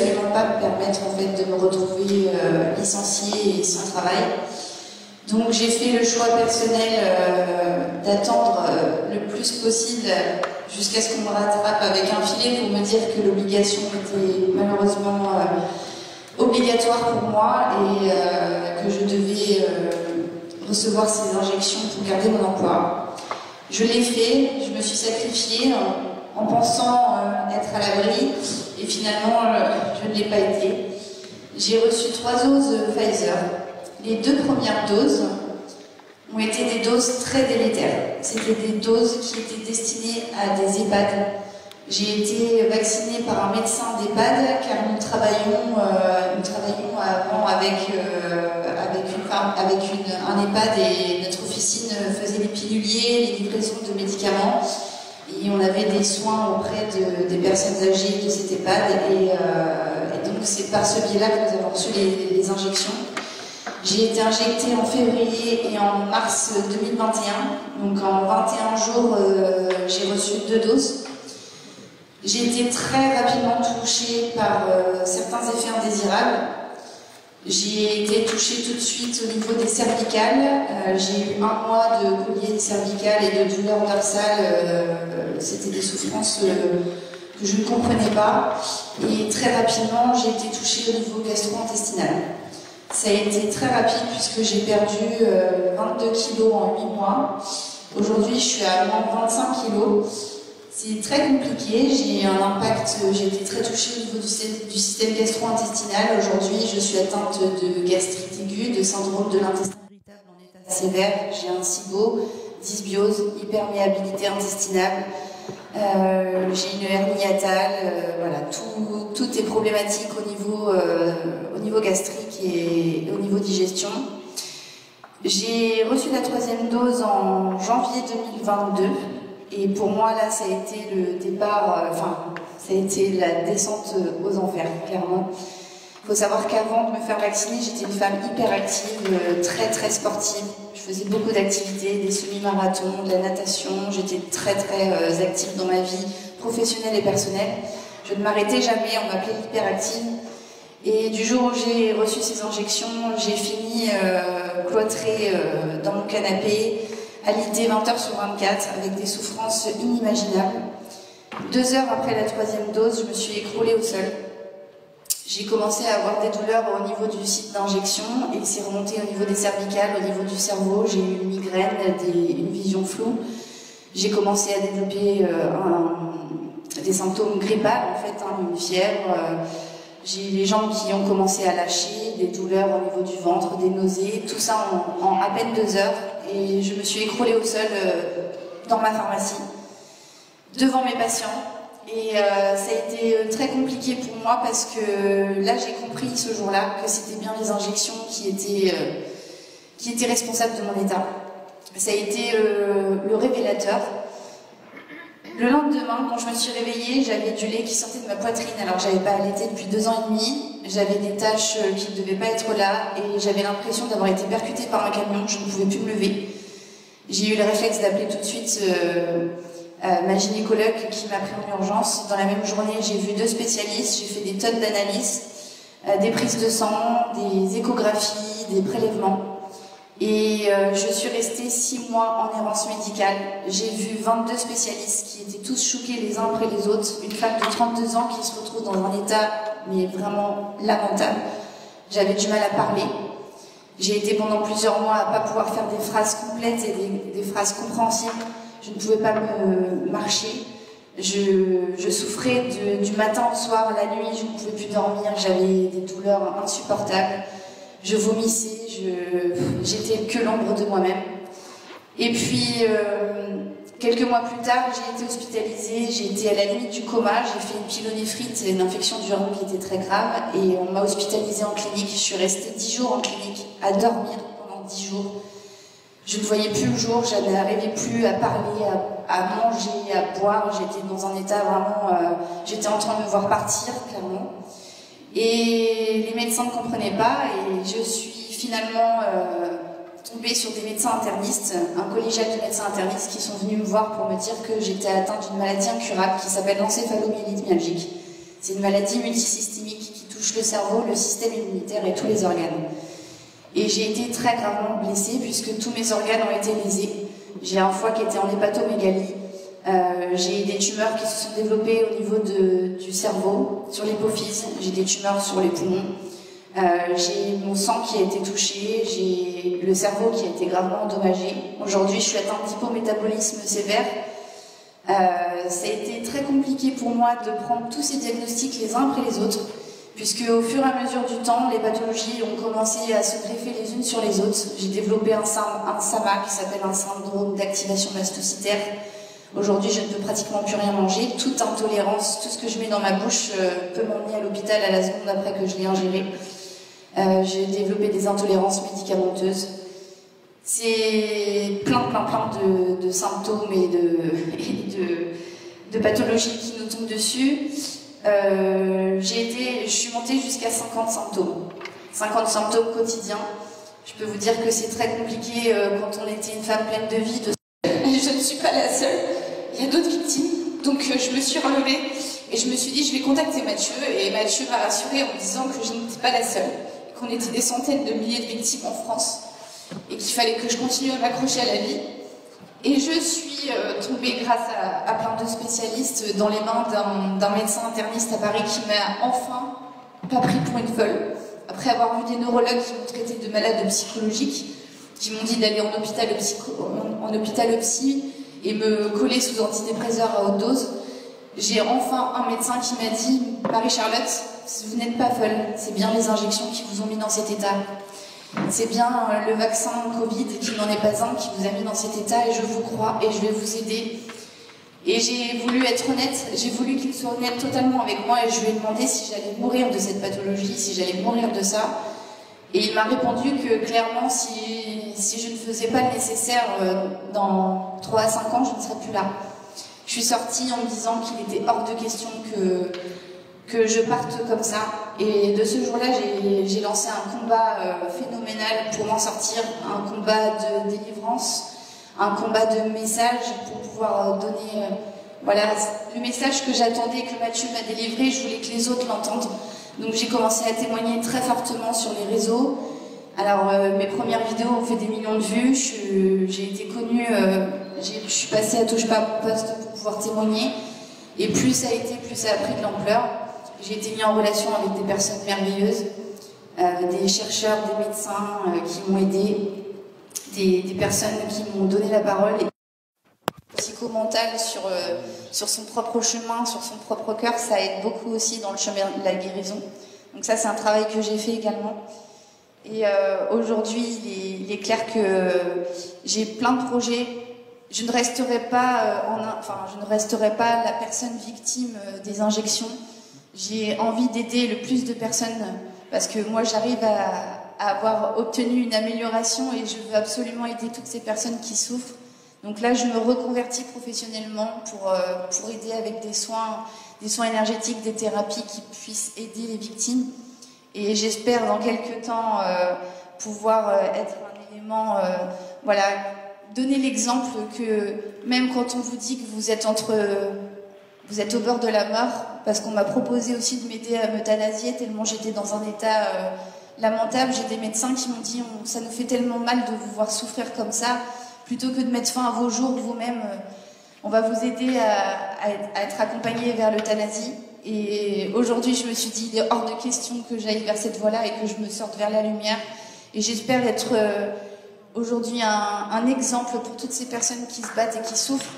absolument pas me permettre en fait, de me retrouver licenciée et sans travail. Donc j'ai fait le choix personnel d'attendre le plus possible jusqu'à ce qu'on me rattrape avec un filet pour me dire que l'obligation était malheureusement obligatoire pour moi et que je devais recevoir ces injections pour garder mon emploi. Je l'ai fait, je me suis sacrifiée en pensant être à l'abri et finalement je ne l'ai pas été. J'ai reçu 3 doses Pfizer. Les 2 premières doses ont été des doses très délétères. C'était des doses qui étaient destinées à des EHPAD. J'ai été vaccinée par un médecin d'EHPAD car nous travaillions avant avec un EHPAD et notre officine faisait les piluliers, les livraisons de médicaments et on avait des soins auprès des personnes âgées de cet EHPAD et donc c'est par ce biais-là que nous avons reçu les injections. J'ai été injectée en février et en mars 2021, donc en 21 jours j'ai reçu 2 doses. J'ai été très rapidement touchée par certains effets indésirables. J'ai été touchée tout de suite au niveau des cervicales. J'ai eu 1 mois de collier cervical et de douleurs dorsales. C'était des souffrances que je ne comprenais pas. Et très rapidement, j'ai été touchée au niveau gastro-intestinal. Ça a été très rapide puisque j'ai perdu 22 kilos en 8 mois. Aujourd'hui, je suis à moins 25 kilos. C'est très compliqué, j'ai un impact, j'ai été très touchée au niveau du système gastro-intestinal. Aujourd'hui, je suis atteinte de gastrite aiguë, de syndrome de l'intestin irritable en état sévère. J'ai un SIBO, dysbiose, hyperméabilité intestinale. J'ai une hernie hiatale, voilà, tout est problématique au niveau gastrique et au niveau digestion. J'ai reçu la 3e dose en janvier 2022 et pour moi là ça a été le départ, ça a été la descente aux enfers, clairement. Il faut savoir qu'avant de me faire vacciner, j'étais une femme hyper active, très sportive. Je faisais beaucoup d'activités, des semi-marathons, de la natation. J'étais très active dans ma vie professionnelle et personnelle. Je ne m'arrêtais jamais, on m'appelait hyperactive. Et du jour où j'ai reçu ces injections, j'ai fini cloîtrée dans mon canapé, alitée 20 heures sur 24, avec des souffrances inimaginables. 2 heures après la 3e dose, je me suis écroulée au sol. J'ai commencé à avoir des douleurs au niveau du site d'injection et c'est remonté au niveau des cervicales, au niveau du cerveau. J'ai eu une migraine, une vision floue. J'ai commencé à développer des symptômes grippales, en fait, une fièvre. J'ai les jambes qui ont commencé à lâcher, des douleurs au niveau du ventre, des nausées, tout ça en à peine 2 heures. Et je me suis écroulée au sol dans ma pharmacie, devant mes patients. Et ça a été très compliqué pour moi parce que là j'ai compris ce jour-là que c'était bien les injections qui étaient responsables de mon état. Ça a été le révélateur. Le lendemain, quand je me suis réveillée, j'avais du lait qui sortait de ma poitrine. Alors j'avais pas allaité depuis 2 ans et demi, j'avais des taches qui ne devaient pas être là et j'avais l'impression d'avoir été percutée par un camion, je ne pouvais plus me lever. J'ai eu le réflexe d'appeler tout de suite ma gynécologue qui m'a pris en urgence. Dans la même journée, j'ai vu 2 spécialistes, j'ai fait des tonnes d'analyses, des prises de sang, des échographies, des prélèvements. Et je suis restée 6 mois en errance médicale. J'ai vu 22 spécialistes qui étaient tous choqués les uns après les autres. Une femme de 32 ans qui se retrouve dans un état mais vraiment lamentable. J'avais du mal à parler. J'ai été pendant plusieurs mois à ne pas pouvoir faire des phrases complètes et des phrases compréhensibles. Je ne pouvais pas me marcher. Je souffrais du matin au soir, la nuit, je ne pouvais plus dormir. J'avais des douleurs insupportables. Je vomissais, j'étais que l'ombre de moi-même. Et puis, quelques mois plus tard, j'ai été hospitalisée, j'ai été à la limite du coma, j'ai fait une pyélonéphrite, une infection du rein qui était très grave, et on m'a hospitalisée en clinique. Je suis restée 10 jours en clinique, à dormir pendant 10 jours. Je ne voyais plus le jour, je n'arrivais plus à parler, à manger, à boire. J'étais dans un état vraiment... j'étais en train de me voir partir, clairement. Et les médecins ne comprenaient pas et je suis finalement tombée sur des médecins internistes, un collégial de médecins internistes qui sont venus me voir pour me dire que j'étais atteinte d'une maladie incurable qui s'appelle l'encéphalomyélite myalgique. C'est une maladie multisystémique qui touche le cerveau, le système immunitaire et tous les organes. Et j'ai été très gravement blessée puisque tous mes organes ont été lésés. J'ai un foie qui était en hépatomégalie. J'ai des tumeurs qui se sont développées au niveau du cerveau, sur l'hypophyse. J'ai des tumeurs sur les poumons. J'ai mon sang qui a été touché. J'ai le cerveau qui a été gravement endommagé. Aujourd'hui, je suis atteinte d'hypométabolisme sévère. Ça a été très compliqué pour moi de prendre tous ces diagnostics les uns après les autres, puisque au fur et à mesure du temps, les pathologies ont commencé à se greffer les unes sur les autres. J'ai développé un SAMA qui s'appelle un syndrome d'activation mastocytaire. Aujourd'hui, je ne peux pratiquement plus rien manger. Toute intolérance, tout ce que je mets dans ma bouche peut m'emmener à l'hôpital à la seconde après que je l'ai ingéré. J'ai développé des intolérances médicamenteuses. C'est plein de symptômes et de pathologies qui nous tombent dessus. Je suis montée jusqu'à 50 symptômes. 50 symptômes quotidiens. Je peux vous dire que c'est très compliqué quand on était une femme pleine de vie. Je ne suis pas la seule. Il y a d'autres victimes. Donc je me suis relevée et je me suis dit je vais contacter Mathieu. Et Mathieu m'a rassurée en me disant que je n'étais pas la seule. Qu'on était des centaines de milliers de victimes en France. Et qu'il fallait que je continue à m'accrocher à la vie. Et je suis tombée grâce à plein de spécialistes dans les mains d'un médecin interniste à Paris qui m'a enfin pas pris pour une folle. Après avoir vu des neurologues qui m'ont traité de malade psychologique, qui m'ont dit d'aller en hôpital psy et me coller sous antidépresseurs à haute dose, j'ai enfin un médecin qui m'a dit « Marie-Charlotte, vous n'êtes pas folle, c'est bien les injections qui vous ont mis dans cet état. C'est bien le vaccin Covid qui n'en est pas un qui vous a mis dans cet état et je vous crois et je vais vous aider. » Et j'ai voulu être honnête, j'ai voulu qu'il soit honnête totalement avec moi et je lui ai demandé si j'allais mourir de cette pathologie, si j'allais mourir de ça. Et il m'a répondu que clairement, si je ne faisais pas le nécessaire, dans 3 à 5 ans, je ne serais plus là. Je suis sortie en me disant qu'il était hors de question que je parte comme ça. Et de ce jour-là, j'ai lancé un combat phénoménal pour m'en sortir, un combat de délivrance, un combat de message pour pouvoir donner voilà, le message que j'attendais, que Mathieu m'a délivré. Je voulais que les autres l'entendent. Donc j'ai commencé à témoigner très fortement sur les réseaux. Alors mes premières vidéos ont fait des millions de vues. J'ai été connue, je suis passée à Touche pas mon poste pour pouvoir témoigner. Et plus ça a été, plus ça a pris de l'ampleur. J'ai été mis en relation avec des personnes merveilleuses, des chercheurs, des médecins qui m'ont aidé, des personnes qui m'ont donné la parole. Psychomental sur son propre chemin, sur son propre cœur, ça aide beaucoup aussi dans le chemin de la guérison. Donc ça, c'est un travail que j'ai fait également. Et aujourd'hui, il est clair que j'ai plein de projets. Je ne resterai pas, je ne resterai pas la personne victime des injections. J'ai envie d'aider le plus de personnes parce que moi, j'arrive à avoir obtenu une amélioration et je veux absolument aider toutes ces personnes qui souffrent. Donc là, je me reconvertis professionnellement pour aider avec des soins énergétiques, des thérapies qui puissent aider les victimes. Et j'espère dans quelques temps pouvoir être un élément, voilà, donner l'exemple que même quand on vous dit que vous êtes au beurre de la mort, parce qu'on m'a proposé aussi de m'aider à m'euthanasier tellement j'étais dans un état lamentable. J'ai des médecins qui m'ont dit ça nous fait tellement mal de vous voir souffrir comme ça. Plutôt que de mettre fin à vos jours vous-même, on va vous aider à être accompagné vers l'euthanasie. Et aujourd'hui, je me suis dit, il est hors de question que j'aille vers cette voie-là et que je me sorte vers la lumière. Et j'espère être aujourd'hui un exemple pour toutes ces personnes qui se battent et qui souffrent.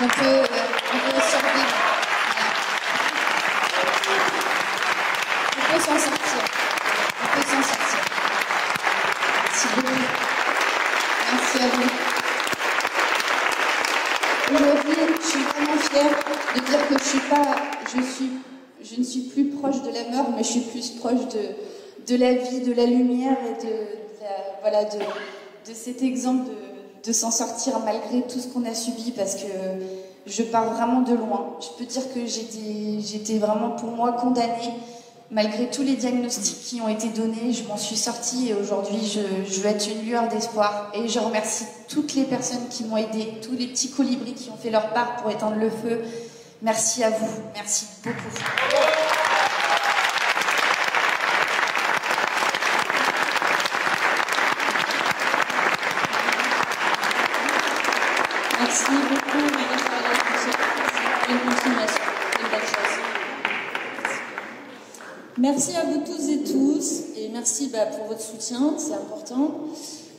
On peut survivre. On peut s'en sortir. On peut s'en sortir. Merci beaucoup. Merci à vous. Aujourd'hui, je suis vraiment fière de dire que je ne suis plus proche de la mort, mais je suis plus proche de la vie, de la lumière et de cet exemple de s'en sortir malgré tout ce qu'on a subi, parce que je pars vraiment de loin. Je peux dire que j'étais vraiment pour moi condamnée. Malgré tous les diagnostics qui ont été donnés, je m'en suis sortie et aujourd'hui, je veux être une lueur d'espoir. Et je remercie toutes les personnes qui m'ont aidée, tous les petits colibris qui ont fait leur part pour éteindre le feu, Merci à vous, merci beaucoup. Merci beaucoup, Marie-Charlotte, pour cette bonne continuation. Une belle chose. Merci à vous tous et tous, et merci pour votre soutien, c'est important.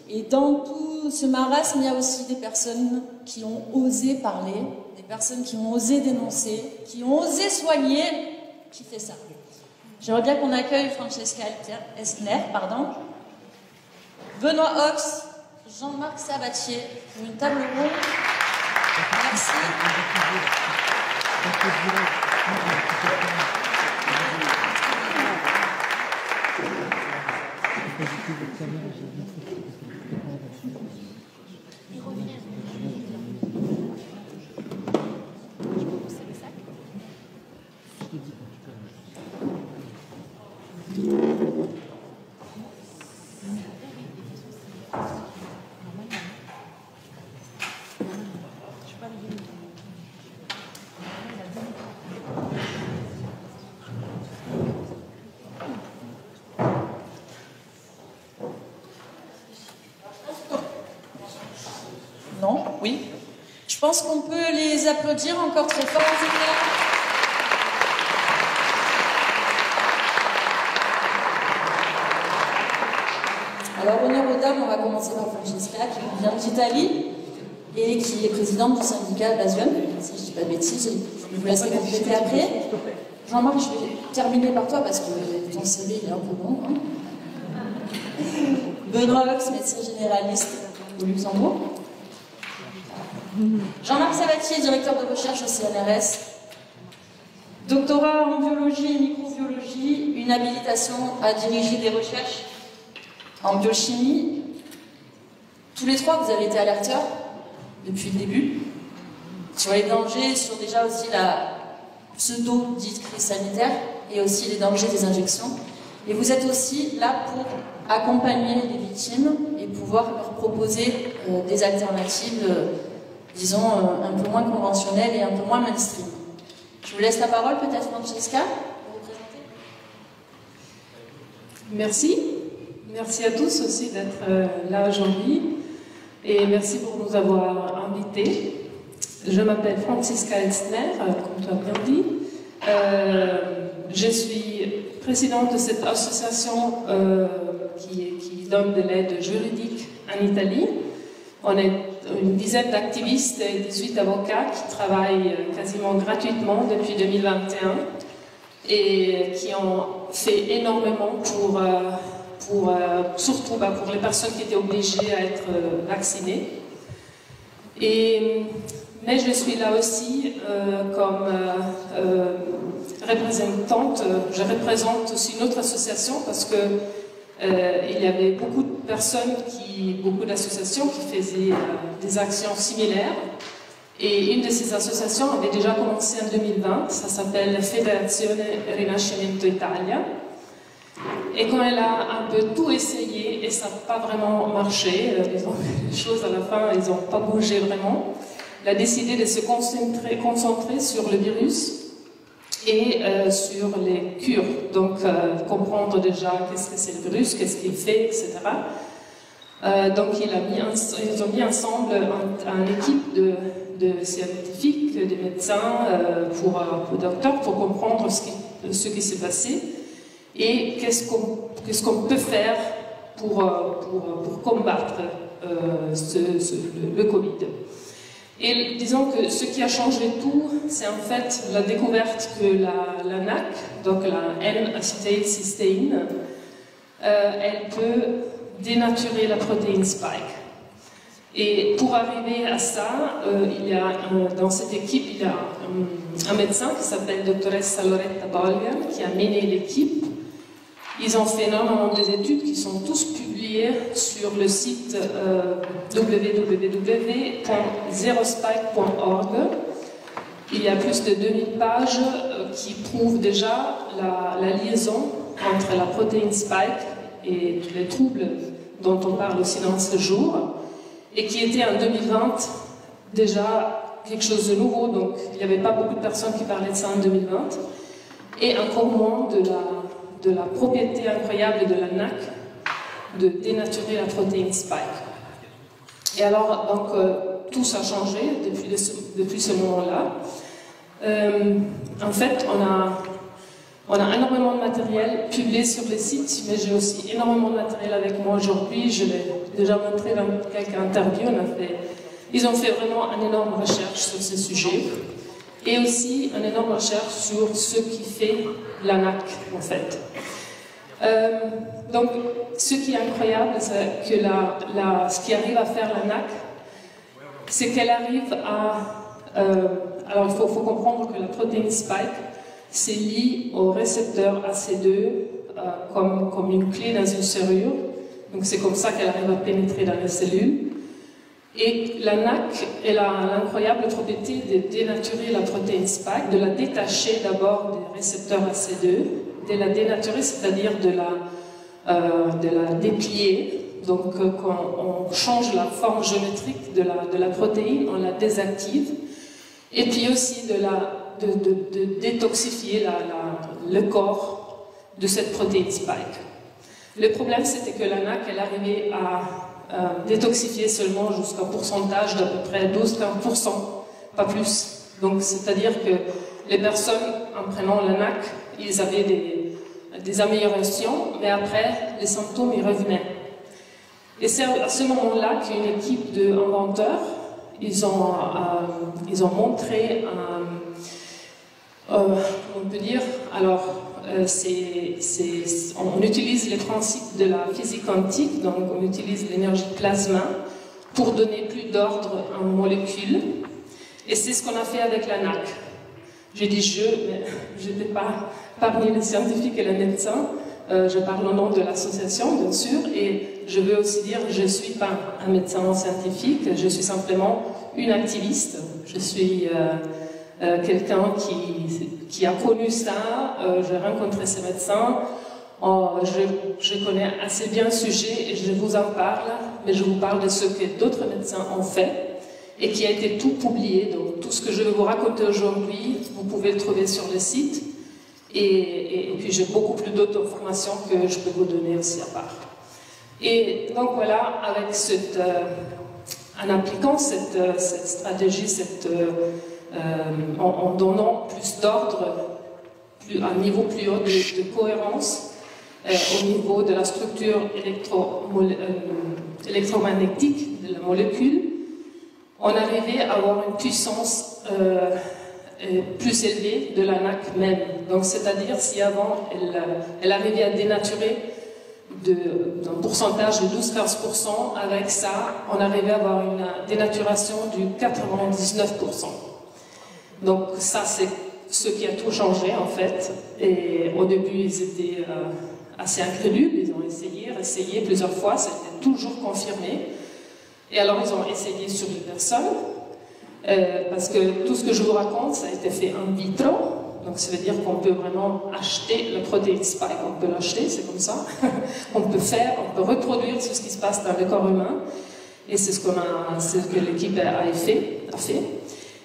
Et dans tout ce marasme, il y a aussi des personnes qui ont osé parler, des personnes qui ont osé dénoncer, qui ont osé soigner, qui fait ça. J'aimerais bien qu'on accueille Francesca Elsner, Benoît Ox, Jean-Marc Sabatier, pour une table ronde. Merci. Non? Oui? Je pense qu'on peut les applaudir encore très fort. Alors, honneur aux dames, on va commencer par Francesca, qui vient d'Italie et qui est présidente du syndicat Basium. Si je ne dis pas de bêtises, je vous laisserai compléter après. Jean-Marc, je vais terminer par toi parce que ton CV il est un peu long. Hein. Benoît Ox, médecin généraliste au Luxembourg. Jean-Marc Sabatier, directeur de recherche au CNRS. Doctorat en biologie et microbiologie, une habilitation à diriger des recherches en biochimie. Tous les trois, vous avez été alerteurs depuis le début sur les dangers, sur déjà aussi la pseudo-dite crise sanitaire et aussi les dangers des injections. Et vous êtes aussi là pour accompagner les victimes et pouvoir leur proposer des alternatives, disons, un peu moins conventionnelles et un peu moins mainstream. Je vous laisse la parole, peut-être Francesca, pour vous présenter. Merci. Merci à tous aussi d'être là aujourd'hui et merci pour nous avoir invités. Je m'appelle Francesca Elsner, comme tu as bien dit. Je suis présidente de cette association qui donne de l'aide juridique en Italie. On est une dizaine d'activistes et 18 avocats qui travaillent quasiment gratuitement depuis 2021 et qui ont fait énormément surtout pour les personnes qui étaient obligées à être vaccinées. Mais je suis là aussi comme représentante. Je représente aussi une autre association parce que il y avait beaucoup de personnes, beaucoup d'associations qui faisaient des actions similaires. Et une de ces associations avait déjà commencé en 2020. Ça s'appelle Federazione Rinascimento Italia. Et quand elle a un peu tout essayé et ça n'a pas vraiment marché, les choses à la fin, elles n'ont pas bougé vraiment, elle a décidé de se concentrer sur le virus et sur les cures. Donc, comprendre déjà qu'est-ce que c'est le virus, qu'est-ce qu'il fait, etc. Donc, ils ont mis ensemble une équipe de scientifiques, de médecins, de docteurs, pour comprendre ce qui s'est passé. Et qu'est-ce qu'on peut faire pour combattre le Covid. Et disons que ce qui a changé tout, c'est en fait la découverte que la NAC, donc la N-acetylcysteine, elle peut dénaturer la protéine spike. Et pour arriver à ça, dans cette équipe, il y a un médecin qui s'appelle Dottoressa Loretta Bolger, qui a mené l'équipe. Ils ont fait énormément des études qui sont tous publiées sur le site www.zerospike.org. Il y a plus de 2000 pages qui prouvent déjà la liaison entre la protéine spike et les troubles dont on parle aussi dans ce jour, et qui était en 2020 déjà quelque chose de nouveau, donc il n'y avait pas beaucoup de personnes qui parlaient de ça en 2020, et encore moins de la propriété incroyable de la NAC de dénaturer la protéine spike. Et alors, donc, tout ça a changé depuis ce moment-là. En fait, on a énormément de matériel publié sur les sites, mais j'ai aussi énormément de matériel avec moi aujourd'hui. Je l'ai déjà montré dans quelques interviews. Ils ont fait vraiment une énorme recherche sur ce sujet. Et aussi une énorme recherche sur ce qui fait la NAC, en fait. Donc, ce qui est incroyable, c'est que ce qui arrive à faire la NAC, c'est qu'elle arrive à... alors, il faut comprendre que la protéine spike, c'est lié au récepteur AC2 comme une clé dans une serrure. Donc, c'est comme ça qu'elle arrive à pénétrer dans les cellules. Et la NAC, elle a l'incroyable propriété de dénaturer la protéine spike, de la détacher d'abord des récepteurs AC2, de la dénaturer, c'est-à-dire de la déplier. Donc, quand on change la forme géométrique de la protéine, on la désactive. Et puis aussi de détoxifier le corps de cette protéine spike. Le problème, c'était que la NAC, elle arrivait à détoxifier seulement jusqu'à un pourcentage d'à peu près 12-15%, pas plus. Donc, c'est-à-dire que les personnes, en prenant la NAC, ils avaient des améliorations, mais après, les symptômes, ils revenaient. Et c'est à ce moment-là qu'une équipe d'inventeurs, ils ont montré on peut dire, alors, on utilise les principes de la physique quantique, donc on utilise l'énergie plasma pour donner plus d'ordre en molécules, et c'est ce qu'on a fait avec la NAC. J'ai dit mais je n'étais pas parmi les scientifiques et les médecins, je parle au nom de l'association, bien sûr, et je veux aussi dire je ne suis pas un médecin scientifique, je suis simplement une activiste, je suis quelqu'un qui a connu ça, j'ai rencontré ces médecins, je connais assez bien le sujet et je vous en parle, mais je vous parle de ce que d'autres médecins ont fait et qui a été tout publié. Donc tout ce que je vais vous raconter aujourd'hui, vous pouvez le trouver sur le site, et puis j'ai beaucoup plus d'autres informations que je peux vous donner aussi à part. Et donc voilà, avec en appliquant cette stratégie, en donnant plus d'ordre, un niveau plus haut de cohérence au niveau de la structure électromagnétique de la molécule, on arrivait à avoir une puissance plus élevée de la NAC même. Donc, c'est-à-dire si avant elle arrivait à dénaturer d'un pourcentage de 12-15%, avec ça, on arrivait à avoir une dénaturation du 99%. Donc ça, c'est ce qui a tout changé en fait. Et au début, ils étaient assez incrédules, ils ont essayé plusieurs fois, ça a été toujours confirmé. Et alors ils ont essayé sur les personnes, parce que tout ce que je vous raconte, ça a été fait in vitro. Donc ça veut dire qu'on peut vraiment acheter le protéine spike, on peut l'acheter, c'est comme ça. On peut reproduire ce qui se passe dans le corps humain. Et c'est ce que l'équipe a fait.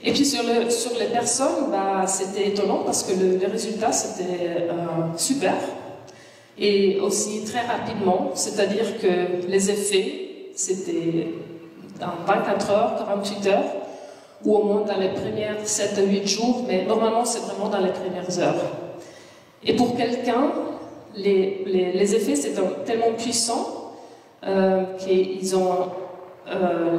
Et puis sur les personnes, c'était étonnant parce que les résultats c'était super et aussi très rapidement, c'est-à-dire que les effets c'était dans 24 heures, 48 heures ou au moins dans les premières 7 à 8 jours, mais normalement c'est vraiment dans les premières heures. Et pour quelqu'un, les effets c'est tellement puissant qu'ils ont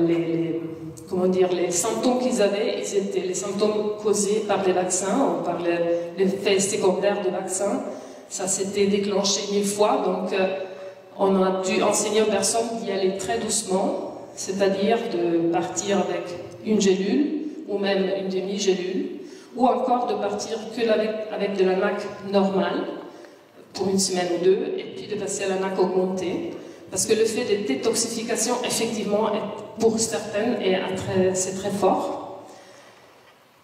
les symptômes qu'ils avaient, c'était les symptômes causés par les vaccins ou par les effets secondaires des vaccins. Ça s'était déclenché 1000 fois, donc on a dû enseigner aux personnes d'y aller très doucement, c'est-à-dire de partir avec une gélule ou même une demi-gélule, ou encore de partir que avec de la NAC normale pour une semaine ou deux, et puis de passer à la NAC augmentée. Parce que le fait de détoxification, effectivement, pour certaines, c'est très fort.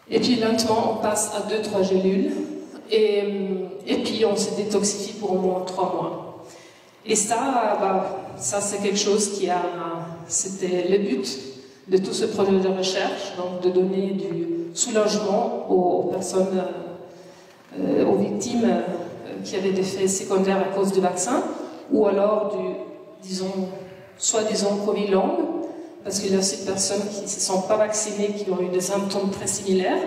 Et puis lentement, on passe à 2-3 gélules. Et puis on se détoxifie pour au moins 3 mois. Et ça c'est quelque chose c'était le but de tout ce projet de recherche, donc de donner du soulagement aux personnes, aux victimes qui avaient des effets secondaires à cause du vaccin, ou alors du, soi-disant Covid long, parce qu'il y a aussi des personnes qui ne se sont pas vaccinées, qui ont eu des symptômes très similaires.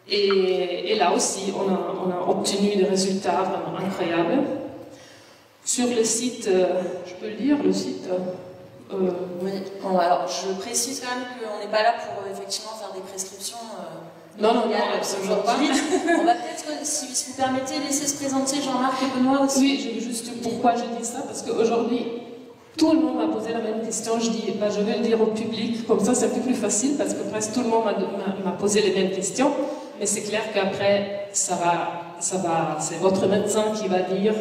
Et là aussi, on a obtenu des résultats vraiment incroyables. Sur le site, je peux le dire, le site... Oui, bon, alors je précise quand même qu'on n'est pas là pour effectivement faire des prescriptions non, absolument pas. On va peut-être, si vous permettez, laisser se présenter Jean-Marc et Benoît aussi. Oui, je veux juste pourquoi je dis ça, parce qu'aujourd'hui, tout le monde m'a posé la même question. Je dis, je vais le dire au public, comme ça c'est un peu plus facile, parce que presque tout le monde m'a posé les mêmes questions. Mais c'est clair qu'après, c'est votre médecin qui va dire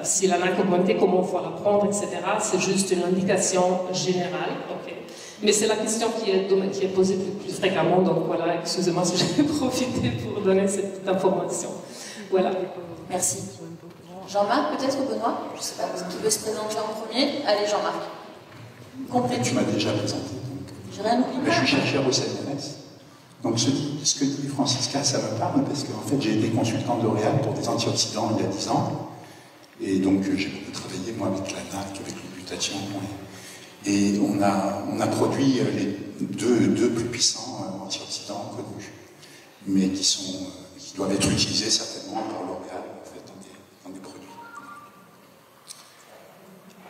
s'il en a commenté, comment il faut la prendre, etc. C'est juste une indication générale. Okay. Mais c'est la question qui est posée plus fréquemment, donc voilà, excusez-moi si j'ai profité pour donner cette information. Voilà. Merci. Jean-Marc, peut-être, ou Benoît? Je ne sais pas, qui veut se présenter en premier? Allez, Jean-Marc. Complète. Tu m'as déjà présenté. J'ai rien oublié. Je suis chercheur au CNRS. Donc ce que dit Francisca, ça me parle, parce qu'en fait j'ai été consultant de L'Oréal pour des antioxydants il y a 10 ans. Et donc j'ai beaucoup travaillé, moi, avec la NAC, avec le glutathion. Et on a produit les deux plus puissants antioxydants connus, mais qui doivent être utilisés certainement par L'Oréal, en fait, dans des produits.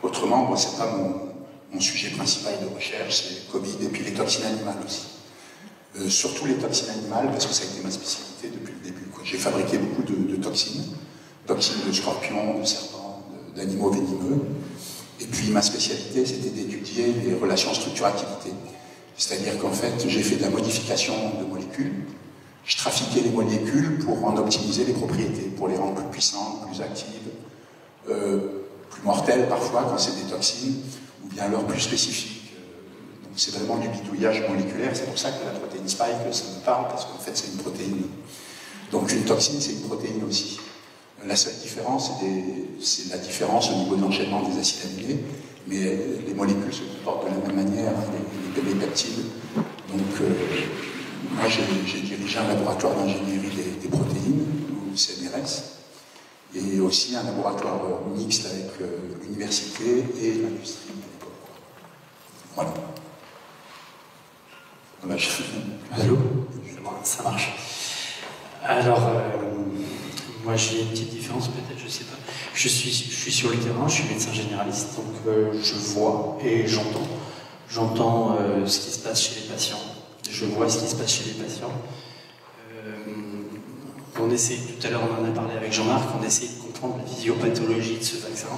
Autrement, bon, c'est pas mon sujet principal de recherche, c'est le Covid et puis les toxines animales aussi. Surtout les toxines animales, parce que ça a été ma spécialité depuis le début. J'ai fabriqué beaucoup de toxines de scorpions, de serpents, d'animaux venimeux. Et puis ma spécialité, c'était d'étudier les relations structure-activité. C'est-à-dire qu'en fait, j'ai fait de la modification de molécules. Je trafiquais les molécules pour en optimiser les propriétés, pour les rendre plus puissantes, plus actives, plus mortelles parfois quand c'est des toxines, ou bien alors plus spécifiques. Donc c'est vraiment du bidouillage moléculaire. C'est pour ça que la protéine spike, ça me parle, parce qu'en fait c'est une protéine. Donc une toxine, c'est une protéine aussi. La seule différence, c'est la différence au niveau de l'enchaînement des acides aminés, mais les molécules se comportent de la même manière, les peptides. Donc, moi, j'ai dirigé un laboratoire d'ingénierie des protéines, au CNRS, et aussi un laboratoire mixte avec l'université et l'industrie à l'époque. Voilà. Allô? Ça marche. Alors, moi j'ai une petite différence peut-être, je sais pas. Je suis sur le terrain, je suis médecin généraliste, donc je vois et j'entends. J'entends ce qui se passe chez les patients. Je vois ce qui se passe chez les patients. On essaie, tout à l'heure on en a parlé avec Jean-Marc, on essaie de comprendre la physiopathologie de ce vaccin.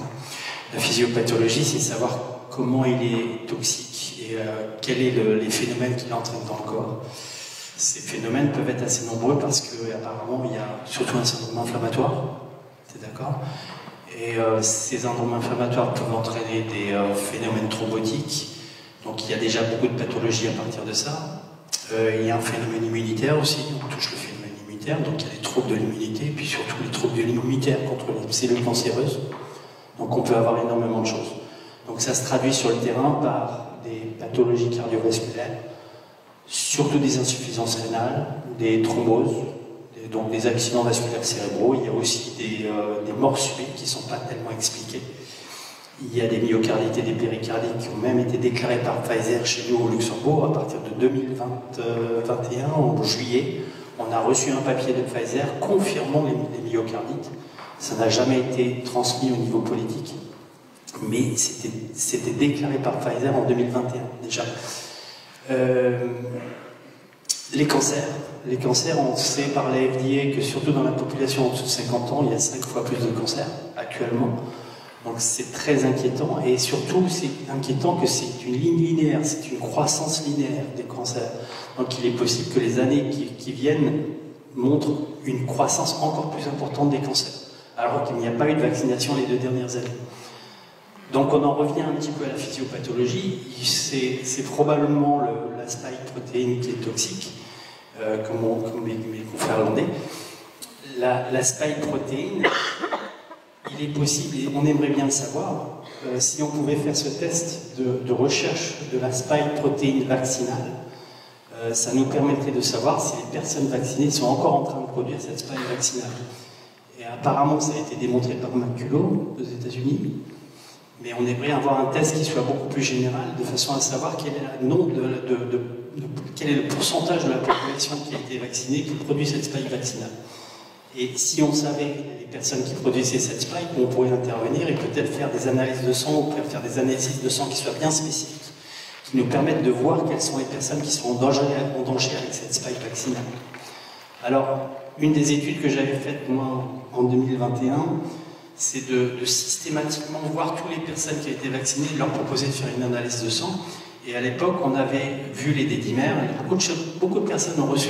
La physiopathologie, c'est savoir comment il est toxique et quels sont les phénomènes qu'il entraîne dans le corps. Ces phénomènes peuvent être assez nombreux parce qu'apparemment il y a surtout un syndrome inflammatoire, t'es d'accord? Et ces syndromes inflammatoires peuvent entraîner des phénomènes thrombotiques, donc il y a déjà beaucoup de pathologies à partir de ça. Il y a un phénomène immunitaire aussi, on touche le phénomène immunitaire, donc il y a des troubles de l'immunité, et puis surtout les troubles de l'immunitaire contre les cellules cancéreuses. Donc on peut avoir énormément de choses. Donc ça se traduit sur le terrain par des pathologies cardiovasculaires, surtout des insuffisances rénales, des thromboses, donc des accidents vasculaires cérébraux. Il y a aussi des morts subites qui ne sont pas tellement expliquées. Il y a des myocardites et des péricardites qui ont même été déclarés par Pfizer chez nous au Luxembourg à partir de 2021, en juillet. On a reçu un papier de Pfizer confirmant les myocardites. Ça n'a jamais été transmis au niveau politique, mais c'était déclaré par Pfizer en 2021 déjà. Les cancers, on sait par la FDA que surtout dans la population en dessous de 50 ans, il y a 5 fois plus de cancers actuellement. Donc c'est très inquiétant, et surtout c'est inquiétant que c'est une ligne linéaire, c'est une croissance linéaire des cancers. Donc il est possible que les années qui viennent montrent une croissance encore plus importante des cancers, alors qu'il n'y a pas eu de vaccination les 2 dernières années. Donc on en revient un petit peu à la physiopathologie. C'est probablement la spike protéine qui est toxique, comme mes confrères hollandais. La spike protéine, il est possible, et on aimerait bien le savoir, si on pouvait faire ce test de recherche de la spike protéine vaccinale, ça nous permettrait de savoir si les personnes vaccinées sont encore en train de produire cette spike vaccinale. Et apparemment, ça a été démontré par Maculo aux États-Unis, mais on aimerait avoir un test qui soit beaucoup plus général, de façon à savoir quel est le pourcentage de la population qui a été vaccinée qui produit cette spike vaccinale. Et si on savait les personnes qui produisaient cette spike, on pourrait intervenir et peut-être faire des analyses de sang, ou faire des analyses de sang qui soient bien spécifiques, qui nous permettent de voir quelles sont les personnes qui sont en danger avec cette spike vaccinale. Alors, une des études que j'avais faites, moi, en 2021, c'est de systématiquement voir toutes les personnes qui ont été vaccinées et leur proposer de faire une analyse de sang. Et à l'époque, on avait vu les dédimères. Beaucoup de personnes ont reçu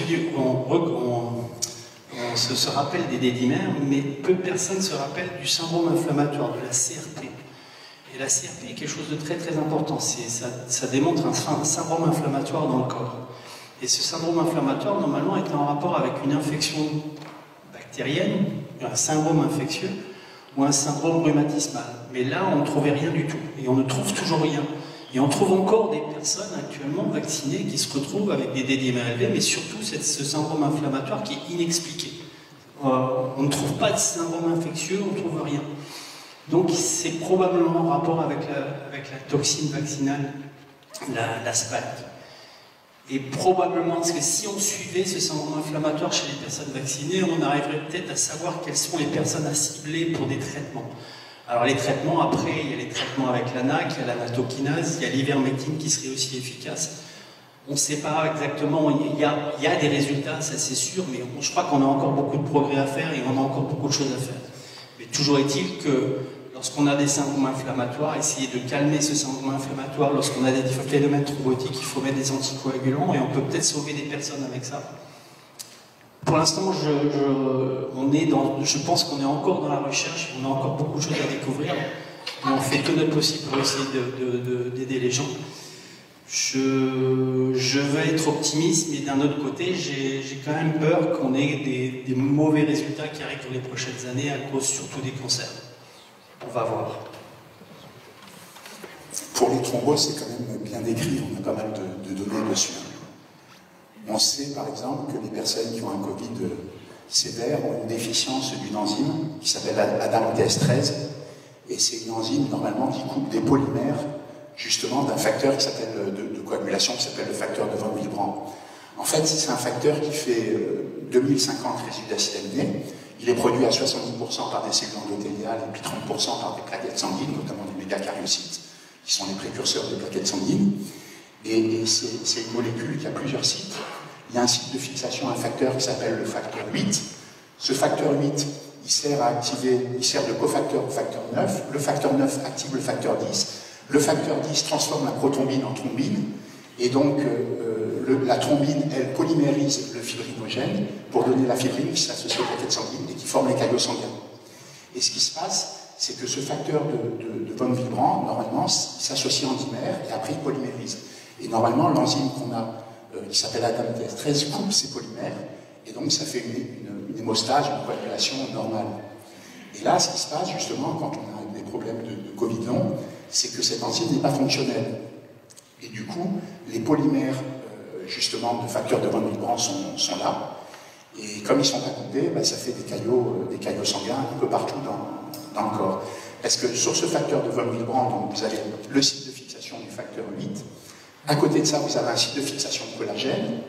se rappellent des dédimères, mais peu de personnes se rappellent du syndrome inflammatoire, de la CRP. Et la CRP est quelque chose de très très important. Ça démontre un syndrome inflammatoire dans le corps. Et ce syndrome inflammatoire, normalement, est en rapport avec une infection bactérienne, un syndrome infectieux, ou un syndrome rhumatismal. Mais là, on ne trouvait rien du tout. Et on ne trouve toujours rien. Et on trouve encore des personnes actuellement vaccinées qui se retrouvent avec des dédimères élevés, mais surtout ce syndrome inflammatoire qui est inexpliqué. On ne trouve pas de syndrome infectieux, on ne trouve rien. Donc c'est probablement en rapport avec la toxine vaccinale, la spike. Et probablement, parce que si on suivait ce syndrome inflammatoire chez les personnes vaccinées, on arriverait peut-être à savoir quelles sont les personnes à cibler pour des traitements. Alors les traitements, après, il y a les traitements avec l'ANAC, il y a la nattokinase, il y a l'ivermectine qui serait aussi efficace. On ne sait pas exactement, il y a des résultats, ça c'est sûr, mais je crois qu'on a encore beaucoup de progrès à faire et on a encore beaucoup de choses à faire. Mais toujours est-il que lorsqu'on a des syndromes inflammatoires, essayer de calmer ce syndrome inflammatoire, lorsqu'on a des phénomènes thrombotiques, il faut mettre des anticoagulants et on peut peut-être sauver des personnes avec ça. Pour l'instant, je pense qu'on est encore dans la recherche, on a encore beaucoup de choses à découvrir, mais on fait tout notre possible pour essayer d'aider les gens. Je veux être optimiste, mais d'un autre côté, j'ai quand même peur qu'on ait des mauvais résultats qui arrivent dans les prochaines années à cause surtout des cancers. On va voir. Pour les thromboses, c'est quand même bien décrit, on a pas mal de données dessus. On sait par exemple que les personnes qui ont un Covid sévère ont une déficience d'une enzyme qui s'appelle ADAMTS13, et c'est une enzyme normalement qui coupe des polymères justement d'un facteur qui s'appelle de coagulation qui s'appelle le facteur de von Willebrand. En fait, c'est un facteur qui fait 2050 résidus d'acide aminé. Il est produit à 70% par des cellules endothéliales et puis 30% par des plaquettes sanguines, notamment des mégakaryocytes, qui sont les précurseurs des plaquettes sanguines. Et c'est une molécule qui a plusieurs sites. Il y a un site de fixation à un facteur qui s'appelle le facteur 8. Ce facteur 8, il sert de cofacteur au facteur 9. Le facteur 9 active le facteur 10. Le facteur 10 transforme la prothrombine en thrombine. Et donc, la thrombine, elle polymérise le fibrinogène pour donner la fibrine qui s'associe aux plaquettes sanguines et qui forme les caillots sanguins. Et ce qui se passe, c'est que ce facteur de von Willebrand, normalement, il s'associe en dimère et après il polymérise. Et normalement, l'enzyme qu'on a, qui s'appelle ADAMTS13, coupe ces polymères, et donc ça fait une hémostase, une coagulation normale. Et là, ce qui se passe justement quand on a des problèmes de Covid long, c'est que cette enzyme n'est pas fonctionnelle. Et du coup, les polymères, justement, de facteurs de von Willebrand sont là, et comme ils ne sont pas coupés, ça fait des caillots sanguins un peu partout dans le corps. Parce que sur ce facteur de von Willebrand, donc, vous avez le site de fixation du facteur 8. À côté de ça, vous avez un site de fixation de collagène.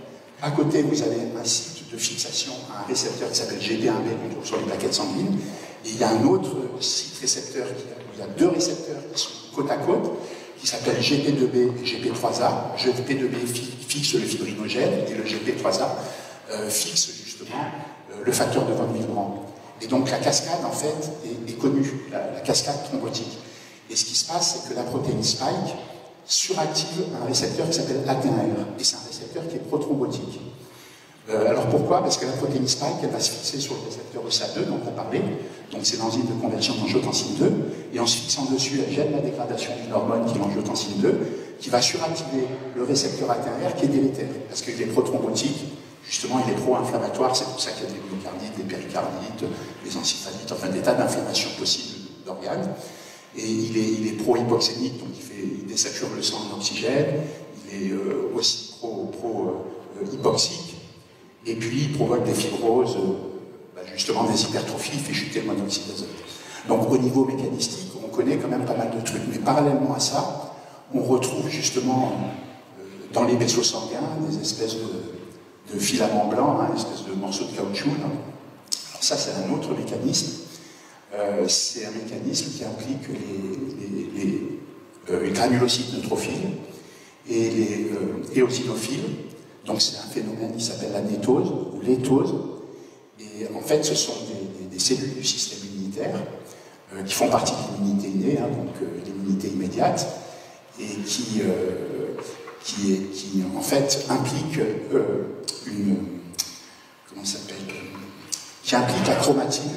À côté, vous avez un site de fixation à un récepteur qui s'appelle GP1B qu'on trouve sur les plaquettes sanguines. Et il y a un autre site récepteur, il y a deux récepteurs qui sont côte à côte, qui s'appellent GP2B et GP3A. GP2B fixe le fibrinogène et le GP3A fixe justement le facteur de von Willebrand. Et donc la cascade, en fait, est connue, la cascade thrombotique. Et ce qui se passe, c'est que la protéine spike suractive un récepteur qui s'appelle AT1R, et c'est un récepteur qui est prothrombotique. Alors pourquoi? Parce que la protéine spike, elle va se fixer sur le récepteur OSA2 dont on a parlé, donc c'est l'enzyme de conversion d'angiotensine 2, et en se fixant dessus, elle gêne la dégradation d'une hormone qui est l'angiotensine 2, qui va suractiver le récepteur AT1R qui est délétère, parce qu'il est prothrombotique, justement il est pro-inflammatoire, c'est pour ça qu'il y a des myocardites, des péricardites, des encéphalites, enfin des tas d'inflammations possibles d'organes. Et il est pro-hypoxémique, donc il désature le sang en oxygène, il est aussi pro-hypoxique, et puis il provoque des fibroses, justement des hypertrophies, il fait chuter le monoxyde d'azote. Donc au niveau mécanistique, on connaît quand même pas mal de trucs, mais parallèlement à ça, on retrouve justement dans les vaisseaux sanguins des espèces de filaments blancs, hein, des espèces de morceaux de caoutchouc. Là. Alors ça, c'est un autre mécanisme. C'est un mécanisme qui implique les granulocytes neutrophiles et les éosinophiles. Donc c'est un phénomène qui s'appelle la nétose ou l'étose. Et en fait, ce sont des cellules du système immunitaire qui font partie de l'immunité innée, hein, donc l'immunité immédiate, et qui en fait implique qui implique la chromatine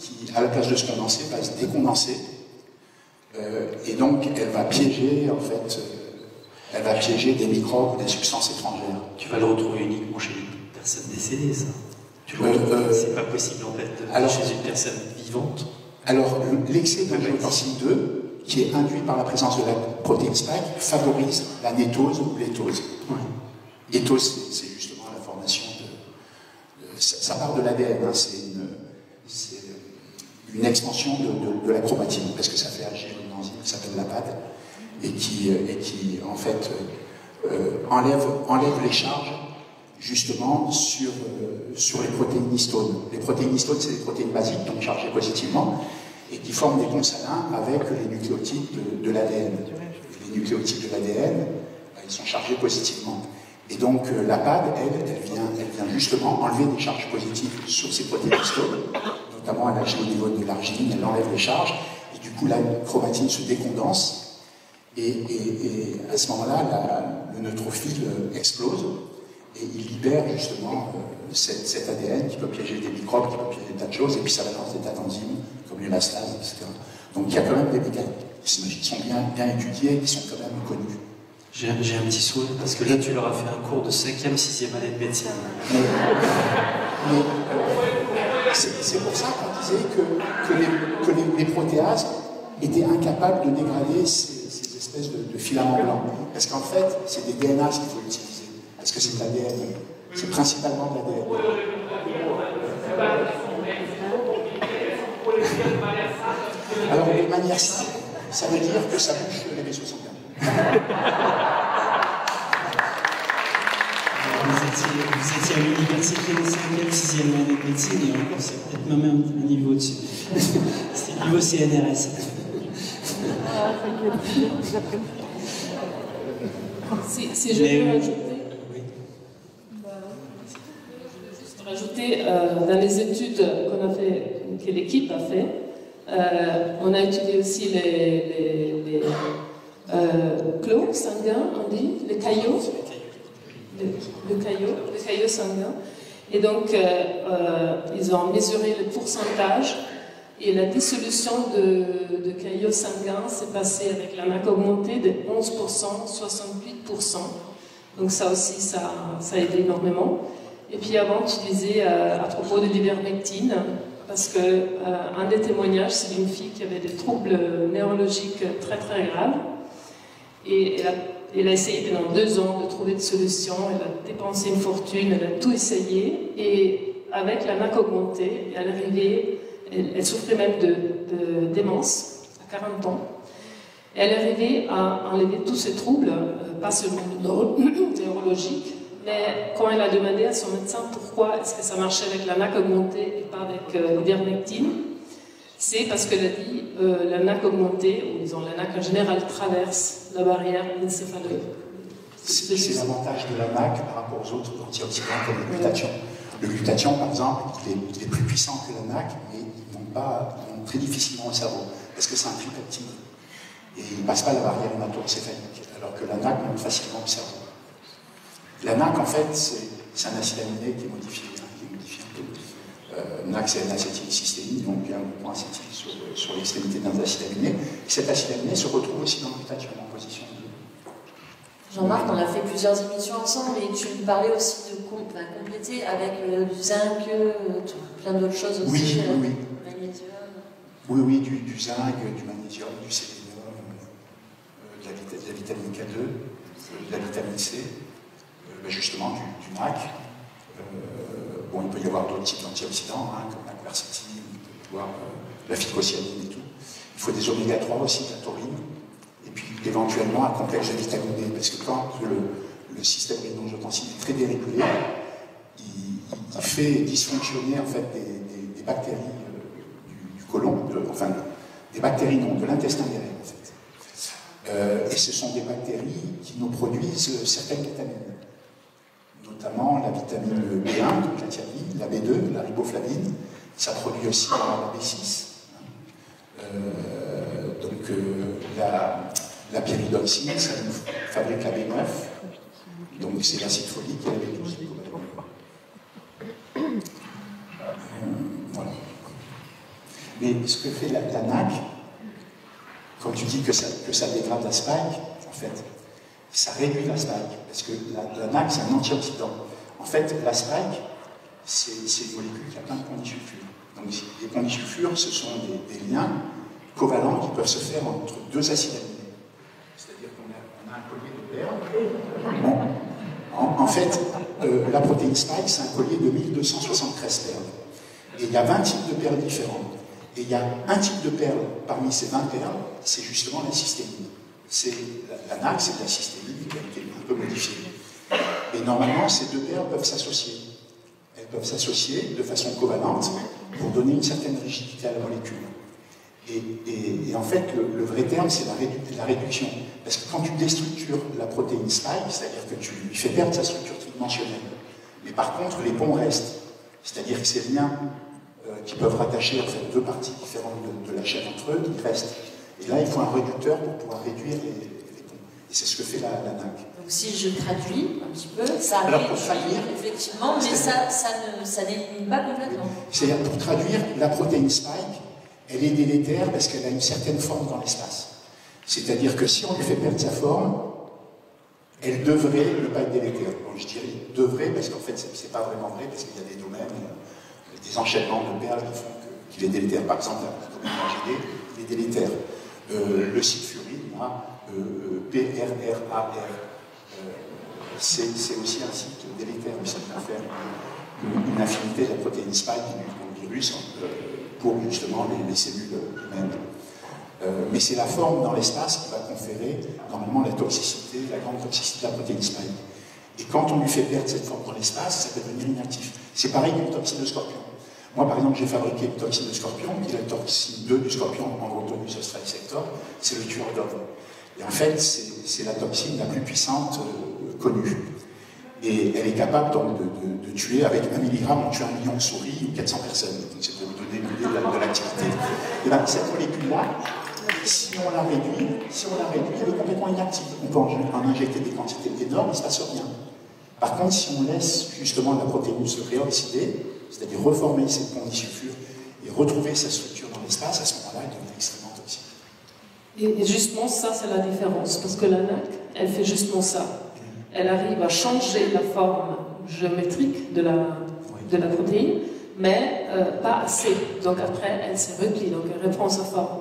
qui, à la place de se condenser, va se décondenser, et donc elle va piéger, en fait, elle va piéger des microbes ou des substances étrangères. Tu vas le retrouver uniquement chez une personne décédée, ça. C'est pas possible, en fait, chez une personne vivante. Alors, l'excès d'angiotensine 2, qui est induit par la présence de la protéine spike, favorise la nétose ou l'étose. Ouais. Étose, c'est justement la formation ça part de l'ADN, hein, c'est une extension de la chromatine, parce que ça fait agir une enzyme qui s'appelle la PAD, et qui en fait, enlève les charges, justement, sur les protéines histones. Les protéines histones, c'est des protéines basiques, donc chargées positivement, et qui forment des consonants avec les nucléotides de l'ADN. Les nucléotides de l'ADN, ils sont chargés positivement. Et donc la PAD, elle vient justement enlever des charges positives sur ces protéines histones, notamment elle agit au niveau de l'arginine, elle enlève les charges, et du coup la chromatine se décondense, et à ce moment-là, le neutrophile explose, et il libère justement cet ADN qui peut piéger des microbes, qui peut piéger des tas de choses, et puis ça va dans des tas d'enzymes, comme l'élastase, etc. Donc il y a quand même des mécanismes qui sont bien étudiés, qui sont quand même connus. J'ai un petit souhait, parce que là tu leur as fait un cours de 5e, 6e année de médecine. Mais c'est pour ça qu'on disait que les protéases étaient incapables de dégrader ces espèces de filaments blancs. Parce qu'en fait, c'est des DNA qu'il faut utiliser. Parce que c'est de l'ADN. C'est principalement de l'ADN. Alors, de manière simple, ça veut dire que ça bouche les vaisseaux sanguins. Vous étiez à l'université de 5e, 6e année de médecine, et encore, c'est peut-être même un niveau dessus. C'était le niveau CNRS. Si je peux rajouter, dans les études qu'on a fait, que l'équipe a fait, on a étudié aussi les clos sanguins, on dit, les caillots. Le caillot sanguin. Et donc, ils ont mesuré le pourcentage et la dissolution de caillots sanguins s'est passée avec la NAC augmentée de 11%, 68%. Donc ça aussi, ça a aidé énormément. Et puis avant, tu disais à propos de l'ivermectine, parce qu'un des témoignages, c'est d'une fille qui avait des troubles neurologiques très très graves. Et elle a essayé pendant 2 ans de trouver des solutions, elle a dépensé une fortune, elle a tout essayé, et avec la NAC augmentée, elle souffrait même de démence à 40 ans. Et elle est arrivée à enlever tous ces troubles, pas seulement neurologiques, mais quand elle a demandé à son médecin pourquoi est-ce que ça marchait avec la NAC augmentée et pas avec l'ivermectine, c'est parce qu'elle a dit la NAC augmentée, ou disons la NAC en général, traverse la barrière encéphaloïde. C'est l'avantage de la NAC par rapport aux autres antioxydants comme le glutathion. Le glutathion, par exemple, il est plus puissant que la NAC, mais il ne monte très difficilement au cerveau, parce que c'est un tripeptide. Et il ne passe pas la barrière hémato-encéphalique, alors que la NAC monte facilement au cerveau. La NAC, en fait, c'est un acide aminé qui est modifié un peu. NAC, c'est N-acétylcystéine, donc il y a un point acétyl sur l'extrémité d'un acide aminé. Et cet acide aminé se retrouve aussi dans le glutathion en position 2. Jean-Marc, on a fait plusieurs émissions ensemble et tu me parlais aussi de compléter avec du zinc, plein d'autres choses aussi. Oui. Magnésium. Oui, du zinc, du magnésium, du sélénium, de la vitamine K2, de la vitamine C, justement du NAC. Bon, il peut y avoir d'autres types d'antioxydants, hein, comme la quercétine, il peut y avoir la phycocyanine et tout. Il faut des oméga 3 aussi, de la taurine, et puis éventuellement un complexe de vitamine D, parce que quand le système rénino-angiotensine est très dérégulé, il fait dysfonctionner en fait des bactéries du côlon, enfin des bactéries non, de l'intestin grêle en fait. Et ce sont des bactéries qui nous produisent certaines vitamines, notamment la vitamine B1, donc la thiamine, la B2, la riboflavine, ça produit aussi la B6. Donc la pyridoxine, ça nous fabrique la B9, donc c'est l'acide folique et la B12. Voilà. Mais ce que fait la NAC, quand tu dis que ça dégrade la spike, en fait, ça réduit la spike, parce que la NAC, c'est un antioxydant. En fait, la spike, c'est une molécule qui a plein de condisulfures. Donc, les condisulfures, ce sont des liens covalents qui peuvent se faire entre deux acides aminés. C'est-à-dire qu'on a un collier de perles. Bon. En fait, la protéine spike, c'est un collier de 1273 perles. Et il y a 20 types de perles différentes. Et il y a un type de perle parmi ces 20 perles, c'est justement la cystéine. La NAC, c'est de la cystéine qui a été un peu modifiée. Et normalement, ces deux perles peuvent s'associer. Elles peuvent s'associer de façon covalente pour donner une certaine rigidité à la molécule. Et en fait, le vrai terme, c'est la réduction. Parce que quand tu déstructures la protéine spike, c'est-à-dire que tu lui fais perdre sa structure tridimensionnelle, mais par contre, les ponts restent. C'est-à-dire que ces liens qui peuvent rattacher en fait, deux parties différentes de la chaîne entre eux, ils restent. Et là, il faut un réducteur pour pouvoir réduire les ponts. Et c'est ce que fait la NAC. Donc si je traduis un petit peu, ça alors, réduit effectivement, mais ça n'élimine pas complètement. C'est-à-dire, pour traduire, la protéine spike, elle est délétère parce qu'elle a une certaine forme dans l'espace. C'est-à-dire que si on lui fait perdre sa forme, elle devrait ne pas être délétère. Bon, je dirais devrait, parce qu'en fait, c'est pas vraiment vrai, parce qu'il y a des domaines, des enchaînements de perles qui font qu'il est délétère. Par exemple, le domaine RGD, il est délétère. Le sulfurine, PRRAR, c'est aussi un site délétère, mais ça peut faire une affinité de la protéine spike du virus pour justement les cellules humaines. Mais c'est la forme dans l'espace qui va conférer normalement la toxicité, la grande toxicité de la protéine spike. Et quand on lui fait perdre cette forme dans l'espace, ça peut devenir inactif. C'est pareil qu'une toxine de scorpion. Moi, par exemple, j'ai fabriqué une toxine de scorpion, qui est la toxine 2 du scorpion, Androtonus ostreisector, c'est le tueur d'hommes. Et en fait, c'est la toxine la plus puissante connue. Et elle est capable donc de tuer, avec 1 milligramme, on tue 1 million de souris ou 400 personnes. Donc c'est pour vous donner une idée de l'activité. Et bien, cette molécule-là, si on la réduit, elle est complètement inactive. On peut en injecter des quantités énormes, il ne se passe rien. Par contre, si on laisse justement la protéine se réoxyder, c'est-à-dire reformer cette condisulfure et retrouver sa structure dans l'espace, à ce moment-là, elle devient extrêmement toxique. Et justement, ça, c'est la différence. Parce que la NAC, elle fait justement ça. Elle arrive à changer la forme géométrique de la protéine, mais pas assez. Donc après, elle se replie, donc elle reprend sa forme.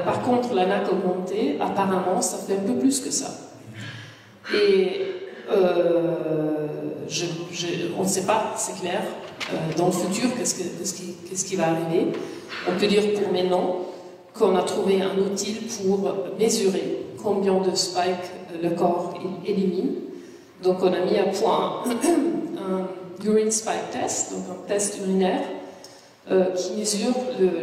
Par contre, la NAC augmentée, apparemment, ça fait un peu plus que ça. Et on ne sait pas, c'est clair, dans le futur, qu'est-ce qui va arriver. On peut dire pour maintenant qu'on a trouvé un outil pour mesurer combien de spikes le corps élimine. Donc on a mis à point un urine spike test, donc un test urinaire, qui mesure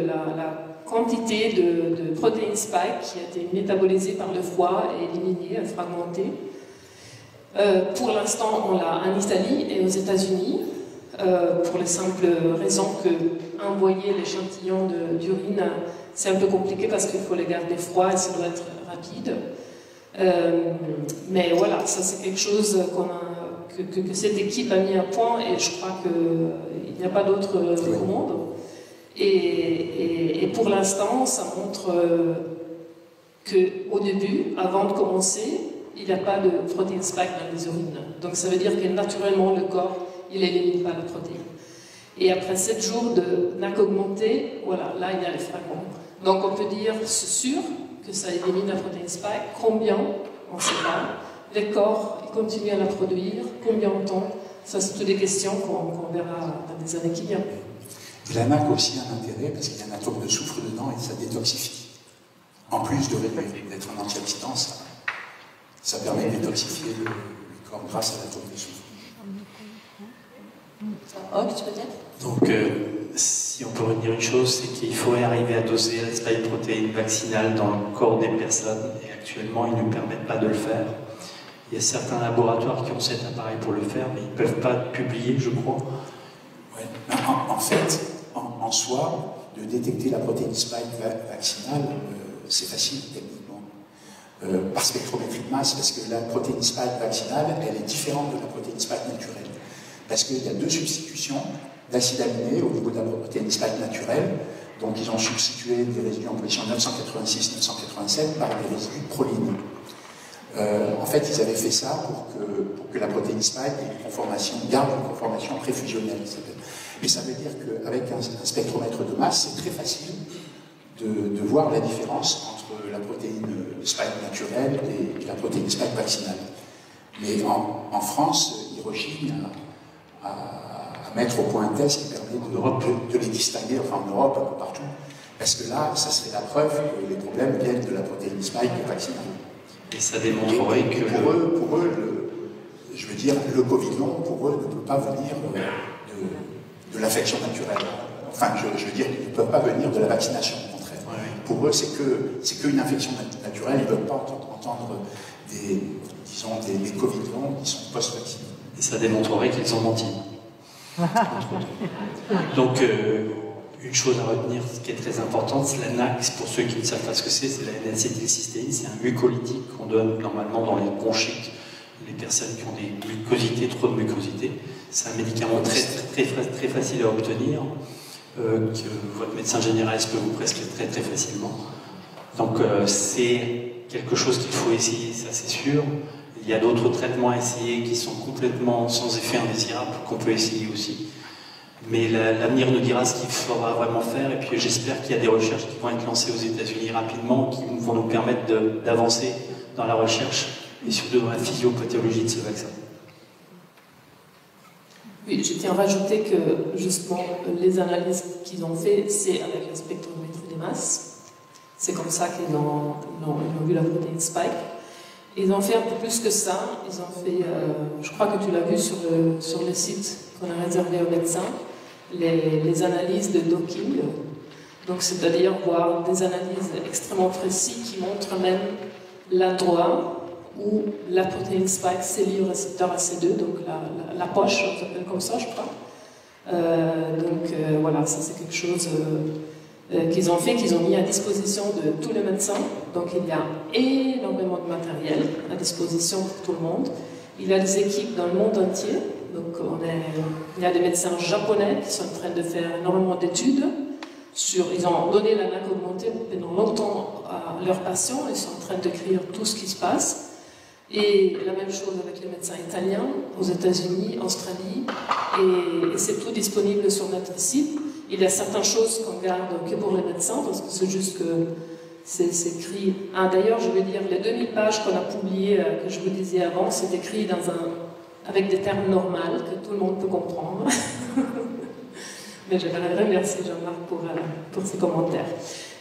la quantité de protéines spike qui a été métabolisée par le foie et éliminée, fragmentée. Pour l'instant, on l'a en Italie et aux États-Unis, pour la simple raison que envoyer l'échantillon d'urine, c'est un peu compliqué parce qu'il faut les garder froids et ça doit être rapide. Mais voilà, ça c'est quelque chose que cette équipe a mis à point et je crois qu'il n'y a pas d'autre commande. Et pour l'instant, ça montre qu'au début, avant de commencer, il n'y a pas de protéine spike dans les urines. Donc ça veut dire que naturellement, le corps, il n'élimine pas la protéine. Et après 7 jours de NAC augmenté, voilà, là il y a les fragments. Donc on peut dire, c'est sûr que ça élimine la protéine spike. Combien? On ne sait pas. Les corps, ils continuent à la produire. Combien de temps? Ça, c'est toutes des questions qu'on verra dans les années qui viennent. Et la NAC a aussi un intérêt parce qu'il y a un atome de soufre dedans et ça détoxifie. En plus d'être un antioxydant, ça permet de détoxifier le corps grâce à l'atome de soufre. Tu peux dire? Donc, si on peut retenir une chose, c'est qu'il faut arriver à doser la spike protéine vaccinale dans le corps des personnes, et actuellement, ils ne permettent pas de le faire. Il y a certains laboratoires qui ont cet appareil pour le faire, mais ils ne peuvent pas publier, je crois. Ouais. En fait, en soi, de détecter la protéine spike vaccinale, c'est facile techniquement. Par spectrométrie de masse, parce que la protéine spike vaccinale, elle est différente de la protéine spike naturelle. Parce qu'il y a 2 substitutions d'acides aminés au niveau de la protéine spike naturelle. Donc ils ont substitué des résidus en position 986-987 par des résidus de proline. En fait, ils avaient fait ça pour que la protéine spike ait une conformation, garde une conformation préfusionnelle. Et ça veut dire qu'avec un spectromètre de masse, c'est très facile de voir la différence entre la protéine spike naturelle et la protéine spike vaccinale. Mais en France, ils rechignent à mettre au point un test qui permet de les distinguer, enfin en Europe, un peu partout. Parce que là, ça serait la preuve que les problèmes viennent de la protéine spike vaccinale. Et ça démontrerait que... Pour eux, je veux dire, le Covid long, pour eux, ne peut pas venir de l'affection naturelle. Enfin, je veux dire, ils ne peuvent pas venir de la vaccination, au contraire. Ouais. Pour eux, c'est qu'une infection naturelle, ils ne veulent pas entendre des Covid longs qui sont post-vaccinés. Et ça démontrerait qu'ils ont menti. Donc, une chose à retenir, ce qui est très importante, c'est la NAC. Pour ceux qui ne savent pas ce que c'est la N-acétylcystéine. C'est un mucolytique qu'on donne normalement dans les bronchites, les personnes qui ont des mucosités, trop de mucosité. C'est un médicament très facile à obtenir, que votre médecin généraliste peut vous prescrire très facilement. Donc, c'est quelque chose qu'il faut essayer, ça c'est sûr. Il y a d'autres traitements à essayer qui sont complètement sans effet indésirable, qu'on peut essayer aussi. Mais l'avenir nous dira ce qu'il faudra vraiment faire, et puis j'espère qu'il y a des recherches qui vont être lancées aux États-Unis rapidement, qui vont nous permettre d'avancer dans la recherche, et surtout dans la physiopathologie de ce vaccin. Oui, je tiens à rajouter que justement les analyses qu'ils ont fait, c'est avec la spectrométrie des masses. C'est comme ça qu'ils ont vu la protéine spike. Ils ont fait un peu plus que ça. Ils ont fait, je crois que tu l'as vu sur le site qu'on a réservé aux médecins, les analyses de docking. Donc, c'est-à-dire voir des analyses extrêmement précises qui montrent même l'endroit où la protéine spike s'est liée au récepteur AC2, donc la poche, on s'appelle comme ça, je crois. Voilà, ça c'est quelque chose qu'ils ont fait, qu'ils ont mis à disposition de tous les médecins. Donc il y a énormément de matériel à disposition pour tout le monde. Il y a des équipes dans le monde entier. Donc il y a des médecins japonais qui sont en train de faire énormément d'études. Ils ont donné la NAC augmentée pendant longtemps à leurs patients. Ils sont en train d'écrire tout ce qui se passe. Et la même chose avec les médecins italiens, aux États-Unis, en Australie. Et c'est tout disponible sur notre site. Il y a certaines choses qu'on garde que pour les médecins, parce que c'est juste que c'est écrit... Ah, d'ailleurs, je veux dire, les 2000 pages qu'on a publiées, que je vous disais avant, c'est écrit avec des termes normaux, que tout le monde peut comprendre. Mais je voudrais remercier Jean-Marc pour ses commentaires.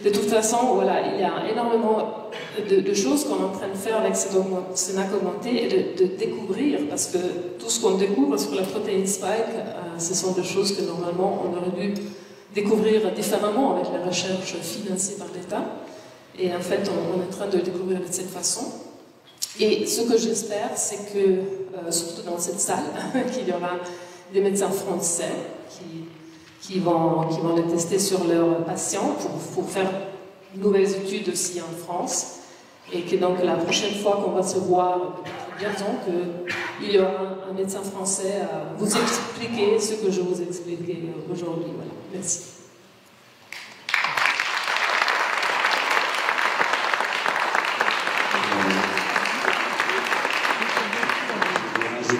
De toute façon, voilà, il y a énormément de choses qu'on est en train de faire avec ces NAC augmentés et de découvrir, parce que tout ce qu'on découvre sur la protéine spike, ce sont des choses que normalement on aurait dû découvrir différemment avec la recherche financée par l'État. Et en fait, on est en train de le découvrir de cette façon. Et ce que j'espère, c'est que, surtout dans cette salle, qu'il y aura des médecins français qui vont le tester sur leurs patients pour faire de nouvelles études aussi en France. Et que donc la prochaine fois qu'on va se voir, bientôt, qu'il y aura un médecin français à vous expliquer ce que je vous ai expliqué aujourd'hui. Voilà. Merci.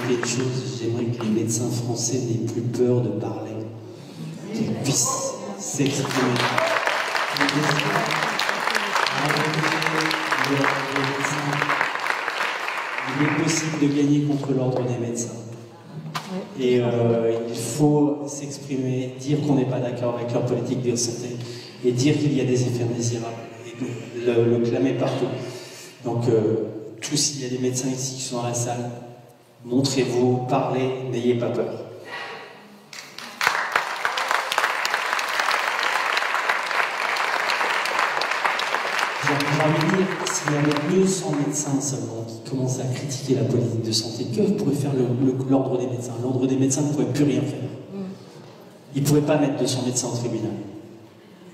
Une chose, j'aimerais que les médecins français n'aient plus peur de parler. puisse s'exprimer. Il est possible de gagner contre l'ordre des médecins. Et il faut s'exprimer, dire qu'on n'est pas d'accord avec leur politique de santé, et dire qu'il y a des effets indésirables, et le clamer partout. Donc, tous, s'il y a des médecins ici qui sont dans la salle, montrez-vous, parlez, n'ayez pas peur. J'ai envie de dire, s'il y avait 200 médecins seulement qui commencent à critiquer la politique de santé, que pourrait faire l'ordre des médecins? L'ordre des médecins ne pourrait plus rien faire. Il ne pourrait pas mettre 200 médecins au tribunal.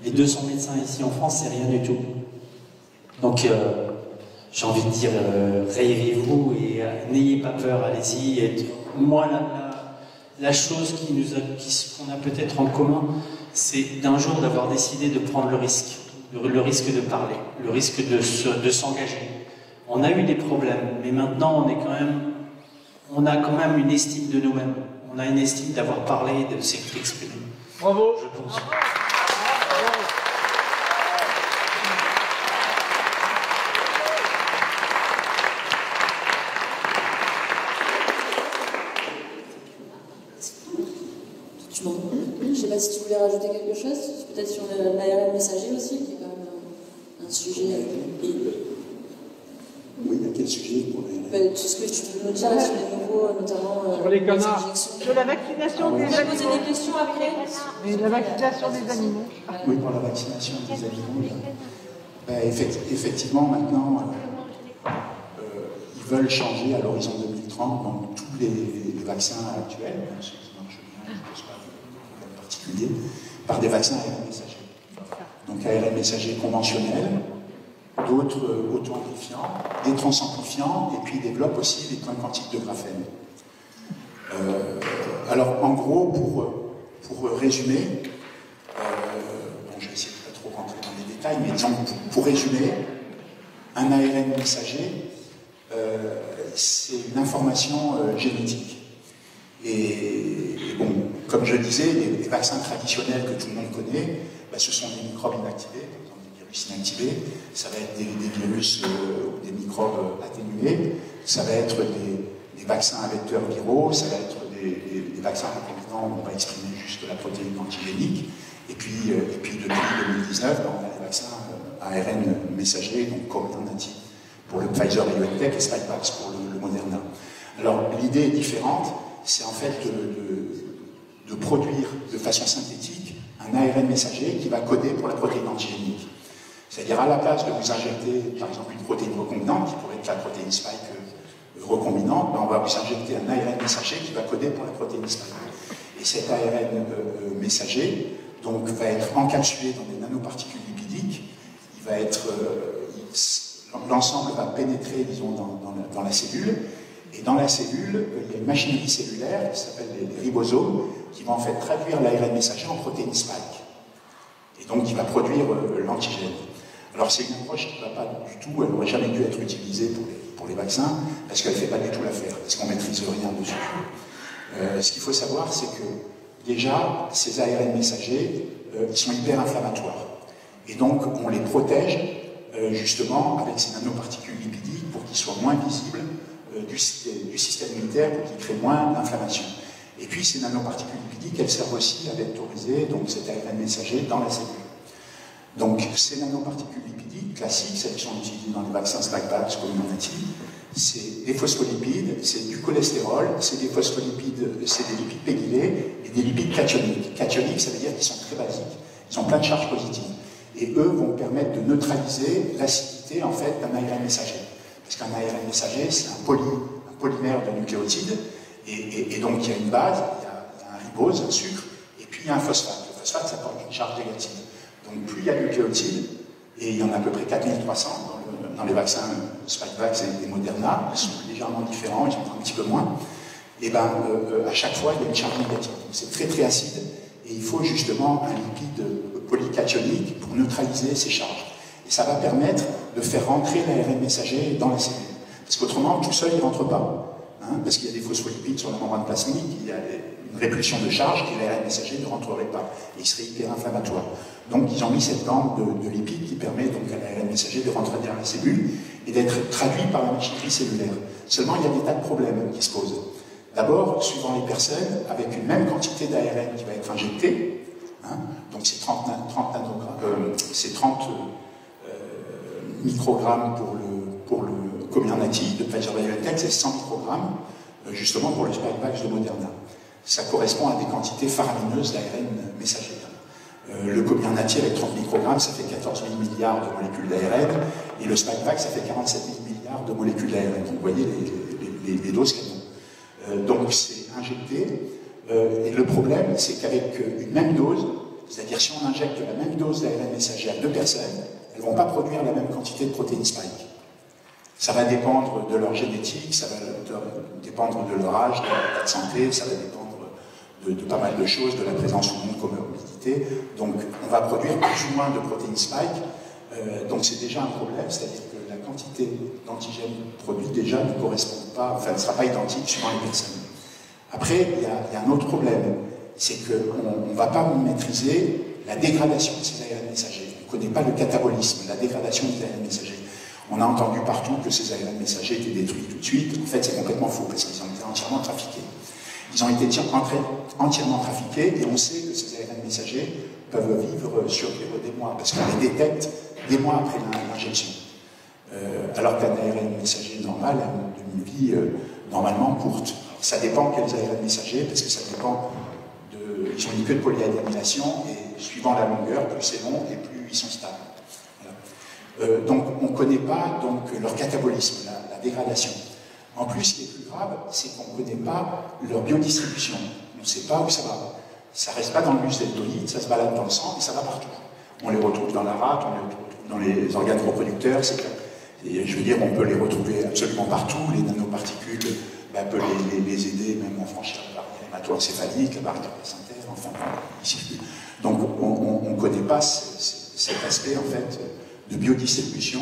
Les 200 médecins ici en France, c'est rien du tout. Donc, j'ai envie de dire, rayez-vous et n'ayez pas peur, allez-y. Moi, la chose qu'on a peut-être en commun, c'est d'un jour d'avoir décidé de prendre le risque de parler, le risque de s'engager. On a eu des problèmes, mais maintenant on a quand même une estime de nous-mêmes. On a une estime d'avoir parlé et de s'exprimer. Bravo. Je pense. Je ne sais pas si tu voulais rajouter quelque chose, peut-être sur l'ARN messager aussi, qui est quand même un sujet. Oui, à quel sujet pour l'ARN? Tout ce que tu peux nous dire là sur les nouveaux, notamment sur les canards. Sur la vaccination des animaux. animaux. Poser des questions après. Mais la vaccination des animaux. Oui, pour la vaccination des animaux. Effectivement, maintenant, ils veulent changer à l'horizon 2030 dans tous les vaccins actuels, ceux qui marchent bien, je ne pense pas en particulier, par des vaccins ARN messagers. Donc ARN messagers conventionnels, d'autres auto-amplifiants, des transamplifiants, et puis ils développent aussi des points quantiques de graphène. Alors, en gros, pour résumer, bon, je vais essayer de ne pas trop rentrer dans les détails, mais disons, pour résumer, un ARN messager, c'est une information génétique. Et bon, comme je disais, les vaccins traditionnels que tout le monde connaît, ce sont des microbes inactivés, par exemple des virus inactivés, ça va être des virus ou des microbes atténués, ça va être des vaccins à vecteurs viraux, ça va être des vaccins recombinants où on va exprimer juste la protéine antigénique, et puis depuis 2019, on a des vaccins ARN messagers, donc Comirnaty pour le Pfizer BioNTech et Spikevax pour le Moderna. Alors l'idée est différente, c'est en fait de produire de façon synthétique un ARN messager qui va coder pour la protéine antigénique. C'est-à-dire à la place de vous injecter par exemple une protéine recombinante, qui pourrait être la protéine Spike recombinante, on va vous injecter un ARN messager qui va coder pour la protéine Spike. Et cet ARN messager donc, va être encapsulé dans des nanoparticules lipidiques, il va être... l'ensemble va pénétrer, disons, dans la cellule, et dans la cellule, il y a une machinerie cellulaire qui s'appelle les ribosomes, qui va en fait traduire l'ARN messager en protéine Spike, et donc qui va produire l'antigène. Alors c'est une approche qui ne va pas du tout, elle n'aurait jamais dû être utilisée pour les vaccins, parce qu'elle ne fait pas du tout l'affaire, parce qu'on ne maîtrise rien dessus. Ce qu'il faut savoir, c'est que déjà, ces ARN messagers, ils sont hyper inflammatoires, et donc on les protège justement avec ces nanoparticules lipidiques pour qu'ils soient moins visibles du système immunitaire, pour qu'ils créent moins d'inflammation. Et puis ces nanoparticules lipidiques, elles servent aussi à vectoriser donc, cet ARN messager dans la cellule. Donc ces nanoparticules lipidiques classiques, celles qui sont utilisées dans les vaccins Spikevax, Comirnaty, c'est des phospholipides, c'est du cholestérol, c'est des phospholipides, c'est des lipides pégylés et des lipides cationiques. Cationiques, ça veut dire qu'ils sont très basiques, ils ont plein de charges positives. Et eux vont permettre de neutraliser l'acidité en fait d'un ARN messager. Parce qu'un ARN messager, c'est un polymère de nucléotides, et donc il y a une base, il y a un ribose, un sucre, et puis il y a un phosphate. Le phosphate, ça porte une charge négative. Donc plus il y a de nucléotides, et il y en a à peu près 4300 dans les vaccins Spikevax et Moderna, ils sont légèrement différents, ils sont un petit peu moins, et bien à chaque fois il y a une charge négative. Donc c'est très très acide, et il faut justement un lipide polycationique pour neutraliser ces charges. Et ça va permettre de faire rentrer l'ARN messager dans la cellule. Parce qu'autrement, tout seul, il ne rentre pas. Hein, hein, parce qu'il y a des phospholipides sur la membrane plasmique, il y a une répulsion de charge et l'ARN messager ne rentrerait pas, et il serait hyper-inflammatoire. Donc ils ont mis cette bande de lipides qui permet donc à l'ARN messager de rentrer dans la cellule et d'être traduit par la machinerie cellulaire. Seulement, il y a des tas de problèmes qui se posent. D'abord, suivant les personnes, avec une même quantité d'ARN qui va être injectée, hein, donc c'est 30 microgrammes pour le Comirnaty de Pfizer-BioNTech, c'est 100 microgrammes justement pour le Spikevax de Moderna. Ça correspond à des quantités faramineuses d'ARN messager. Le Comirnaty avec 30 microgrammes, ça fait 14 000 milliards de molécules d'ARN, et le Spikevax, ça fait 47 000 milliards de molécules d'ARN. Donc vous voyez les doses qu'elles ont. Donc c'est injecté, et le problème, c'est qu'avec une même dose, c'est-à-dire si on injecte la même dose d'ARN messager à 2 personnes, elles ne vont pas produire la même quantité de protéines spike. Ça va dépendre de leur génétique, ça va dépendre de leur âge, de leur état de santé, ça va dépendre de pas mal de choses, de la présence ou non de comorbidité. Donc on va produire plus ou moins de protéines spike, donc c'est déjà un problème, c'est-à-dire que la quantité d'antigènes produits déjà ne correspond pas, enfin ne sera pas identique suivant les personnes. Après, il y a un autre problème, c'est qu'on ne va pas maîtriser la dégradation de ces ARN messagers. On ne connaît pas le catabolisme, la dégradation des ARN messagers. On a entendu partout que ces ARN messagers étaient détruits tout de suite. En fait, c'est complètement faux, parce qu'ils ont été entièrement trafiqués. Ils ont été entièrement trafiqués, et on sait que ces ARN messagers peuvent vivre sur des mois, parce qu'on les détecte des mois après l'injection. Alors qu'un ARN messager normal a une vie normalement courte. Ça dépend quels ARN messagers, parce que ça dépend de... Ils ont une queue de polyamylation, et suivant la longueur, plus c'est long, et plus ils sont stables. Voilà. Donc on ne connaît pas donc, leur catabolisme, la dégradation. En plus, ce qui est plus grave, c'est qu'on ne connaît pas leur biodistribution. On ne sait pas où ça va. Ça ne reste pas dans le muscle deltoïde, ça se balade dans le sang, et ça va partout. On les retrouve dans la rate, on les retrouve dans les organes reproducteurs, et je veux dire, on peut les retrouver absolument partout. Les nanoparticules peuvent les aider même à franchir la barrière hémato-encéphalique, la barrière placentaire, enfin, ici. Donc on ne connaît pas cet aspect en fait de biodistribution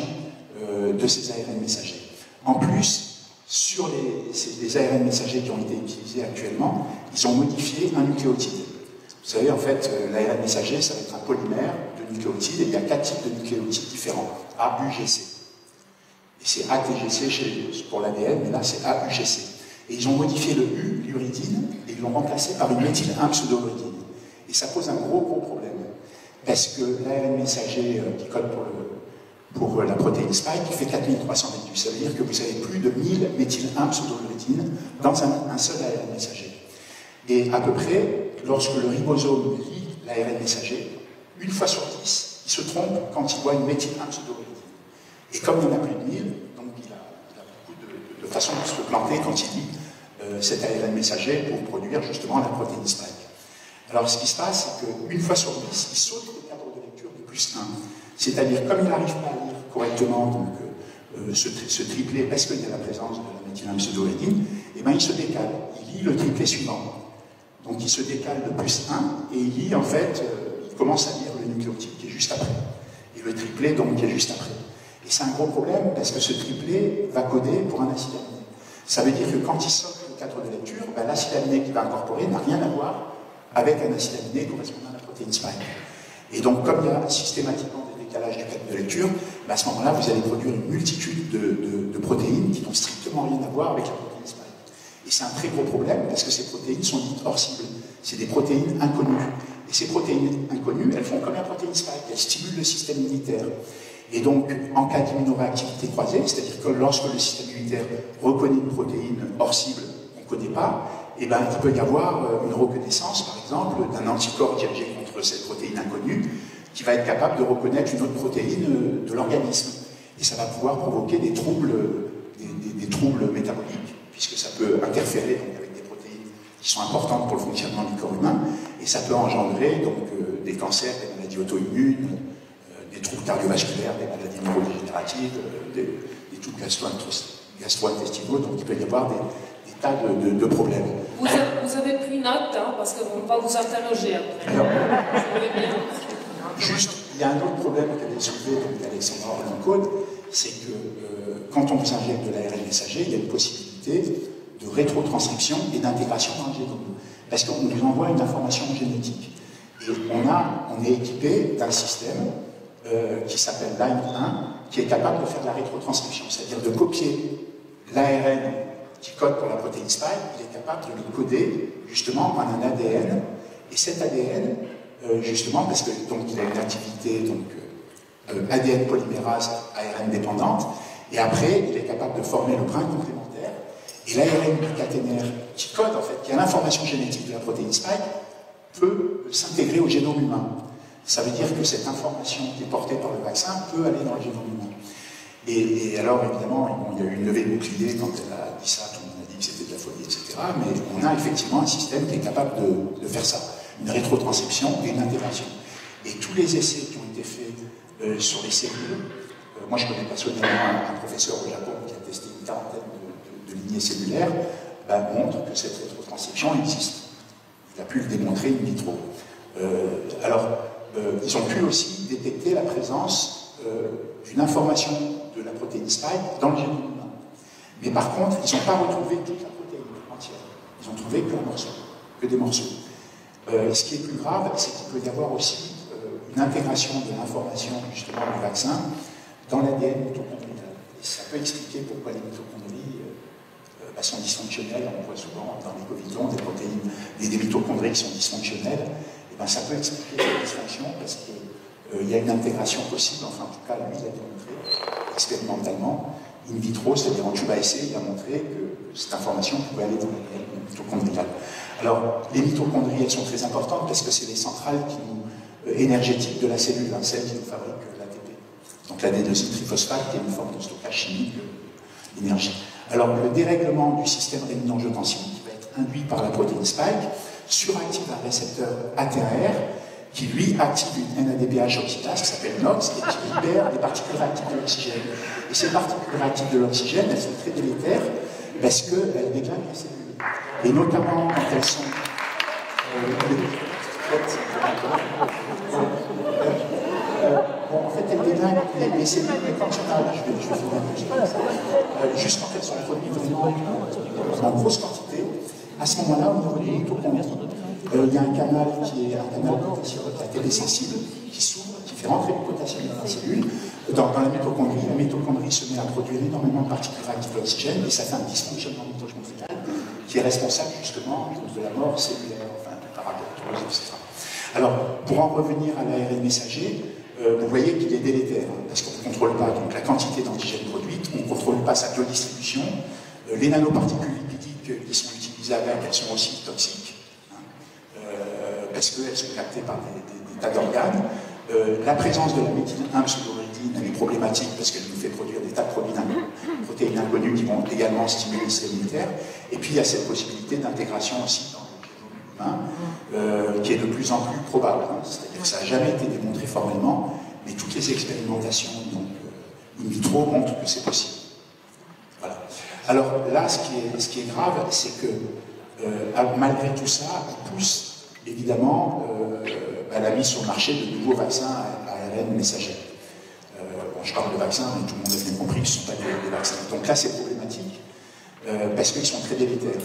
de ces ARN messagers. En plus, sur les ARN messagers qui ont été utilisés actuellement, ils ont modifié un nucléotide. Vous savez, en fait, l'ARN messager, ça va être un polymère de nucléotides, et il y a 4 types de nucléotides différents, A, U, G, C. Et c'est ATGC pour l'ADN, mais là c'est AUGC. Et ils ont modifié le U, l'uridine, et ils l'ont remplacé par une méthyle-1-pseudouridine. Et ça pose un gros problème. Parce que l'ARN messager qui code pour la protéine spike fait 4328. Ça veut dire que vous avez plus de 1000 méthyle-1-pseudouridine dans un seul ARN messager. Et à peu près, lorsque le ribosome lit l'ARN messager, 1 fois sur 10, il se trompe quand il voit une méthyle-1-pseudouridine. Et comme il n'y en a plus de 1000, donc il a beaucoup de façons de se planter quand il lit cet ARN messager pour produire justement la protéine spike. Alors ce qui se passe, c'est qu'une fois sur 10, il saute le cadre de lecture de +1. C'est-à-dire, comme il n'arrive pas à lire correctement donc, ce triplet, parce qu'il y a la présence de la méthyle-1-pseudouridine, et bien il se décale. Il lit le triplet suivant. Donc il se décale de +1, et il lit en fait, il commence à lire le nucléotide qui est juste après. Et le triplet donc qui est juste après. Et c'est un gros problème parce que ce triplet va coder pour un acide aminé. Ça veut dire que quand il sort le cadre de lecture, l'acide aminé qu'il va incorporer n'a rien à voir avec un acide aminé correspondant à la protéine spike. Et donc, comme il y a systématiquement des décalages du cadre de lecture, à ce moment-là, vous allez produire une multitude de protéines qui n'ont strictement rien à voir avec la protéine spike. Et c'est un très gros problème parce que ces protéines sont dites hors cible. C'est des protéines inconnues. Et ces protéines inconnues, elles font comme la protéine spike, elles stimulent le système immunitaire. Et donc, en cas d'immunoréactivité croisée, c'est-à-dire que lorsque le système immunitaire reconnaît une protéine hors cible qu'on ne connaît pas, eh ben, il peut y avoir une reconnaissance, par exemple, d'un anticorps dirigé contre cette protéine inconnue, qui va être capable de reconnaître une autre protéine de l'organisme. Et ça va pouvoir provoquer des troubles métaboliques, puisque ça peut interférer donc, avec des protéines qui sont importantes pour le fonctionnement du corps humain, et ça peut engendrer donc, des cancers, des maladies auto-immunes, des troubles cardiovasculaires, des maladies neurodégénératives, des troubles gastro-intestinaux, donc il peut y avoir des tas de problèmes. Vous avez pris note, hein, parce qu'on va vous interroger après. Alors, juste, il y a un autre problème qu'avait soulevé Alexandra Roland-Code, c'est que quand on vous injecte de l'ARN messager, il y a une possibilité de rétrotranscription et d'intégration dans le génome. Parce qu'on nous envoie une information génétique. Et on est équipé d'un système qui s'appelle Line 1, qui est capable de faire de la rétrotranscription, c'est-à-dire de copier l'ARN qui code pour la protéine spike, il est capable de le coder justement en un ADN. Et cet ADN, justement, parce que donc il a une activité ADN polymérase ARN dépendante, et après il est capable de former le brin complémentaire. Et l'ARN bicaténaire qui code en fait, qui a l'information génétique de la protéine spike, peut s'intégrer au génome humain. Ça veut dire que cette information qui est portée par le vaccin peut aller dans le génome humain. Et alors, évidemment, il y a eu une levée de bouclier quand elle a dit ça, tout le monde a dit que c'était de la folie, etc. Mais on a effectivement un système qui est capable de faire ça. Une rétrotranscription et une intégration. Et tous les essais qui ont été faits sur les cellules, moi je connais personnellement un professeur au Japon qui a testé une quarantaine de lignées cellulaires, montre que cette rétrotranscription existe. Il a pu le démontrer in vitro. Ils ont pu aussi détecter la présence d'une information de la protéine spike dans le génome humain. Mais par contre, ils n'ont pas retrouvé toute la protéine entière. Ils n'ont trouvé qu'un morceau, que des morceaux. Ce qui est plus grave, c'est qu'il peut y avoir aussi une intégration de l'information justement du vaccin dans l'ADN mitochondrial. Et ça peut expliquer pourquoi les mitochondries sont dysfonctionnelles. On voit souvent dans les covidons des protéines, des mitochondries qui sont dysfonctionnelles. Et ça peut expliquer cette dysfonction parce qu'il y a une intégration possible, enfin en tout cas lui l'a démontré expérimentalement, in vitro, c'est-à-dire en tube à essai, il a montré que cette information pouvait aller dans l'ADN mitochondrial. Alors, les mitochondries, elles sont très importantes parce que c'est les centrales énergétiques de la cellule, celle qui nous fabrique l'ATP. Donc l'adénosine-triphosphate, qui est une forme de stockage chimique d'énergie. Alors, le dérèglement du système rénine-angiotensine, qui va être induit par la protéine spike, suractive un récepteur ATR, qui lui active une NADPH oxydase, qui s'appelle NOx, et qui libère des particules réactives de l'oxygène. Et ces particules réactives de l'oxygène, elles sont très délétères parce qu'elles déglinguent les cellules. Et notamment quand elles sont... en fait, elles déglinguent les cellules, mais quand il y en a, je vais faire un peu juste quand elles sont produites vraiment en grosse quantité, à ce moment-là, au niveau des mitochondries, il y a un canal qui est un canal potentiel à télésensible qui s'ouvre, qui fait rentrer le potassium dans la cellule. Dans la mitochondrie se met à produire énormément de particules réactives d'oxygène et ça fait un dysfonctionnement mitochondrial qui est responsable justement de la mort cellulaire, enfin, par apoptose, etc. Alors, pour en revenir à l'ARN messager, vous voyez qu'il est délétère, parce qu'on ne contrôle pas donc, la quantité d'antigènes produite, on ne contrôle pas sa biodistribution, les nanoparticules lipidiques qui sont utilisées avec, elles sont aussi toxiques, parce qu'elles sont captées par des tas d'organes. La présence de la méthine 1 pseudouridine, elle est problématique parce qu'elle nous fait produire des tas de protéines inconnues qui vont également stimuler le système immunitaire. Et puis il y a cette possibilité d'intégration aussi dans le génome humain, qui est de plus en plus probable. C'est-à-dire que ça n'a jamais été démontré formellement, mais toutes les expérimentations donc, in vitro montrent que c'est possible. Voilà. Alors là, ce qui est grave, c'est que malgré tout ça, on pousse évidemment à la mise sur le marché de nouveaux vaccins à ARN messager. Je parle de vaccins, mais tout le monde a bien compris que ce ne sont pas des vaccins. Donc là, c'est problématique, parce qu'ils sont très délétères.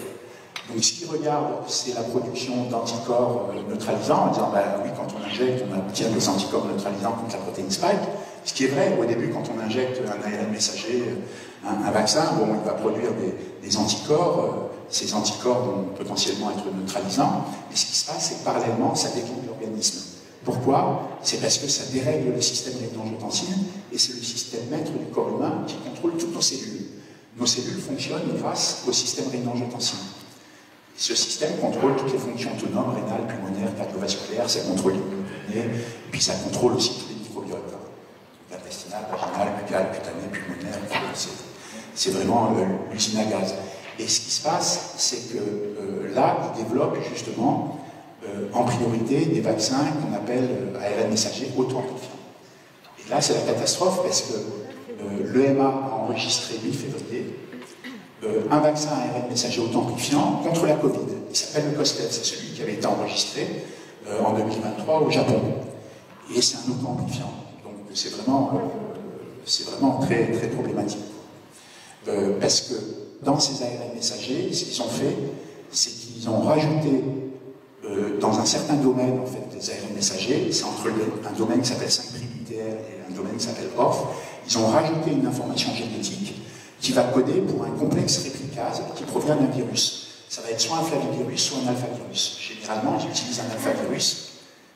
Donc ce qu'ils regardent, c'est la production d'anticorps neutralisants, en disant, oui, quand on injecte, on obtient des anticorps neutralisants contre la protéine spike. Ce qui est vrai, au début, quand on injecte un ARN messager, un vaccin, il va produire des anticorps. Ces anticorps vont potentiellement être neutralisants. Et ce qui se passe, c'est que parallèlement, ça déclenche l'organisme. Pourquoi? C'est parce que ça dérègle le système rénine-angiotensine et c'est le système maître du corps humain qui contrôle toutes nos cellules. Nos cellules fonctionnent grâce au système rénine-angiotensine. Ce système contrôle toutes les fonctions autonomes, rénales, pulmonaires, cardiovasculaires, ça contrôle l'immunité, et puis ça contrôle aussi tous les microbiotes. Intestinal, vaginal, buccal, cutané, pulmonaire, c'est vraiment l'usine à gaz. Et ce qui se passe, c'est que là, ils développent justement en priorité des vaccins qu'on appelle ARN messager auto-amplifiants. Et là, c'est la catastrophe parce que l'EMA a enregistré mi-février un vaccin ARN messager auto-amplifiant contre la Covid. Il s'appelle le COSTED, c'est celui qui avait été enregistré en 2023 au Japon. Et c'est un auto-amplifiant. Donc c'est vraiment très, très problématique. Parce que dans ces ARN messagers, ce qu'ils ont fait, c'est qu'ils ont rajouté dans un certain domaine en fait, des ARN messagers, c'est entre un domaine qui s'appelle 5' UTR et un domaine qui s'appelle ORF, ils ont rajouté une information génétique qui va coder pour un complexe réplicase qui provient d'un virus. Ça va être soit un flavivirus, soit un alphavirus. Généralement, j'utilise un alphavirus.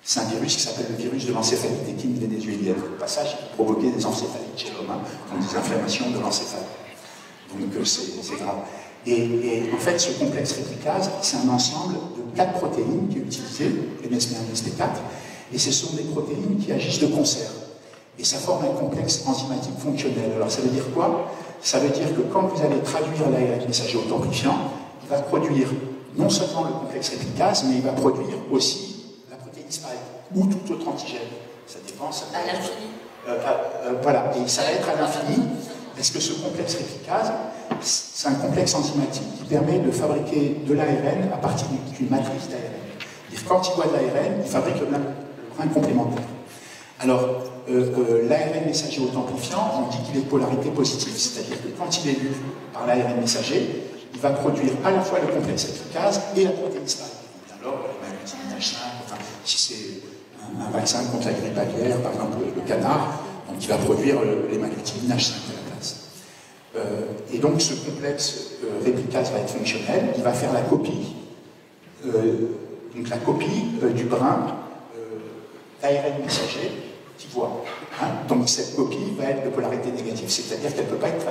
C'est un virus qui s'appelle le virus de l'encéphalite équine vénézuélienne. Au passage, il peut provoquer des encéphalites chez l'homme, donc des inflammations de l'encéphale. Donc c'est grave. Et en fait, ce complexe réplicase, c'est un ensemble de 4 protéines qui est utilisé, MSP1, MSP4, et ce sont des protéines qui agissent de concert. Et ça forme un complexe enzymatique fonctionnel. Alors ça veut dire quoi? Ça veut dire que quand vous allez traduire l'ARN messager authentifiant, il va produire non seulement le complexe réplicase, mais il va produire aussi la protéine spike ou tout autre antigène. Ça dépend. Ça à l'infini. Voilà, et ça va être à l'infini, parce que ce complexe réplicase, c'est un complexe enzymatique qui permet de fabriquer de l'ARN à partir d'une matrice d'ARN. Quand il voit de l'ARN, il fabrique le brin complémentaire. Alors, l'ARN messager authentifiant, on dit qu'il est de polarité positive, c'est-à-dire que quand il est lu par l'ARN messager, il va produire à la fois le complexe réplicase et la protéine spike. Alors, les maladies H5, enfin, si c'est un vaccin contre la grippe aviaire, par exemple le canard, donc il va produire les maladies H5 à la place. Et donc ce complexe réplicase va être fonctionnel, il va faire la copie, donc la copie du brin d'ARN messager qui voit. Hein. Donc cette copie va être de polarité négative, c'est-à-dire qu'elle ne peut pas être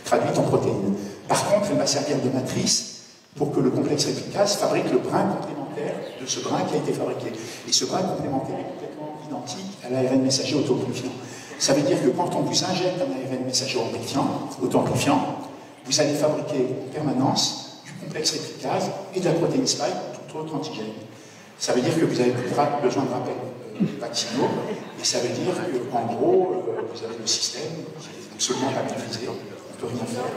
traduite en protéines. Par contre, elle va servir de matrice pour que le complexe réplicase fabrique le brin complémentaire de ce brin qui a été fabriqué. Et ce brin complémentaire est complètement identique à l'ARN messager auto-amplifiant. Ça veut dire que quand on vous injecte un ARN messager auto-amplifiant, vous allez fabriquer en permanence du complexe réplicase et de la protéine spike ou tout autre antigène. Ça veut dire que vous n'avez plus besoin de rappels vaccinaux, et ça veut dire qu'en gros, vous avez le système qui est absolument pas maîtrisé, on ne peut rien faire.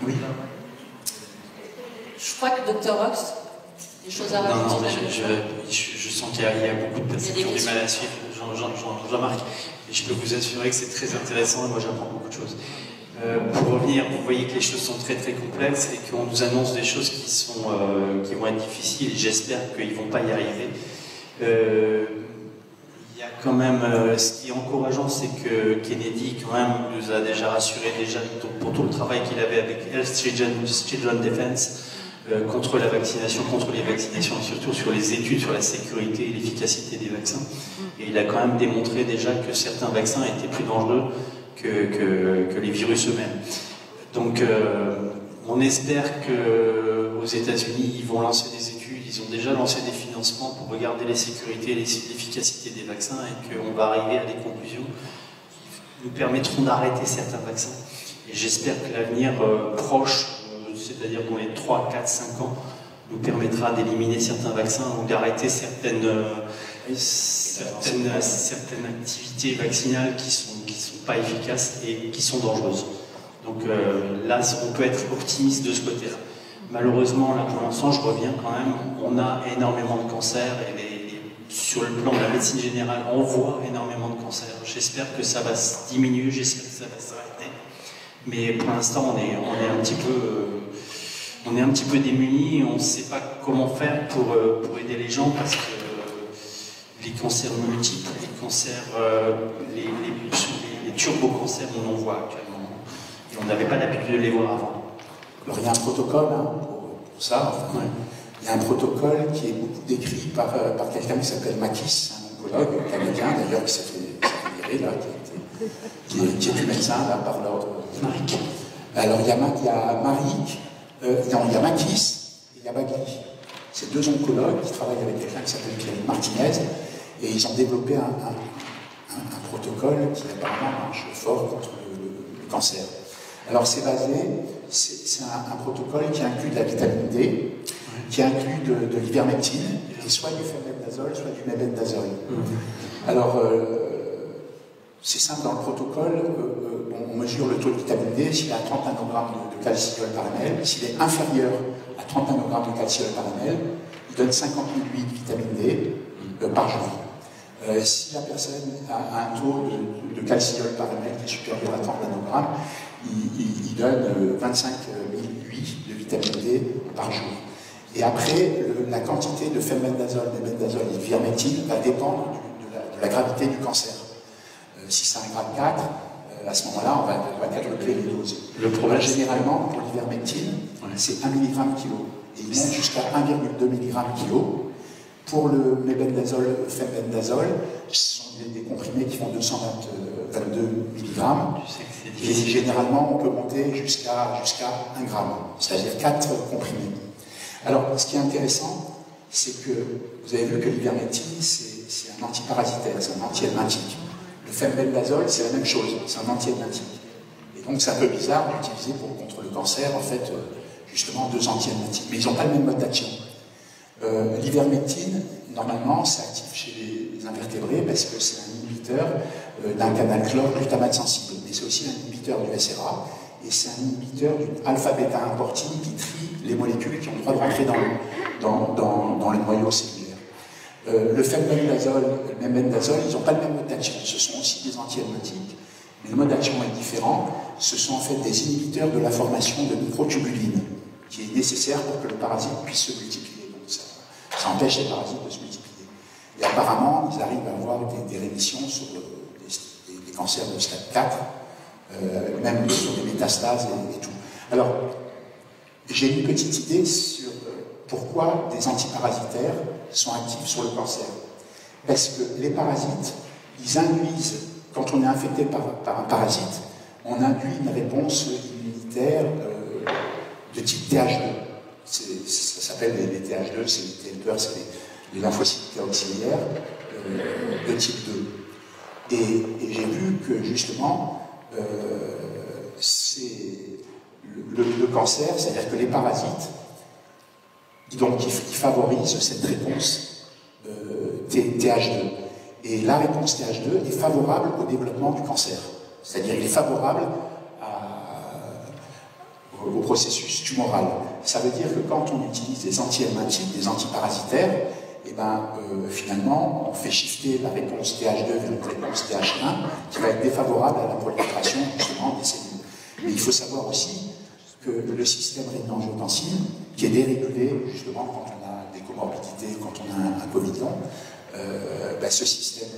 Oui. Je crois que Dr. Rox, des choses à rajouter. Non, mais je sens qu'il y a beaucoup de personnes qui ont du mal à suivre Jean-Marc, et je peux vous assurer que c'est très intéressant, et moi j'apprends beaucoup de choses. Pour revenir, vous voyez que les choses sont très très complexes et qu'on nous annonce des choses qui vont être difficiles. J'espère qu'ils ne vont pas y arriver. Il y a quand même, ce qui est encourageant, c'est que Kennedy quand même nous a déjà rassuré pour tout le travail qu'il avait avec Health Children Defense contre la vaccination, contre les vaccinations et surtout sur les études sur la sécurité et l'efficacité des vaccins. Et il a quand même démontré déjà que certains vaccins étaient plus dangereux que les virus eux-mêmes. Donc on espère qu'aux États-Unis, ils vont lancer des études, ils ont déjà lancé des financements pour regarder les sécurités et l'efficacité des vaccins et qu'on va arriver à des conclusions qui nous permettront d'arrêter certains vaccins. Et j'espère que l'avenir proche, c'est-à-dire dans les 3, 4, 5 ans, nous permettra d'éliminer certains vaccins ou d'arrêter certaines activités vaccinales qui sont pas efficaces et qui sont dangereuses. Donc là, on peut être optimiste de ce côté-là. Malheureusement, là pour l'instant, je reviens quand même, on a énormément de cancers et sur le plan de la médecine générale, on voit énormément de cancers. J'espère que ça va se diminuer, j'espère que ça va s'arrêter. Mais pour l'instant, on est un petit peu démunis et on ne sait pas comment faire pour aider les gens parce que les cancers multiples, les cancers, les turbo-cancers, on en voit actuellement. Et on n'avait pas l'habitude de les voir avant. Alors il y a un protocole pour ça. Enfin, ouais. Il y a un protocole qui est beaucoup décrit par quelqu'un qui s'appelle Makis, un oncologue canadien d'ailleurs qui s'est fait virer, là, qui est du médecin là, par l'ordre Marik. Alors il y a Marik, il y a Makis et il y a Bagli. C'est deux oncologues qui travaillent avec quelqu'un qui s'appelle Pierre Martinez et ils ont développé un protocole qui apparemment marche fort contre le cancer. Alors c'est un protocole qui inclut de la vitamine D, qui inclut de l'ivermectine, et soit du fenbendazole, soit du mebendazole. Alors c'est simple dans le protocole, on mesure le taux de vitamine D, s'il est à 30 nanogrammes de calciol par ml, s'il est inférieur à 30 nanogrammes de calciol par ml, il donne 50 000 de vitamine D par jour. Si la personne a un taux de calciol par ml qui est supérieur à 30 nanogrammes, il donne 25 000 UI de vitamine D par jour. Et après, la quantité de fenbendazole, mébendazole et de l'ivermectine va dépendre de la gravité du cancer. Si c'est 1,4 g, à ce moment-là, on va quadrupler les doses. Le problème, généralement, pour l'ivermectine, c'est 1 mg kilo. Et il monte jusqu'à 1,2 mg kilo. Pour le mébendazole, fenbendazole, ce sont des comprimés qui font 222 mg. Et généralement, on peut monter jusqu'à 1 g, c'est-à-dire 4 comprimés. Alors, ce qui est intéressant, c'est que vous avez vu que l'ivermectine, c'est un antiparasitaire, c'est un anti-helminthique. Le fenbendazole, c'est la même chose, c'est un anti-helminthique. Et donc, c'est un peu bizarre d'utiliser contre le cancer, en fait, justement, 2 anti-helminthiques. Mais ils n'ont pas le même mode d'action. L'ivermectine, normalement, c'est actif chez les invertébrés parce que c'est un inhibiteur d'un canal chlore-glutamate sensible. Mais c'est aussi un inhibiteur du SRA et c'est un inhibiteur d'une alpha-bêta-importine qui trie les molécules qui ont le droit de rentrer dans le noyau cellulaire. Le fenbendazole et le mébendazole, ils n'ont pas le même mode d'action. Ce sont aussi des anti-helminthiques, mais le mode d'action est différent. Ce sont en fait des inhibiteurs de la formation de microtubulines qui est nécessaire pour que le parasite puisse se multiplier. Ça empêche les parasites de se multiplier. Et apparemment, ils arrivent à avoir des rémissions sur des cancers de stade 4, même sur des métastases et tout. Alors, j'ai une petite idée sur pourquoi des antiparasitaires sont actifs sur le cancer. Parce que les parasites, ils induisent, quand on est infecté par un parasite, on induit une réponse immunitaire de type TH2. Ça s'appelle les TH2, c'est les TLPR, c'est les lymphocytes auxiliaires de type 2. Et j'ai vu que justement, c'est le cancer, c'est-à-dire que les parasites, donc ils favorisent cette réponse TH2. Et la réponse TH2 est favorable au développement du cancer. C'est-à-dire qu'il est favorable au processus tumoral. Ça veut dire que quand on utilise des anti-helminthiques, des antiparasitaires, et finalement, on fait shifter la réponse TH2 vers une réponse TH1 qui va être défavorable à la prolifération justement des cellules. Mais il faut savoir aussi que le système rénine-angiotensine, qui est dérégulé justement quand on a des comorbidités, quand on a un Covid long, ce système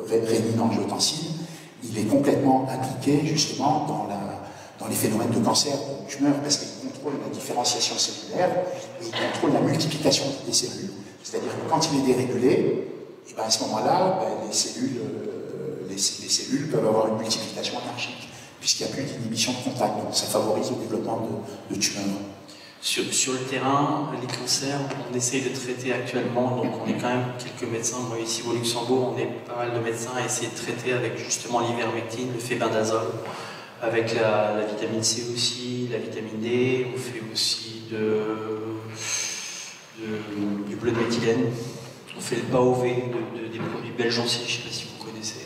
rénine-angiotensine, il est complètement impliqué justement dans les phénomènes de cancer, de tumeur, parce qu'il contrôle la différenciation cellulaire et il contrôle la multiplication des cellules. C'est-à-dire que quand il est dérégulé, et à ce moment-là, les cellules peuvent avoir une multiplication anarchique, puisqu'il n'y a plus d'inhibition de contact. Donc ça favorise le développement de tumeurs. Sur le terrain, les cancers, on essaye de traiter actuellement, donc on est quand même quelques médecins. Moi ici au Luxembourg, on est pas mal de médecins à essayer de traiter avec justement l'ivermectine, le fenbendazole, avec la vitamine C aussi, la vitamine D, on fait aussi du bleu de méthylène, on fait le PAOV, des produits belges aussi, je ne sais pas si vous connaissez.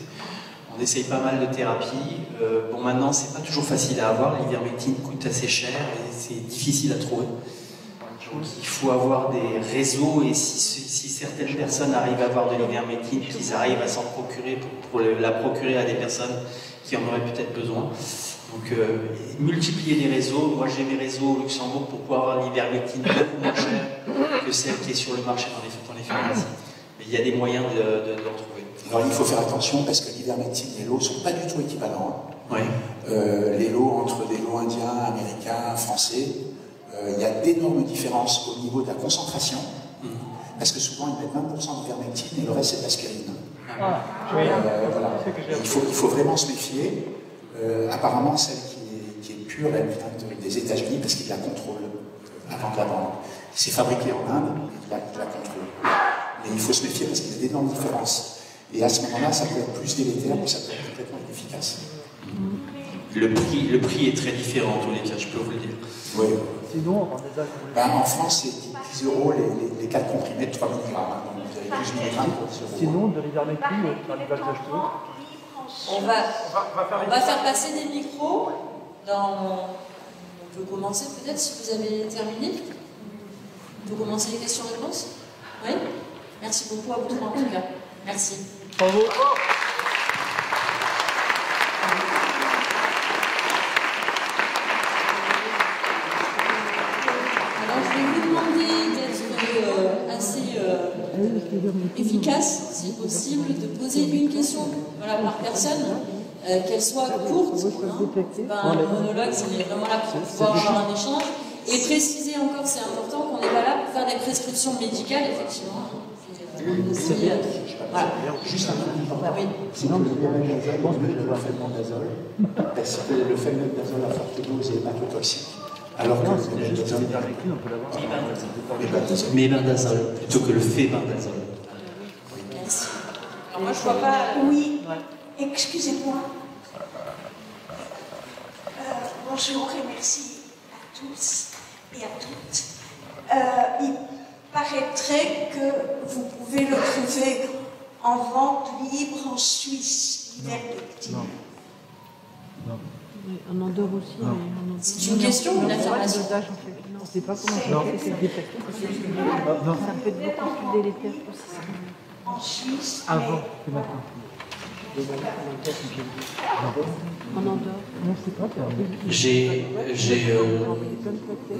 On essaye pas mal de thérapies. Bon, maintenant, c'est pas toujours facile à avoir, l'ivermectine coûte assez cher et c'est difficile à trouver. Donc il faut avoir des réseaux et si certaines personnes arrivent à avoir de l'ivermectine, qu'ils arrivent à s'en procurer pour la procurer à des personnes qui en auraient peut-être besoin. Donc multiplier les réseaux. Moi j'ai mes réseaux au Luxembourg pour pouvoir avoir l'ivermectine beaucoup moins chère que celle qui est sur le marché dans les pharmacies. Mais il y a des moyens de retrouver. Alors il faut faire attention parce que l'ivermectine et l'eau ne sont pas du tout équivalents. Oui. Les lots entre des lots indiens, américains, français, il y a d'énormes différences au niveau de la concentration. Parce que souvent ils mettent 20% d'ivermectine et le reste c'est de l'aspirine. Voilà. Voilà. Il faut vraiment se méfier. Apparemment, celle qui est pure, elle vient des États-Unis parce qu'ils la contrôlent avant de la vendre. C'est fabriqué en Inde, ils la contrôlent. Mais il faut se méfier parce qu'il y a d'énormes différences. Et à ce moment-là, ça peut être plus délétère ou ça peut être complètement inefficace. Le prix est très différent en tous les cas, je peux vous le dire. Oui. Sinon, En France, c'est 10 € les 4 comprimés de 3 mg. Donc vous avez 12 mg pour 10 €. sinon de l'ivermectine, par les vaches de On va faire passer des micros. On peut commencer peut-être si vous avez terminé. On peut commencer les questions-réponses. Oui. Merci beaucoup à vous trois en tout cas. Merci. Bravo. efficace, si possible, de poser une question par personne, qu'elle soit courte. Hein. Un monologue, c'est vraiment là pour pouvoir avoir un échange. Et préciser encore, c'est important, qu'on n'est pas là pour faire des prescriptions médicales, effectivement. Voilà. Juste un peu. Sinon, je pense que le fenbendazole, parce que le fenbendazole à forte dose est hépatotoxique. Alors que le mébendazole, on peut l'avoir. Mébendazole, plutôt que le fébendazole. Merci. Alors moi, je vois pas. Oui, excusez-moi. Bonjour et merci à tous et à toutes. Il paraîtrait que vous pouvez le trouver en vente libre en Suisse, l'ivermectine. Non. En Andorre aussi. C'est une question ou une affirmation? On ne sait pas comment c'est détecté. Ça peut être beaucoup plus délétère aussi. En Suisse. Avant que maintenant. En Andorre. Non, c'est pas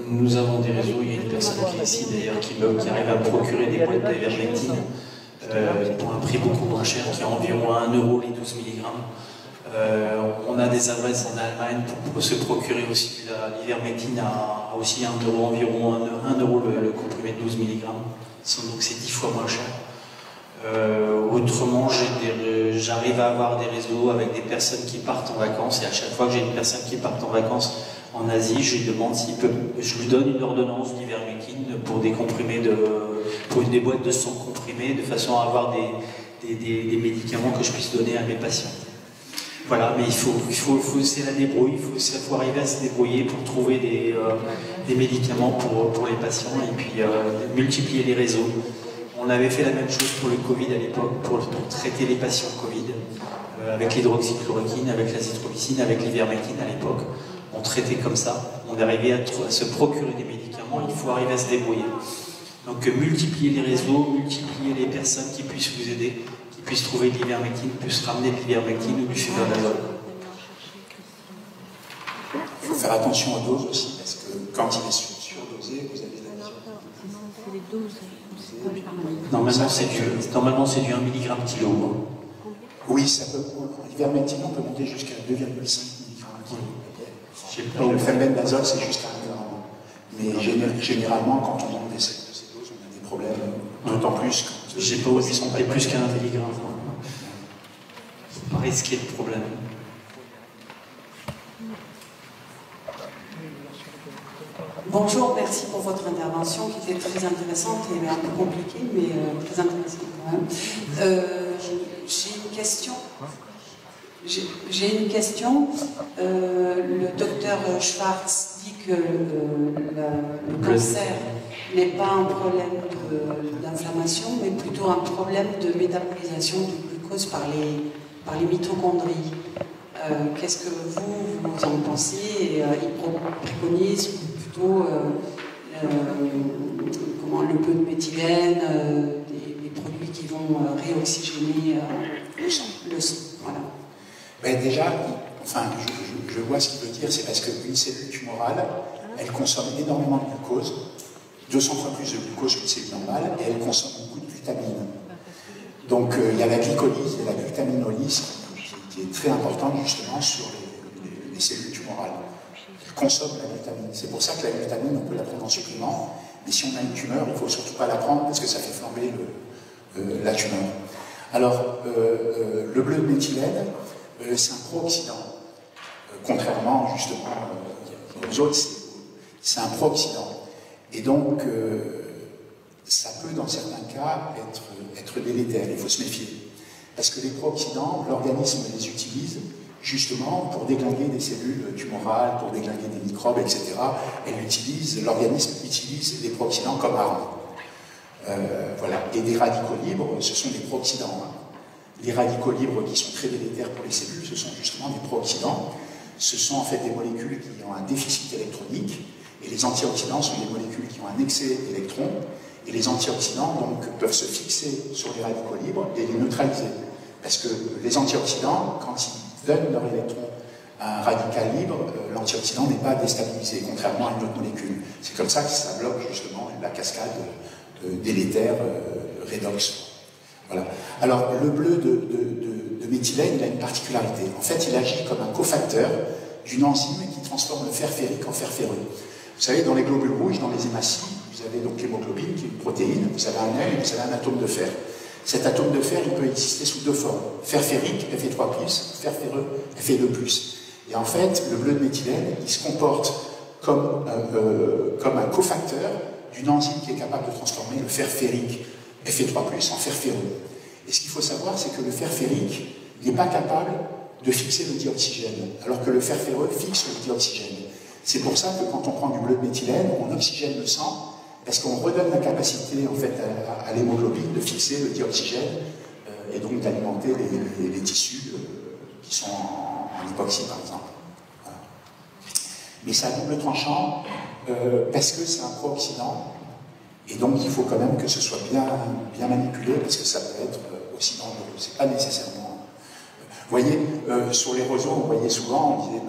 nous avons des réseaux, il y a une personne qui est ici d'ailleurs qui arrive à procurer des boîtes d'ivermectine pour un prix beaucoup moins cher, qui est environ à 1 € les 12 mg. On a des adresses en Allemagne pour se procurer aussi l'ivermectine à aussi 1 €, environ 1 € le comprimé de 12 mg. Donc c'est 10 fois moins cher. Autrement, j'arrive à avoir des réseaux avec des personnes qui partent en vacances, et à chaque fois que j'ai une personne qui part en vacances en Asie, je lui demande je lui donne une ordonnance d'ivermectine pour des comprimés pour des boîtes de 100 comprimés, de façon à avoir des médicaments que je puisse donner à mes patients. Voilà, mais c'est la débrouille, il faut arriver à se débrouiller pour trouver des médicaments pour les patients, et puis multiplier les réseaux. On avait fait la même chose pour le Covid à l'époque, pour traiter les patients Covid, avec l'hydroxychloroquine, avec l'azithromycine, avec l'ivermectine à l'époque. On traitait comme ça, on arrivait à se procurer des médicaments, il faut arriver à se débrouiller. Donc multiplier les réseaux, multiplier les personnes qui puissent vous aider, qui puissent trouver de l'ivermectine, puissent ramener de l'ivermectine ou du fenbendazole. Il faut faire attention aux doses aussi, parce que quand il est surdosé, vous avez de la vision. C'est les doses. Normalement, c'est du 1 mg kilo. Oui, ça peut. L'ivermectine, on peut monter jusqu'à 2,5 mg kilo. Le fenbendazole, c'est jusqu'à 1 g. Mais généralement, quand on monte de ces doses, on a des problèmes. D'autant plus quand. J'ai pas aussi monté plus qu'à 1 mg. C'est pas risqué de problème. Bonjour, merci pour votre intervention qui était très intéressante et un peu compliquée, mais très intéressante quand même. J'ai une question. Le docteur Schwartz dit que le cancer n'est pas un problème d'inflammation, mais plutôt un problème de métabolisation du glucose par les mitochondries. Qu'est-ce que vous en pensez? Il préconise plutôt le peu de méthylène, des produits qui vont réoxygéner le sang. Voilà. Ben déjà, je vois ce qu'il veut dire, c'est parce qu'une cellule tumorale, elle consomme énormément de glucose, 200 fois plus de glucose qu'une cellule normale, et elle consomme beaucoup de glutamine. Donc il y a la glycolyse et la glutaminolyse qui est très importante justement sur les cellules tumorales. Elles consomment la glutamine. C'est pour ça que la glutamine, on peut la prendre en supplément, mais si on a une tumeur, il ne faut surtout pas la prendre parce que ça fait flamber la tumeur. Alors, le bleu de méthylène, c'est un pro-oxydant. Contrairement justement aux autres, c'est un pro-oxydant. Et donc, ça peut dans certains cas être délétère, il faut se méfier. Parce que les pro-oxydants, l'organisme les utilise justement pour déglinguer des cellules tumorales, pour déglinguer des microbes, etc. L'organisme utilise les pro-oxydants comme arme. Voilà. Et des radicaux libres, ce sont des pro-oxydants. Les radicaux libres qui sont très délétères pour les cellules, ce sont justement des pro-oxydants. Ce sont en fait des molécules qui ont un déficit électronique, et les antioxydants sont des molécules qui ont un excès d'électrons, et les antioxydants donc peuvent se fixer sur les radicaux libres et les neutraliser. Parce que les antioxydants, quand ils donnent leur électron à un radical libre, l'antioxydant n'est pas déstabilisé, contrairement à une autre molécule. C'est comme ça que ça bloque justement la cascade délétère redox. Voilà. Alors, le bleu de méthylène, il a une particularité. En fait, il agit comme un cofacteur d'une enzyme qui transforme le fer ferrique en fer ferreux. Vous savez, dans les globules rouges, dans les hématies, vous avez donc l'hémoglobine, qui est une protéine, vous avez un L et vous avez un atome de fer. Cet atome de fer, il peut exister sous deux formes. Fer ferrique, Fe3+, fer ferreux, Fe2+. Et en fait, le bleu de méthylène, il se comporte comme un cofacteur d'une enzyme qui est capable de transformer le fer ferrique, Fe3+, en fer ferreux. Et ce qu'il faut savoir, c'est que le fer ferrique n'est pas capable de fixer le dioxygène, alors que le fer ferreux fixe le dioxygène. C'est pour ça que quand on prend du bleu de méthylène, on oxygène le sang, parce qu'on redonne la capacité en fait, à l'hémoglobine de fixer le dioxygène et donc d'alimenter les tissus qui sont en hypoxie, par exemple. Voilà. Mais c'est à double tranchant parce que c'est un pro-oxydant et donc il faut quand même que ce soit bien manipulé parce que ça peut être aussi dangereux. C'est pas nécessairement. Vous voyez, sur les roseaux, on voyait souvent, on disait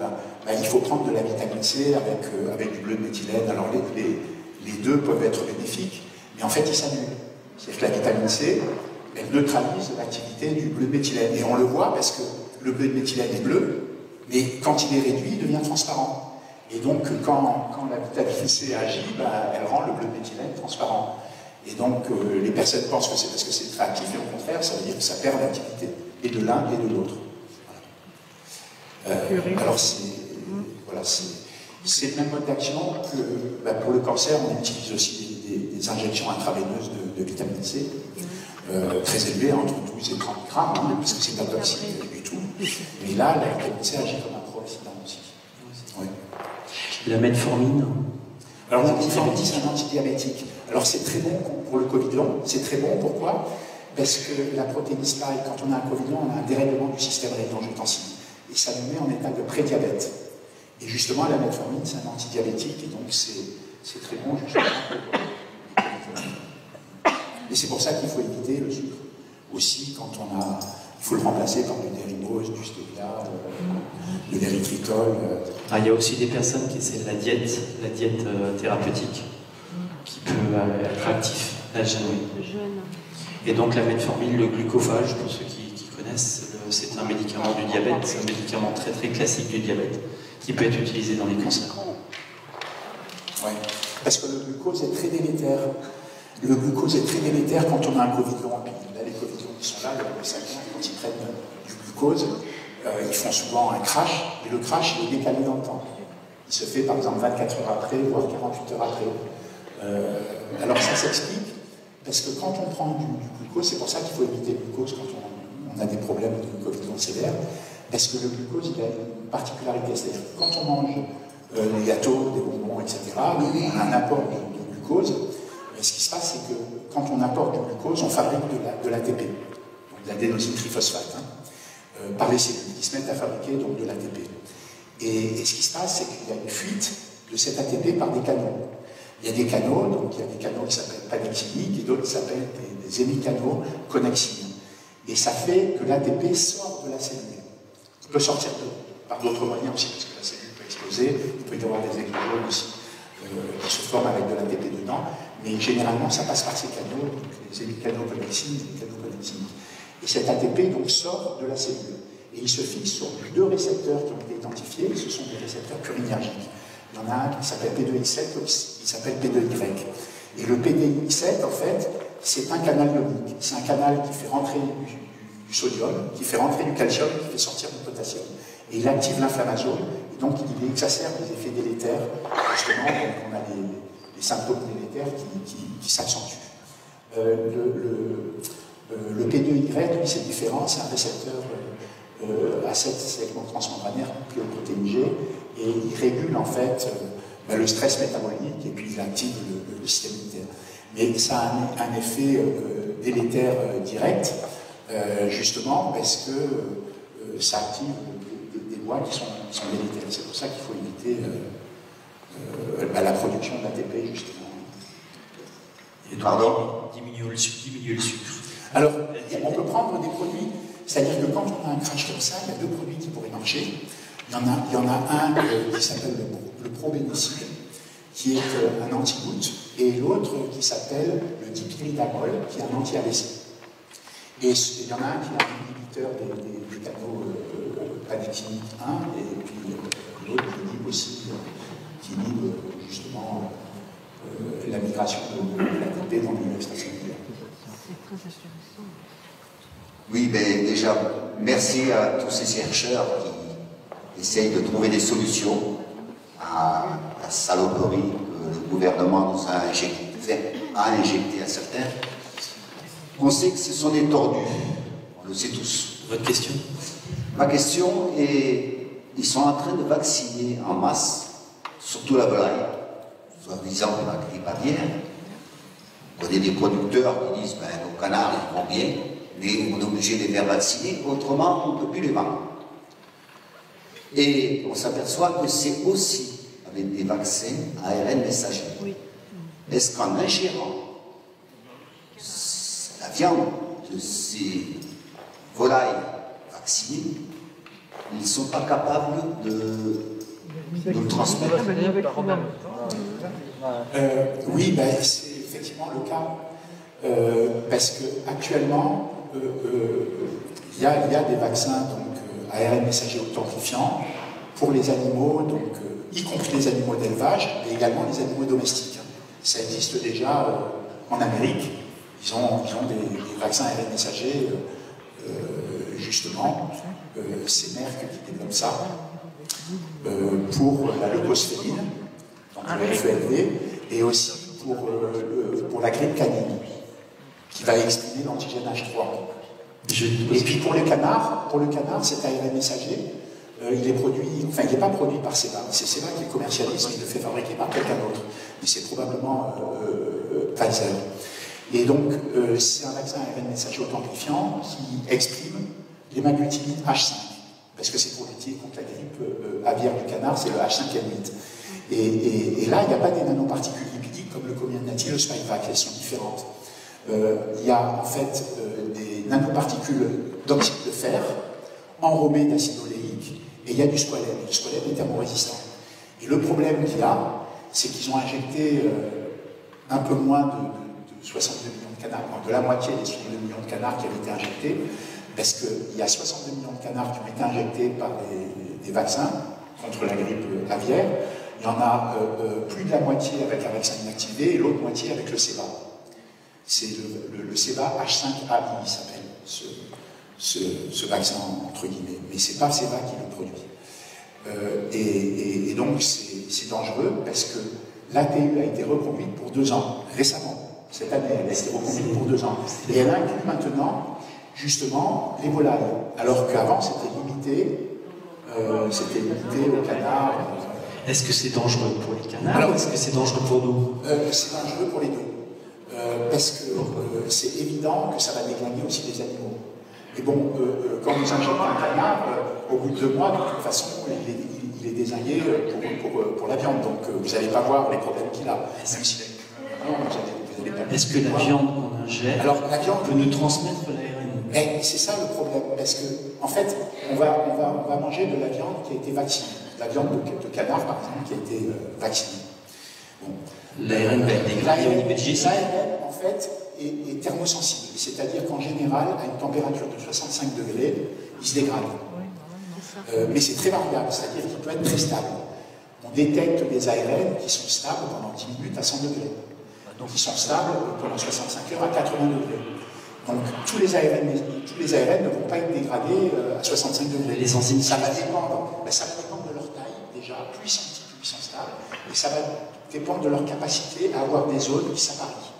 il faut prendre de la vitamine C avec du bleu de méthylène. Alors les deux peuvent être bénéfiques, mais en fait ils s'annulent. C'est-à-dire que la vitamine C, elle neutralise l'activité du bleu de méthylène. Et on le voit parce que le bleu de méthylène est bleu, mais quand il est réduit, il devient transparent. Et donc quand la vitamine C agit, elle rend le bleu de méthylène transparent. Et donc les personnes pensent que c'est parce que c'est très actif, et au contraire, ça veut dire que ça perd l'activité, et de l'un et de l'autre. Voilà. Alors c'est le même mode d'action que pour le cancer, on utilise aussi des injections intraveineuses de vitamine C, très élevées, entre 12 et 30 grammes, parce que c'est pas toxique du tout. Mais là, la vitamine C agit comme un pro-oxydant aussi. Oui. La metformine. Alors la metformine, c'est un antidiabétique. Alors c'est très bon pour le Covid long. C'est très bon, pourquoi? Parce que la protéine spike, quand on a un Covid long, on a un dérèglement du système rénine-angiotensin. Et ça nous met en état de prédiabète. Et justement, la metformine, c'est un antidiabétique, et donc c'est très bon, justement. Et c'est pour ça qu'il faut éviter le sucre. Aussi, il faut le remplacer par du dérimose, du stevia, de l'érythritol. Il y a aussi des personnes qui essaient la diète thérapeutique, qui peut être actif à jeûne. Et donc la metformine, le glucophage, pour ceux qui connaissent, c'est un médicament du diabète, c'est un médicament très très classique du diabète, qui peut être utilisé dans les cancers. Oui, parce que le glucose est très délétère. Le glucose est très délétère quand on a un Covid long. Là, les Covid longs qui sont là, le sanguin, quand ils prennent du glucose, ils font souvent un crash, et le crash, il est décalé dans le temps. Il se fait par exemple 24 heures après, voire 48 heures après. Alors ça s'explique, parce que quand on prend du glucose, c'est pour ça qu'il faut éviter le glucose quand on a des problèmes de Covid long sévère, parce que le glucose, il a une particularité, c'est-à-dire que quand on mange des gâteaux, des bonbons, etc., on a un apport de glucose. Ce qui se passe, c'est que quand on apporte du glucose, on fabrique de l'ATP, donc de l'adénosine triphosphate, par les cellules qui se mettent à fabriquer donc, de l'ATP. Et ce qui se passe, c'est qu'il y a une fuite de cet ATP par des canaux. Il y a des canaux, donc il y a des canaux qui s'appellent panexiniques et d'autres qui s'appellent des hémicanaux connexines. Et ça fait que l'ATP sort de la cellule. Il peut sortir par d'autres moyens aussi, parce que la cellule peut exploser, il peut y avoir des éclosions aussi qui se forment avec de l'ATP dedans, mais généralement ça passe par ces canaux, donc les hémicanaux connexines et les canaux connexiniques. Et cet ATP donc sort de la cellule. Et il se fixe sur deux récepteurs qui ont été identifiés, ce sont des récepteurs purinergiques. Il y en a un qui s'appelle P2X7, l'autre qui s'appelle P2Y. Et le P2X7, en fait, c'est un canal ionique. C'est un canal qui fait rentrer du sodium, qui fait rentrer du calcium, qui fait sortir du potassium. Et il active l'inflammasome, et donc il exacerbe les effets délétères. Justement, donc on a les symptômes délétères qui s'accentuent. Le P2Y, lui, c'est différent, c'est un récepteur à 7 segments transmembranaires, protéine G, et il régule en fait le stress métabolique et puis il active le système immunitaire. Mais ça a un effet délétère direct, justement parce que ça active des voies qui sont délétères. C'est pour ça qu'il faut éviter la production d'ATP, justement. Et donc, diminuer le sucre. Alors, on peut prendre des produits, c'est-à-dire que quand on a un crash comme ça, il y a deux produits qui pourraient marcher. Il y en a un qui s'appelle le probénicide, qui est un anti-goutte, et l'autre qui s'appelle le dipyridamol, qui est un anti-AVC. Et il y en a un qui est un inhibiteur des canaux panéthyliques 1, et puis l'autre qui inhibe aussi, qui inhibe justement la migration de l'ATP dans le milieu extracellulaire. Oui, mais déjà, merci à tous ces chercheurs qui essayent de trouver des solutions à la saloperie que le gouvernement nous a injecté à certains. On sait que ce sont des tordus, on le sait tous. Votre question? Ma question est, ils sont en train de vacciner en masse, surtout la volaille, soi-disant la grippe aviaire. On connaît des producteurs qui disent, ben, nos canards, ils vont bien, mais on est obligé de les faire vacciner, autrement on ne peut plus les vendre. Et on s'aperçoit que c'est aussi avec des vaccins à ARN messager. Oui. Est-ce qu'en ingérant la viande de ces volailles vaccinées, ils ne sont pas capables de le transmettre? Oui, ben, c'est effectivement le cas. Parce qu'actuellement, il y a des vaccins donc, ARN messager authentifiants pour les animaux, donc, y compris les animaux d'élevage, mais également les animaux domestiques. Ça existe déjà en Amérique. Ils ont des vaccins ARN messagers, justement. C'est Merck qui développe ça pour la leucosphéline, donc le FELV, et aussi pour la grippe canine, qui va exprimer l'antigène H3. Et puis pour le canard, cet ARN messager, il est produit, enfin il n'est pas produit par Ceva, c'est Ceva qui le commercialise, qui le fait fabriquer par quelqu'un d'autre, mais c'est probablement Pfizer. Et donc c'est un vaccin ARN messager authentifiant qui exprime l'hémagglutinine H5, parce que c'est pour lutter contre la grippe aviaire du canard, c'est le H5N8. Et là, il n'y a pas des nanoparticules lipidiques comme le Comirnaty, le Spikevax, elles sont différentes. Il y a en fait des nanoparticules d'oxyde de fer enrobées d'acide oléique, et il y a du squalène. Le squalène est thermorésistant. Et le problème qu'il y a, c'est qu'ils ont injecté un peu moins de 62 millions de canards, de la moitié des 62 millions de canards qui avaient été injectés, parce qu'il y a 62 millions de canards qui ont été injectés par des vaccins contre la grippe aviaire. Il y en a plus de la moitié avec un vaccin inactivé et l'autre moitié avec le Ceva. C'est le Ceva H5AI, il s'appelle, ce vaccin, entre guillemets. Mais ce n'est pas Ceva qui le produit. Et donc, c'est dangereux parce que l'ATU a été reconduite pour 2 ans, récemment. Cette année, elle a été reconduite pour 2 ans. Et elle inclut maintenant, justement, les volailles. Alors qu'avant, c'était limité au canard. Est-ce que c'est dangereux pour les canards ou est-ce que c'est dangereux pour nous? C'est dangereux pour les deux. Parce que c'est évident que ça va déglinguer aussi les animaux. Et bon, quand vous injectez un canard, au bout de 2 mois, de toute façon, il est désingué pour la viande. Donc vous n'allez pas voir les problèmes qu'il a. Est-ce que la viande qu'on ingère peut nous transmettre l'ARN? C'est ça le problème. Parce que, en fait, on va manger de la viande qui a été vaccinée. La viande de canard, par exemple, qui a été vaccinée. Bon. L'ARN va être dégradé au niveau digestif. L'ARN, en fait, est thermosensible. C'est-à-dire qu'en général, à une température de 65 degrés, il se dégrade. Mais c'est très variable, c'est-à-dire qu'il peut être très stable. On détecte des ARN qui sont stables pendant 10 minutes à 100 degrés. Donc ils sont stables pendant 65 heures à 80 degrés. Donc tous les ARN ne vont pas être dégradés à 65 degrés. Les enzymes, ça va dépendre de leur taille, déjà, plus ils sont stables, et ça va dépendre de leur capacité à avoir des zones qui s'apparient.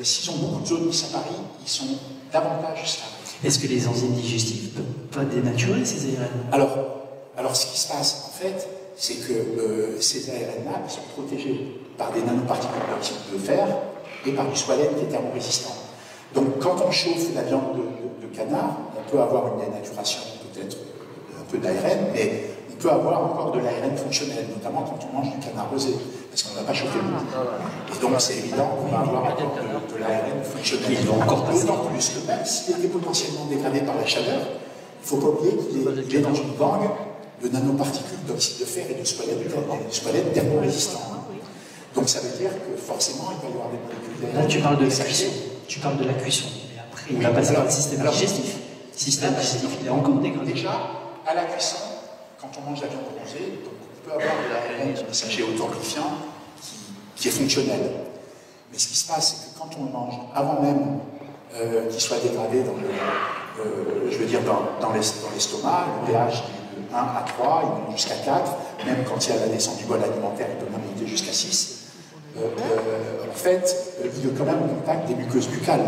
S'ils ont beaucoup de zones qui s'apparient, ils sont davantage stables. Est-ce que les enzymes digestives ne peuvent pas dénaturer ces ARN? Alors ce qui se passe, en fait, c'est que ces ARN-là sont protégés par des nanoparticules d'oxyde de fer et par du squalène qui est thermorésistant. Donc quand on chauffe la viande de canard, on peut avoir une dénaturation, peut-être un peu d'ARN, mais on peut avoir encore de l'ARN fonctionnel, notamment quand on mange du canard rosé, parce qu'on ne va pas chauffer le bout. Et donc c'est évident qu'on va avoir encore de l'ARN fonctionnel. D'autant plus que même s'il était potentiellement dégradé par la chaleur, il ne faut pas oublier qu'il est dans une gangue de nanoparticules d'oxyde de fer et de squalène thermorésistant. Donc ça veut dire que forcément, il va y avoir des molécules d'ARN. Là, tu parles de la cuisson. Tu parles de la cuisson. Mais après, il va passer par le système digestif. Le système digestif, il est encore dégradé. Déjà, à la cuisson, quand on mange la viande bronzée, on peut avoir de l'ARN messager auto-amplifiant qui est fonctionnel. Mais ce qui se passe, c'est que quand on le mange avant même qu'il soit dégradé dans l'estomac, le pH est de 1 à 3, il monte jusqu'à 4, même quand il y a la descente du bol alimentaire, il peut même monter jusqu'à 6. En fait, il est quand même au contact des muqueuses buccales.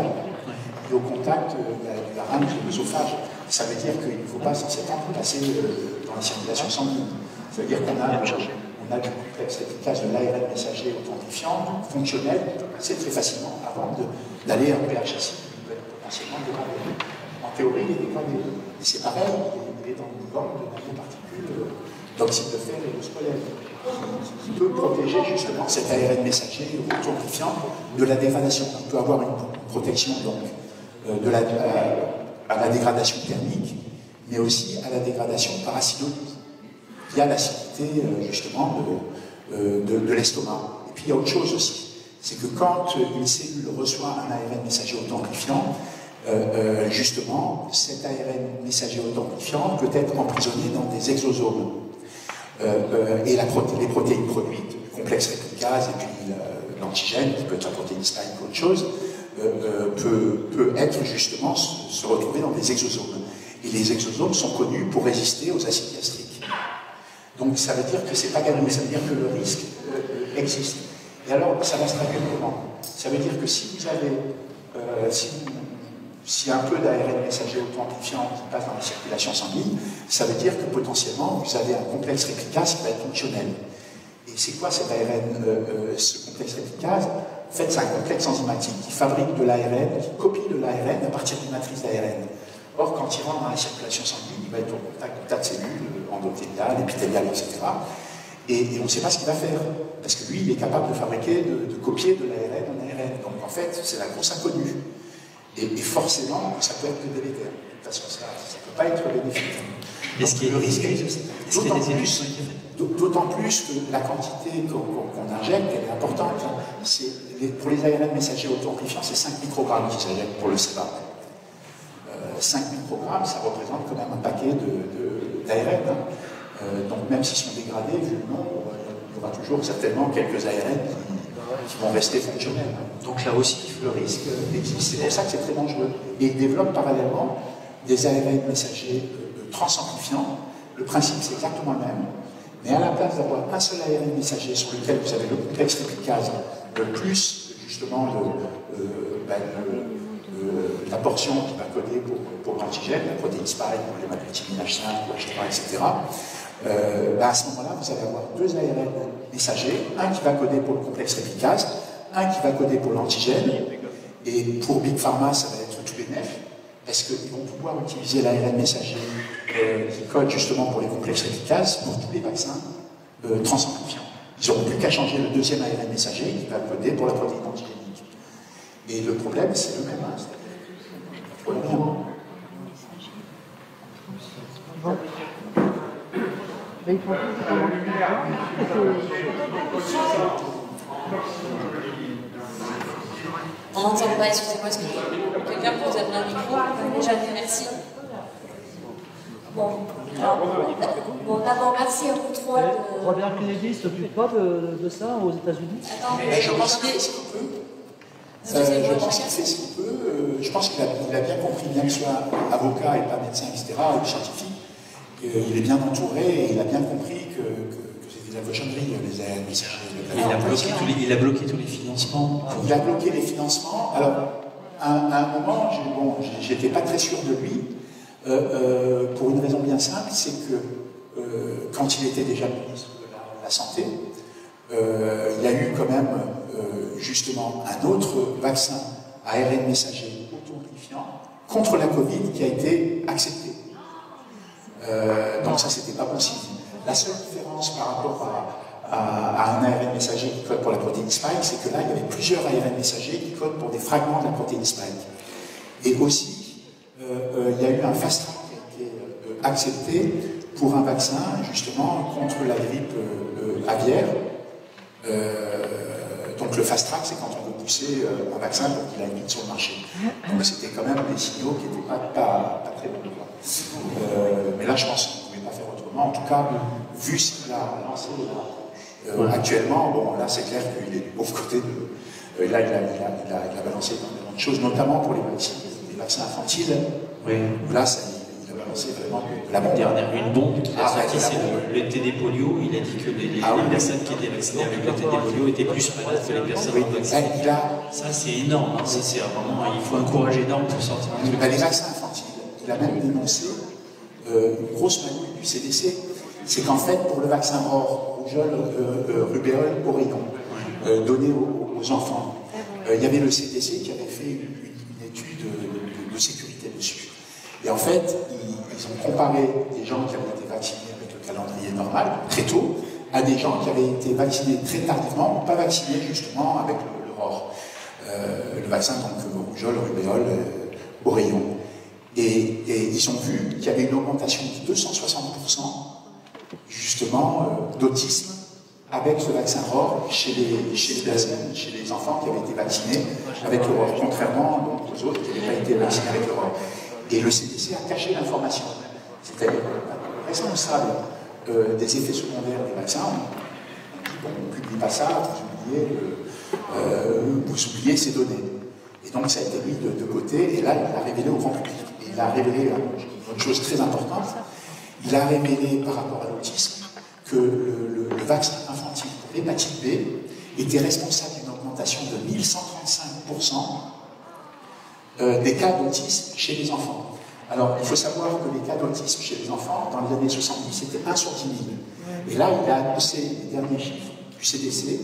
Il est au contact de la rame de l'œsophage. Ça veut dire qu'il ne faut pas censé passer dans la circulation sanguine. Ça veut dire qu'on a du complexe efficace de l'ARN messager auto-amplifiant, fonctionnel, qui peut passer très facilement avant d'aller à un pH acide qui peut être potentiellement dégradé. En théorie, il est dégradé. Et c'est pareil, il est dans une forme de nanoparticules d'oxyde de fer et de squalène qui peut protéger justement cet ARN messager auto-amplifiant de la dégradation. On peut avoir une protection donc à la dégradation thermique, mais aussi à la dégradation par acidolyse, via l'acidité justement de l'estomac. Et puis il y a autre chose aussi, c'est que quand une cellule reçoit un ARN messager auto-amplifiant, justement, cet ARN messager auto-amplifiant peut être emprisonné dans des exosomes. Et les protéines produites, le complexe réplicase et puis l'antigène, qui peut être la protéine spike ou autre chose, peut être justement se retrouver dans des exosomes. Et les exosomes sont connus pour résister aux acides gastriques. Donc ça veut dire que c'est pas gagné, ça veut dire que le risque existe. Et alors, ça va se traduire comment? Ça veut dire que si vous avez, s'il y a un peu d'ARN messager auto-amplifiant qui passe dans la circulation sanguine, ça veut dire que potentiellement vous avez un complexe réplicase qui va être fonctionnel. Et c'est quoi cet ARN, ce complexe réplicase? En fait, c'est un complexe enzymatique qui fabrique de l'ARN, qui copie de l'ARN à partir d'une matrice d'ARN. Or, quand il rentre dans la circulation sanguine, il va être au contact de tas de cellules endothéliales, épithéliales, etc. Et on ne sait pas ce qu'il va faire. Parce que lui, il est capable de fabriquer, de copier de l'ARN en ARN. Donc, en fait, c'est la grosse inconnue. Et forcément, ça peut être que délétère. De toute façon, ça ne peut pas être bénéfique. Est-ce qu'il y a le risque existe. D'autant plus que la quantité qu'on injecte, elle est importante. Pour les ARN messagers auto-amplifiants, c'est 5 microgrammes qu'ils injectent pour le CEPA. 5 microgrammes, ça représente quand même un paquet d'ARN. Donc même s'ils sont dégradés, vu le nombre, il y aura toujours certainement quelques ARN qui vont rester fonctionnels. Donc là aussi, le risque existe. C'est pour ça que c'est très dangereux. Et ils développent parallèlement des ARN messagers transamplifiants. Le principe, c'est exactement le même. Mais à la place d'avoir un seul ARN messager sur lequel vous avez le complexe réplicase, plus justement la portion qui va coder pour l'antigène, la protéine spike, pour l'hémagglutine H5, H3, etc. À ce moment-là, vous allez avoir deux ARN messagers, un qui va coder pour le complexe réplicase, un qui va coder pour l'antigène, et pour Big Pharma, ça va être tous les nefs, parce qu'ils vont pouvoir utiliser l'ARN messager qui code justement pour les complexes réplicases pour tous les vaccins transamplifiants. Ils n'auront plus qu'à changer le deuxième ARN messager qui va coder pour la protéine antigénique. Et le problème, c'est le même. On n'entend pas, excusez-moi, est-ce que quelqu'un peut vous amener un micro? Déjà, merci. Bon, d'abord, merci à vous trois. Robert Kennedy ne s'occupe pas de ça aux États-Unis? Je pense qu'il fait ce qu'il peut. Je pense qu'il a bien compris, bien qu'il soit avocat et pas médecin, etc., ou scientifique. Il est bien entouré et il a bien compris que c'était de la cochonnerie, les ARN messagers. Il a bloqué tous les financements. Il a bloqué les financements. Alors, à un moment, j'étais pas très sûr de lui, pour une raison bien simple, c'est que quand il était déjà ministre de la Santé, il y a eu quand même justement un autre vaccin ARN messager auto-amplifiant contre la Covid qui a été accepté. Donc ça, c'était pas possible. La seule différence par rapport à un ARN messager qui code pour la protéine spike, c'est que là, il y avait plusieurs ARN messagers qui codent pour des fragments de la protéine spike. Et aussi, il y a eu un fast track qui a été accepté pour un vaccin, justement, contre la grippe aviaire, donc le fast track, c'est quand on veut pousser un vaccin pour qu'il aille vite sur le marché. Donc c'était quand même des signaux qui n'étaient pas très bons. Mais là, je pense qu'on ne pouvait pas faire autrement. En tout cas, vu ce qu'il a lancé actuellement, bon, là, c'est clair qu'il est du bon côté de... là, il a balancé énormément de choses, notamment pour les vaccins infantiles. Oui. Là, il a balancé vraiment de la bombe. Une bombe qui a sorti, c'est le TD polio. Il a dit que les personnes qui étaient vaccinées avec le TD polio étaient plus malades que les personnes non vaccinées. Ça, c'est énorme. Hein. C'est vraiment, il faut un courage énorme pour sortir un truc. Les vaccins infantiles, il a même dénoncé une grosse manip du CDC. C'est qu'en fait, pour le vaccin mort, rougeole, rubéole, oreillon, donné aux enfants, il y avait le CDC qui avait fait une étude de sécurité dessus. Et en fait, ils ont comparé des gens qui avaient été vaccinés avec le calendrier normal, très tôt, à des gens qui avaient été vaccinés très tardivement, ou pas vaccinés justement avec le ROR, le vaccin donc rougeole, rubéole, oreillon. Et ils ont vu qu'il y avait une augmentation de 260% justement d'autisme avec ce vaccin ROR chez les enfants qui avaient été vaccinés avec le ROR, contrairement donc, aux autres qui n'avaient pas été vaccinés avec le ROR. Et le CDC a caché l'information. C'est-à-dire responsable des effets secondaires des vaccins, on ne publie pas ça, vous oubliez ces données. Et donc ça a été mis de côté, et là il a révélé au grand public. Et il a révélé une chose très importante, il a révélé par rapport à l'autisme que le vaccin infantile pour l'hépatite B était responsable d'une augmentation de 1135% des cas d'autisme chez les enfants. Alors, il faut savoir que les cas d'autisme chez les enfants, dans les années 70, c'était 1 sur 10 000. Et là, il a annoncé les derniers chiffres du CDC,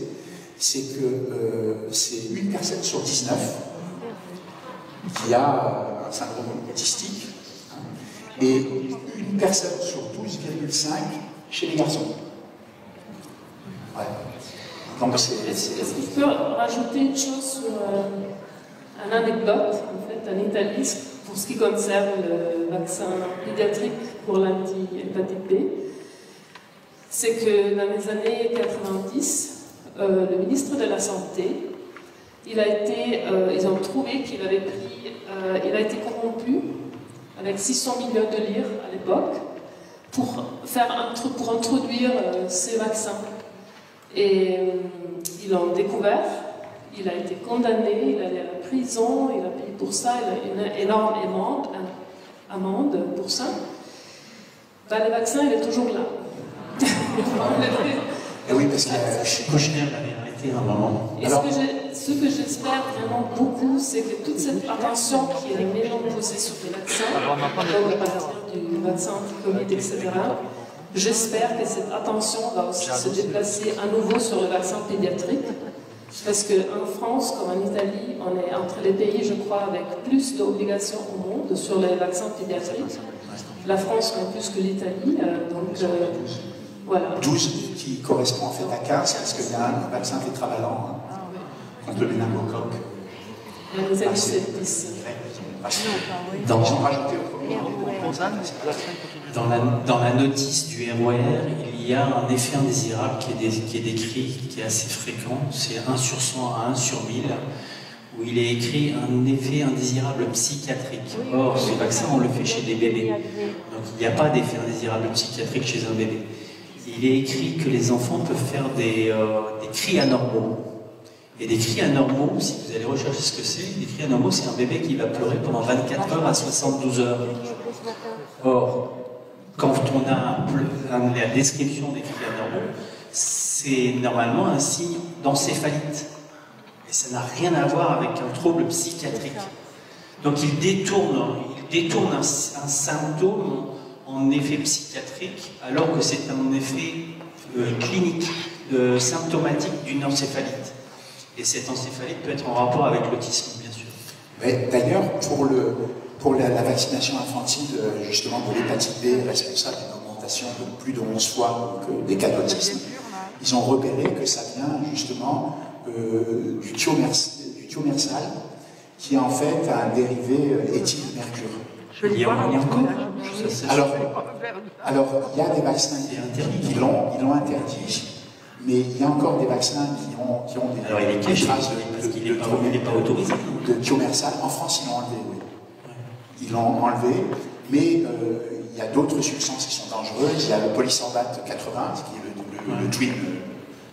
c'est que c'est une personne sur 19 qui a un syndrome autistique, et une personne sur 12,5 chez les garçons. Ouais. Donc Est-ce que je peux rajouter une chose sur une anecdote, en fait, en Italie, pour ce qui concerne le vaccin pédiatrique pour l'anti-hépatite B? C'est que dans les années 90, le ministre de la Santé, ils ont trouvé qu'il avait il a été corrompu avec 600 millions de lire à l'époque pour introduire ces vaccins. Et ils l'ont découvert, il a été condamné, il est allé à la prison, il a payé pour ça, il a une énorme amende pour ça. Ben, le vaccin, il est toujours là. Et oui, parce que Kouchner l'avait arrêté à un moment. Et ce que j'espère vraiment beaucoup, c'est que toute cette attention qui est maintenant posée sur les vaccins, comme à partir du vaccin anti-Covid, etc., j'espère que cette attention va aussi se déplacer à nouveau sur le vaccin pédiatrique. Parce qu'en France, comme en Italie, on est entre les pays, je crois, avec plus d'obligations au monde sur les vaccins pédiatriques. La France, non plus que l'Italie. Voilà. 12 qui correspond en fait à 15, parce qu'il y a un vaccin tétravalent contre le méningocoque. Les amis, c'est 10. Dans la notice du ROR, il y a un effet indésirable qui est décrit, qui est assez fréquent. C'est 1 sur 100 à 1 sur 1000, où il est écrit un effet indésirable psychiatrique. Or, ce vaccin, on le fait chez des bébés. Donc, il n'y a pas d'effet indésirable psychiatrique chez un bébé. Il est écrit que les enfants peuvent faire des cris anormaux. Et des cris anormaux, si vous allez rechercher ce que c'est, des cris anormaux, c'est un bébé qui va pleurer pendant 24 heures à 72 heures. Or, quand on a la description des cris anormaux, c'est normalement un signe d'encéphalite. Et ça n'a rien à voir avec un trouble psychiatrique. Donc il détourne un symptôme en effet psychiatrique, alors que c'est un effet clinique, symptomatique d'une encéphalite. Et cette encéphalite peut être en rapport avec l'autisme, bien sûr. D'ailleurs, pour la vaccination infantile, justement pour l'hépatite B, responsable d'une augmentation de plus de 11 fois des cas d'autisme, ils ont repéré que ça vient justement du thiomersal, qui est en fait un dérivé éthylmercure. Il y a encore alors, il y a des vaccins qui l'ont interdit, mais il y a encore des vaccins qui ont des, alors, il est caché, traces il n'est pas autorisé. De thiomersal. En France, ils l'ont enlevé, oui. Ils l'ont enlevé, mais il y a d'autres substances qui sont dangereuses. Il y a le polysorbate 80, qui est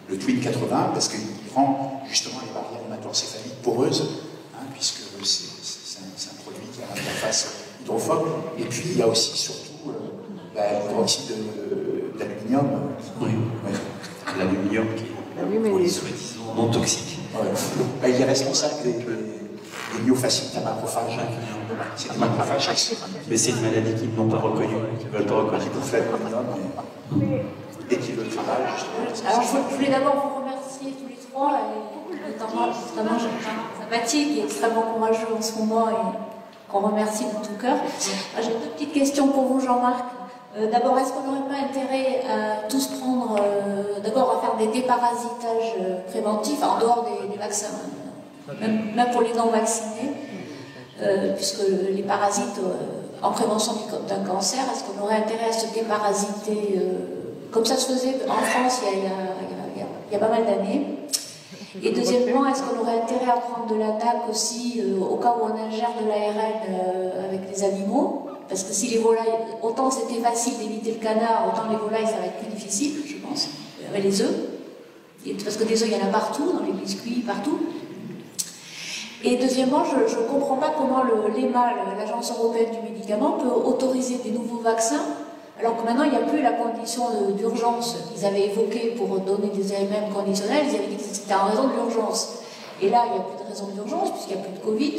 le twin 80, parce qu'il rend justement les barrières hématocéphaliques poreuses, hein, puisque c'est un produit qui a une interface hydrophobe. Et puis il y a aussi surtout l'hydroxyde d'aluminium. Oui. Ouais. L'aluminium qui est soi-disant non toxique. Ouais. Il est responsable des myofascites à macrophages. C'est des macrophages. Mais c'est une maladie qu'ils n'ont pas reconnue, qu'ils ne veulent pas reconnaître. Et qui le travaille justement. Alors je voulais d'abord vous remercier tous les trois, et notamment sympathique et extrêmement courageux en ce moment, et qu'on remercie de tout cœur. J'ai deux petites questions pour vous, Jean-Marc. D'abord, est-ce qu'on n'aurait pas intérêt à tous prendre, d'abord à faire des déparasitages préventifs en dehors des vaccins, même pour les non-vaccinés, puisque les parasites en prévention d'un cancer, est-ce qu'on aurait intérêt à se déparasiter comme ça se faisait en France il y a pas mal d'années? Et deuxièmement, est-ce qu'on aurait intérêt à prendre de la NAC aussi au cas où on ingère de l'ARN avec les animaux? Parce que si les volailles, autant c'était facile d'éviter le canard, autant les volailles ça va être plus difficile, je pense, avec les œufs. Parce que des œufs il y en a partout, dans les biscuits, partout. Et deuxièmement, je ne comprends pas comment l'EMA, l'Agence européenne du médicament, peut autoriser des nouveaux vaccins, alors que maintenant il n'y a plus la condition d'urgence qu'ils avaient évoquée pour donner des AMM conditionnels. Ils avaient dit que c'était en raison de l'urgence. Et là, il n'y a plus de raison d'urgence, puisqu'il n'y a plus de Covid.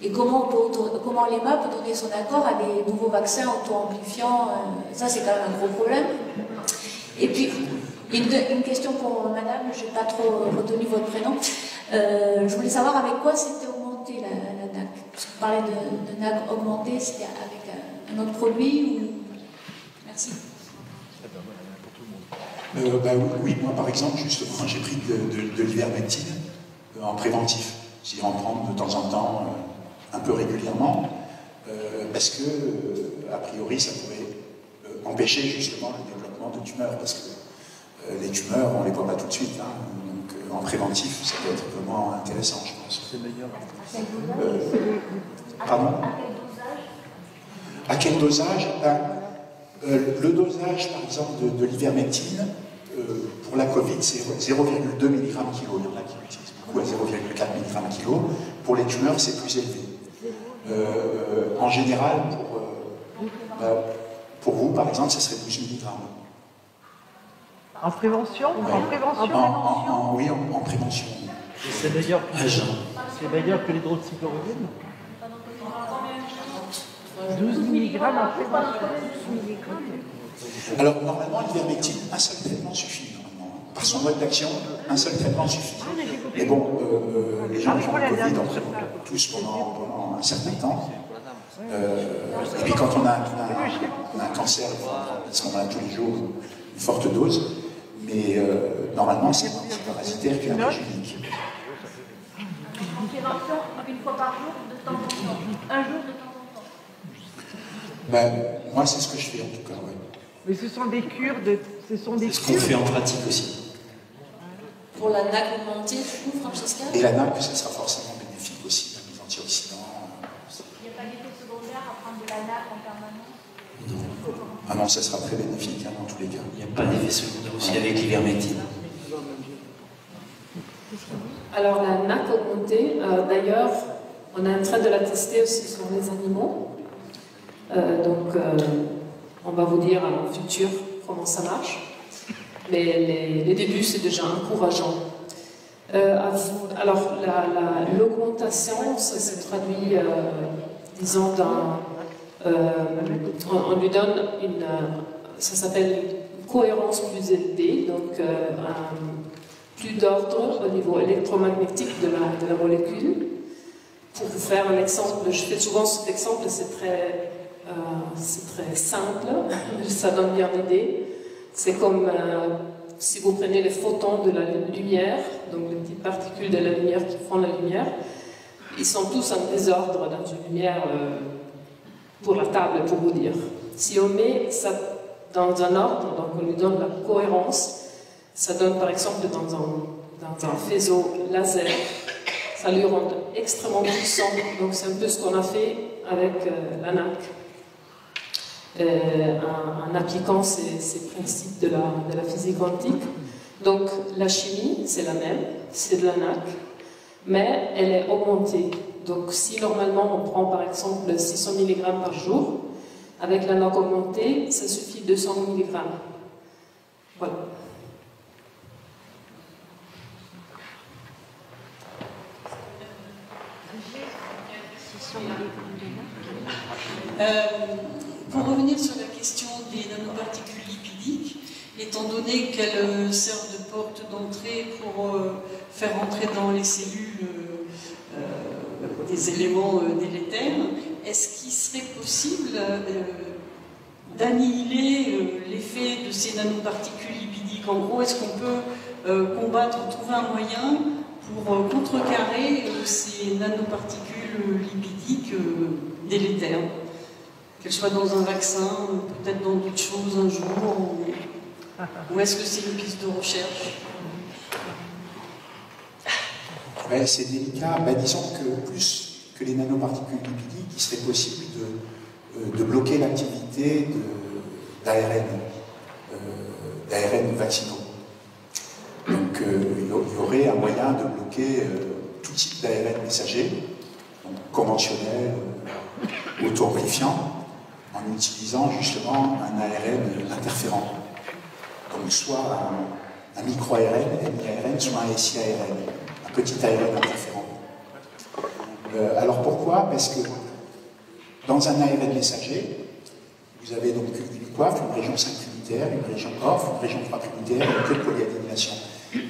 Et comment l'EMA peut donner son accord à des nouveaux vaccins auto-amplifiants? Ça, c'est quand même un gros problème. Et puis, une question pour madame, je n'ai pas trop retenu votre prénom. Je voulais savoir avec quoi c'était augmenté la NAC. Parce que vous parlez de NAC augmenté, c'était avec un autre produit ou... Merci. Oui, moi par exemple, justement, j'ai pris de l'ivermectine en préventif. J'y en prends de temps en temps, un peu régulièrement, parce que, a priori, ça pourrait empêcher justement le développement de tumeurs, parce que les tumeurs, on ne les voit pas tout de suite. Hein, donc en préventif, ça peut être vraiment intéressant, je pense. C'est meilleur. Pardon ? À quel dosage ? Le dosage, par exemple, de l'ivermectine, pour la Covid, c'est 0,2 mg/kg. Il y en a qui l'utilisent beaucoup à 0,4 mg/kg. Pour les tumeurs, c'est plus élevé. En général, pour vous, par exemple, ça serait 12 mg. En prévention? Oui. En prévention? Oui, en prévention. C'est meilleur que l'hydroxychloroquine? 12 mg en prévention. 12 mg. Alors, normalement, l'ivermectine, un seul traitement suffit. Normalement. Par son mode d'action, un seul traitement suffit. Mais bon, les gens qui ont le Covid en prennent tous pendant un certain temps. Et puis quand on a un cancer, parce qu'on a tous les jours une forte dose, mais normalement, c'est un antiparasitaire qui est antigénique. En prévention, une fois par jour, de temps en temps. Un jour de temps en temps. Moi, c'est ce que je fais en tout cas, oui. Mais ce sont des cures C'est ce qu'on fait en pratique aussi. Pour la NAC augmentée, du coup, Francesca? Et la NAC, ça sera forcément bénéfique aussi, les antioxydants. Il n'y a pas d'effet secondaire à prendre de la NAC en permanence? Non. Ah non, ça sera très bénéfique, hein, dans tous les cas. Il n'y a pas d'effet secondaire aussi avec l'ivermectine. Alors la NAC augmentée, d'ailleurs, on est en train de la tester aussi sur les animaux. On va vous dire en futur comment ça marche. Mais les débuts, c'est déjà encourageant. Alors, l'augmentation, ça se traduit, disons, on lui donne ça s'appelle une cohérence plus élevée, donc plus d'ordre au niveau électromagnétique de la molécule. Pour vous faire un exemple, je fais souvent cet exemple, c'est très simple, ça donne bien l'idée. C'est comme si vous prenez les photons de la lumière, donc les petites particules de la lumière qui font la lumière, ils sont tous en désordre dans une lumière pour la table, pour vous dire. Si on met ça dans un ordre, donc on lui donne la cohérence, Ça donne par exemple dans un faisceau laser, ça lui rend extrêmement puissant. Donc c'est un peu ce qu'on a fait avec l'ANAC, en appliquant ces principes de la physique quantique. Donc la chimie, c'est la même, c'est de l'ANAC, mais elle est augmentée. Donc si normalement on prend par exemple 600 mg par jour, avec l'ANAC augmentée, ça suffit 200 mg. Voilà. Pour revenir sur la question des nanoparticules lipidiques, étant donné qu'elles servent de porte d'entrée pour faire entrer dans les cellules des éléments délétères, est-ce qu'il serait possible d'annihiler l'effet de ces nanoparticules lipidiques? En gros, est-ce qu'on peut trouver un moyen pour contrecarrer ces nanoparticules lipidiques délétères, qu'elles soient dans un vaccin, peut-être dans d'autres choses un jour, ou est-ce que c'est une piste de recherche? Ouais, c'est délicat. Ben, disons que plus que les nanoparticules lipidiques, il serait possible de bloquer l'activité d'ARN vaccinaux. Donc il y aurait un moyen de bloquer tout type d'ARN messager, donc conventionnel, auto-amplifiant, en utilisant justement un ARN interférent. Donc soit un micro-ARN, mi-ARN, soit un SI-ARN, un petit ARN interférent. Alors pourquoi? Parce que dans un ARN messager, vous avez donc une coiffe, une région 5' unitaire, une région off, une région 3' unitaire, une queue de polyadenylation.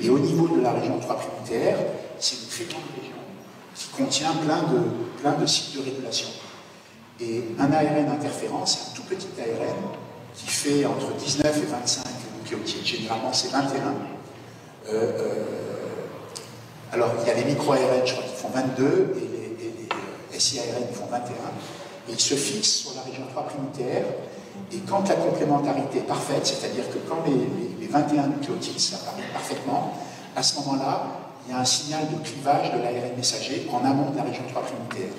Et au niveau de la région 3' unitaire, c'est une très grande région qui contient plein de sites de régulation. Et un ARN interférent, c'est un tout petit ARN qui fait entre 19 et 25 nucléotides, généralement c'est 21. Alors il y a les micro-ARN, je crois qu'ils font 22, et les SI-ARN ils font 21. Et ils se fixent sur la région 3' unitaire, et quand la complémentarité est parfaite, c'est-à-dire que quand les 21 nucléotides s'appareillent parfaitement, à ce moment-là, il y a un signal de clivage de l'ARN messager en amont de la région 3' unitaire.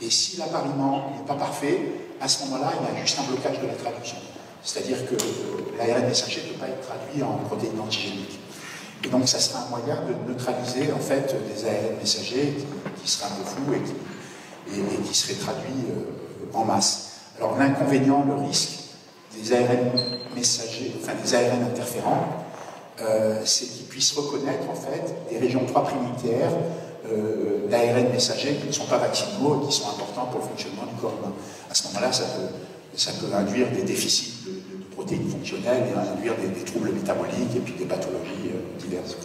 Et si l'appariement n'est pas parfait, à ce moment-là, il y a juste un blocage de la traduction. C'est-à-dire que l'ARN messager ne peut pas être traduit en protéines antigéniques. Et donc, ça sera un moyen de neutraliser, en fait, des ARN messagers qui seraient un peu flous et qui seraient traduits en masse. Alors, l'inconvénient, le risque des ARN messagers, enfin des ARN interférents, c'est qu'ils puissent reconnaître, en fait, des régions 3' unitaires d'ARN messagers qui ne sont pas vaccinaux et qui sont importants pour le fonctionnement du corps humain. À ce moment-là, ça peut induire des déficits de protéines fonctionnelles et induire des troubles métaboliques et puis des pathologies diverses.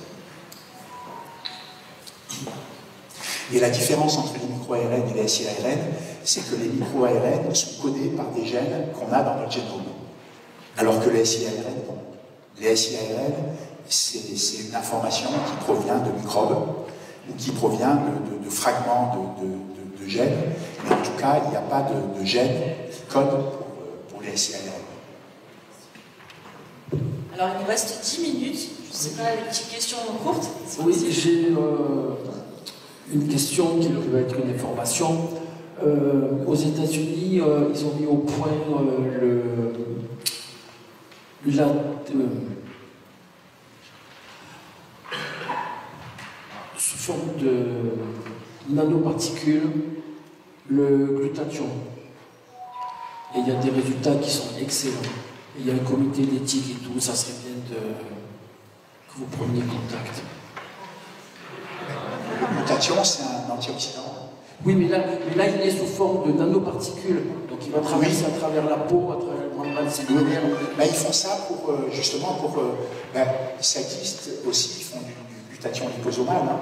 Et la différence entre les micro-ARN et les SI-ARN, c'est que les micro-ARN sont codés par des gènes qu'on a dans notre génome. Alors que les SI-ARN, non. Les SI-ARN, c'est une information qui provient de microbes ou qui provient de fragments de gènes. Mais en tout cas, il n'y a pas de gènes qui codent pour les SI-ARN. Alors, il nous reste 10 minutes. Je ne sais pas, les petites questions courtes? Oui, j'ai une question qui peut être une information. Aux États-Unis, ils ont mis au point sous forme de nanoparticules, le glutathion. Et il y a des résultats qui sont excellents. Et il y a un comité d'éthique et tout, ça serait bien que vous preniez contact. Le glutathion, c'est un antioxydant. Oui, mais là, il est sous forme de nanoparticules. Donc il va traverser à travers la peau, à travers le membrane cellulaire. Ils font ça ça existe aussi, ils font du glutathion liposomal. Hein.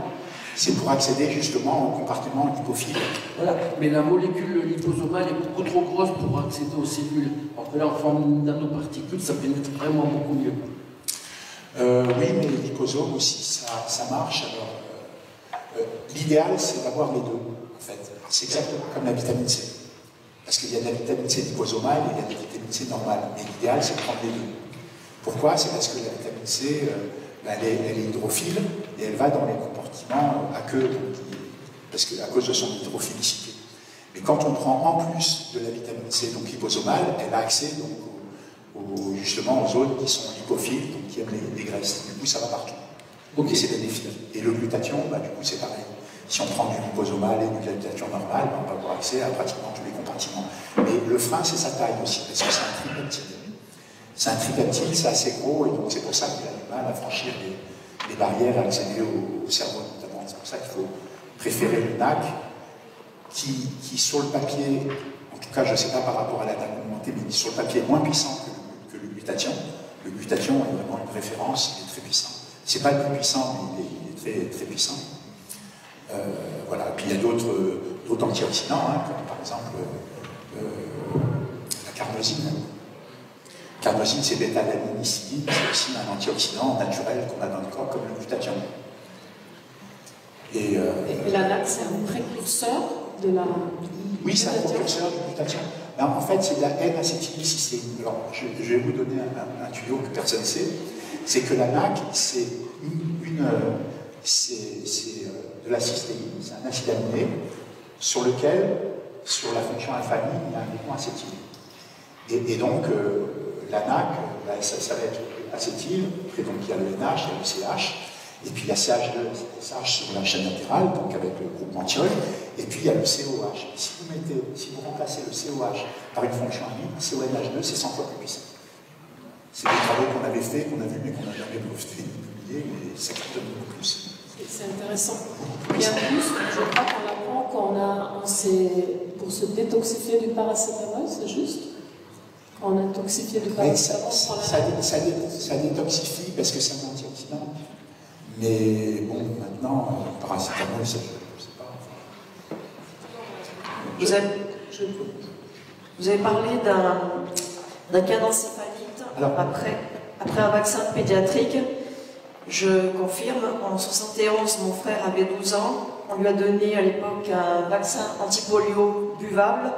C'est pour accéder justement au compartiment lipophile. Voilà, mais la molécule liposomale est beaucoup trop grosse pour accéder aux cellules. Alors que là, en forme de nanoparticules, ça pénètre vraiment beaucoup mieux. Oui, mais les liposomes aussi, ça marche. L'idéal, c'est d'avoir les deux, en fait. C'est exactement comme la vitamine C. Parce qu'il y a de la vitamine C liposomale et il y a de la vitamine C normale. Et l'idéal, c'est de prendre les deux. Pourquoi? C'est parce que la vitamine C elle est hydrophile et elle va dans les compartiments aqueux, parce que, à cause de son hydrophilicité. Mais quand on prend en plus de la vitamine C, donc liposomale, elle a accès donc, justement aux zones qui sont lipophiles, donc qui aiment les graisses. Du coup, ça va partout. Donc, c'est bénéfique. Et le glutathion, bah, du coup, c'est pareil. Si on prend du liposomal et du glutathion normal, on va avoir accès à pratiquement tous les compartiments. Mais le frein, c'est sa taille aussi, parce que c'est un tripeptide. C'est un tripeptide, c'est assez gros, et donc c'est pour ça qu'il a du mal à franchir les barrières, à accéder au cerveau notamment. C'est pour ça qu'il faut préférer le NAC, qui sur le papier, en tout cas je ne sais pas par rapport à la date augmentée, mais qui sur le papier est moins puissant que le glutathion. Le glutathion est vraiment une référence, il est très puissant. C'est pas le plus puissant, mais il est très, très puissant. Voilà. Puis il y a d'autres antioxydants, hein, comme par exemple la carnosine. La carnosine, c'est bêta-alanine, c'est aussi un antioxydant naturel qu'on a dans le corps, comme le glutathion. Et la NAC, c'est un précurseur de la... Oui, c'est un précurseur du glutathion. En fait, c'est de la N-acétylcystéine. Alors, je vais vous donner un tuyau que personne ne sait. C'est que la NAC, c'est de la cystéine, c'est un acide aminé sur lequel, sur la fonction alpha-amine, il y a un ion acétyl. Et donc, la NAC, ça va être acétyl, après donc il y a le NH, il y a le CH, et puis il y a CH2, SH sur la chaîne latérale, donc avec le groupe menthiol, et puis il y a le COH. Et si vous remplacez le COH par une fonction amine, CONH2, c'est 100 fois plus puissant. C'est des travaux qu'on avait fait, qu'on a vu, mais qu'on n'a jamais publié, mais ça cartonne beaucoup plus. C'est intéressant. Et en plus, je crois qu'on apprend pour se détoxifier du paracétamol, c'est juste? On a toxifié du paracétamol. Ça détoxifie parce que c'est un antioxydant. Mais bon, maintenant, le paracétamol, ça, je ne sais pas. Vous avez parlé d'un cas d'encéphalite après un vaccin pédiatrique. Je confirme, en 1971, mon frère avait 12 ans. On lui a donné à l'époque un vaccin antipolio buvable.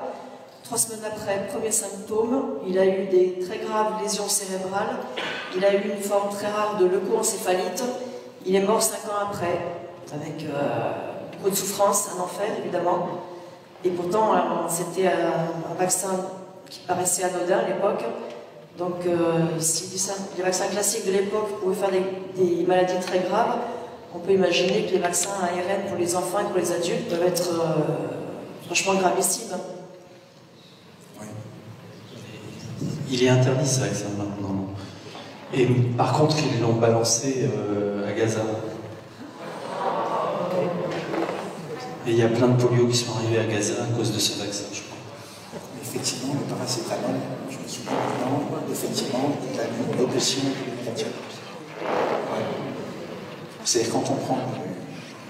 3 semaines après, premier symptôme, il a eu des très graves lésions cérébrales. Il a eu une forme très rare de leucoencéphalite. Il est mort 5 ans après, avec beaucoup de souffrance, un enfer évidemment. Et pourtant, c'était un vaccin qui paraissait anodin à l'époque. Donc, si les vaccins classiques de l'époque pouvaient faire des maladies très graves, on peut imaginer que les vaccins ARN pour les enfants et pour les adultes peuvent être franchement gravissimes. Oui. Il est interdit ce vaccin maintenant. Et par contre, ils l'ont balancé à Gaza. Et il y a plein de polio qui sont arrivés à Gaza à cause de ce vaccin, je crois. Effectivement, le paracétamol, je me souviens maintenant, effectivement, il a une oppression du glutathion. C'est-à-dire quand on prend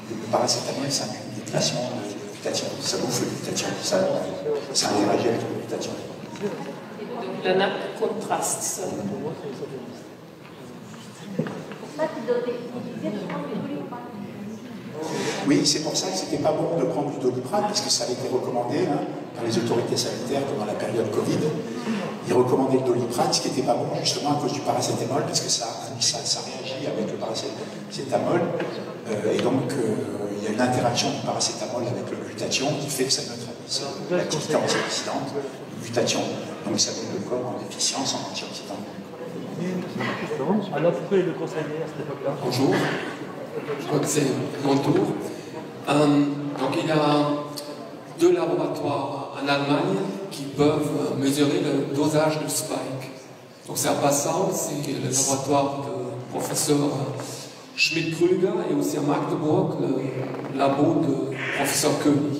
le paracétamol, c'est une déplétion de glutathion. Ça bouffe le glutathion, ça interagit avec le glutathion. Donc la NAC contraste ça. Oui, c'est pour ça que c'était pas bon de prendre du doliprane, parce que ça avait été recommandé par les autorités sanitaires pendant la période Covid. Ils recommandaient le doliprane, ce qui n'était pas bon justement à cause du paracétamol, parce que ça réagit avec le paracétamol. Et donc, il y a une interaction du paracétamol avec le glutathion qui fait que ça neutralise l'activité antioxydante du glutathion. Donc, ça met le corps en déficience en antioxydants. Alors, pourquoi le conseiller à cette époque-là? Bonjour. Je crois que c'est mon tour. Donc il y a 2 laboratoires en Allemagne qui peuvent mesurer le dosage de Spike. Donc c'est à Passau, c'est le laboratoire de professeur Schmidt-Krüger et aussi à Magdeburg, le labo de professeur König.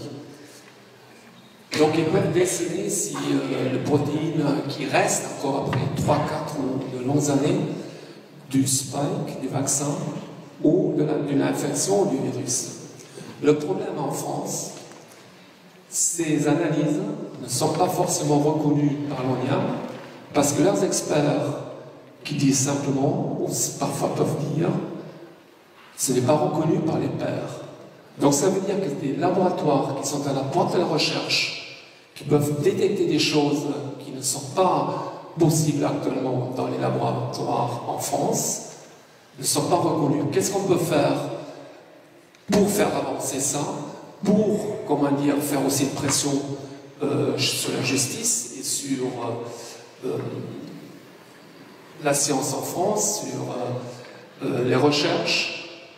Donc ils peuvent déceler si le protéine qui reste encore après 3-4 ou de longues années du Spike, du vaccin, ou d'une infection du virus. Le problème en France, ces analyses ne sont pas forcément reconnues par l'ONIAM parce que leurs experts qui disent simplement, ou parfois peuvent dire, ce n'est pas reconnu par les pairs. Donc ça veut dire que des laboratoires qui sont à la pointe de la recherche, qui peuvent détecter des choses qui ne sont pas possibles actuellement dans les laboratoires en France, ne sont pas reconnus. Qu'est-ce qu'on peut faire pour faire avancer ça, pour, comment dire, faire aussi une pression sur la justice et sur la science en France, sur les recherches,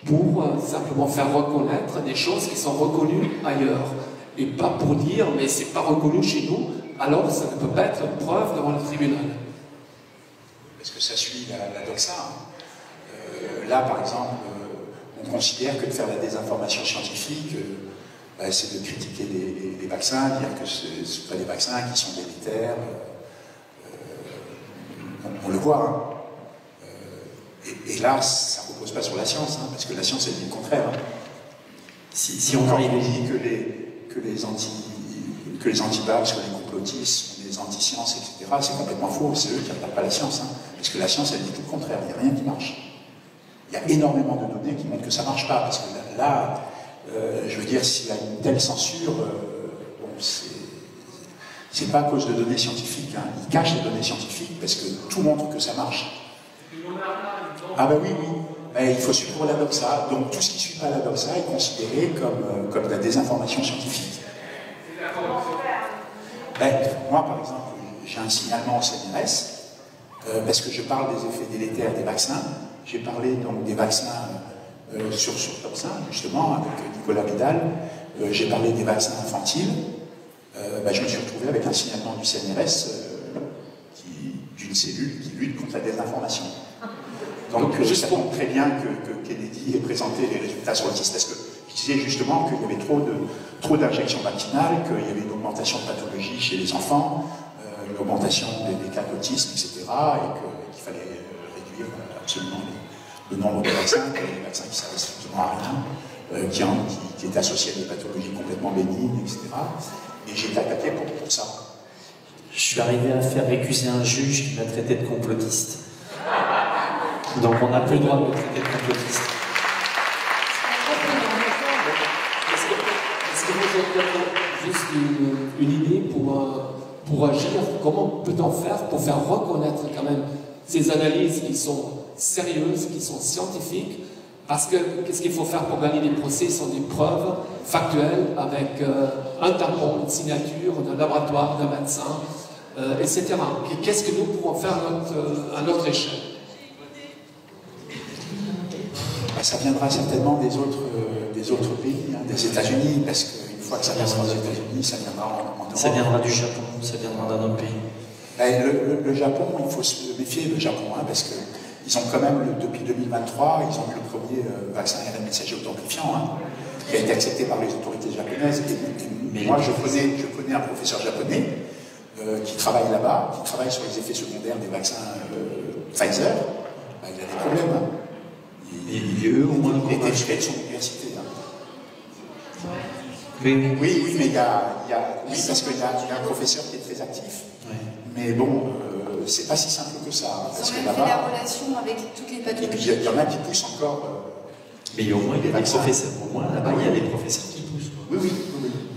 pour simplement faire reconnaître des choses qui sont reconnues ailleurs. Et pas pour dire, mais c'est pas reconnu chez nous, alors ça ne peut pas être une preuve devant le tribunal. Parce que ça suit la doxa. Là, par exemple, on considère que de faire la désinformation scientifique, c'est de critiquer les vaccins, dire que ce ne sont pas des vaccins qui sont délétères. On le voit. Hein. Et là, ça ne repose pas sur la science, hein, parce que la science, elle dit le contraire. Hein. Si on arrive à dire que les anti-vax, que les complotistes sont des anti-sciences, etc., c'est complètement faux. C'est eux qui n'attendent pas la science. Hein. Parce que la science, elle dit tout le contraire. Il n'y a rien qui marche. Il y a énormément de données qui montrent que ça ne marche pas. Parce que là, je veux dire, s'il y a une telle censure, c'est pas à cause de données scientifiques. Hein. Ils cachent les données scientifiques parce que tout montre que ça marche. Ah ben oui. Mais il faut suivre la doxa. Donc tout ce qui ne suit pas la doxa est considéré comme de la désinformation scientifique. Moi, par exemple, j'ai un signalement au CNRS parce que je parle des effets délétères des vaccins. J'ai parlé donc des vaccins sur Toxin, justement, avec Nicolas Vidal. J'ai parlé des vaccins infantiles. Je me suis retrouvé avec un signalement du CNRS d'une cellule qui lutte contre la désinformation. Donc, ça montre très bien que Kennedy ait présenté les résultats sur l'autisme, parce que je disais justement qu'il y avait trop d'injections vaccinales, qu'il y avait une augmentation de pathologie chez les enfants, une augmentation des cas d'autisme, etc., et qu'il fallait réduire absolument le nombre de vaccins, les vaccins qui ne servaient strictement à rien, qui étaient associés à des pathologies complètement bénignes, etc. Et j'ai été attaqué pour ça. Je suis arrivé à faire récuser un juge qui m'a traité de complotiste. Donc on n'a plus le droit de me traiter de complotiste. Est-ce que vous avez juste une idée pour agir? Comment peut-on faire pour faire reconnaître quand même ces analyses qui sont sérieuses, qui sont scientifiques? Parce que qu'est-ce qu'il faut faire pour gagner des procès? Ce sont des preuves factuelles avec un tampon, une signature d'un laboratoire, d'un médecin, etc. Qu'est-ce que nous pourrons faire à notre échelle? Ça viendra certainement des autres pays, hein, des États-Unis, parce qu'une fois que ça passera aux États-Unis, ça viendra en Europe. Ça viendra du Japon, ça viendra d'un autre pays. Le Japon, il faut se méfier du Japon, hein, parce qu'ils ont quand même, depuis 2023, ils ont eu le premier vaccin ARN messager auto-amplifiant, hein, qui a été accepté par les autorités japonaises. Et moi, je connais un professeur japonais qui travaille là-bas, qui travaille sur les effets secondaires des vaccins Pfizer. Il a des problèmes. Hein. Il était viré de son université. Hein. Oui, mais parce qu'il y a un professeur qui est très actif. Oui. Mais bon, c'est pas si simple que ça. Parce que là-bas, la relation avec toutes les pathologies. Et puis il y en a qui poussent encore. Mais au moins, il y a des professeurs. Au moins, là-bas, il y a des professeurs qui poussent. Oui.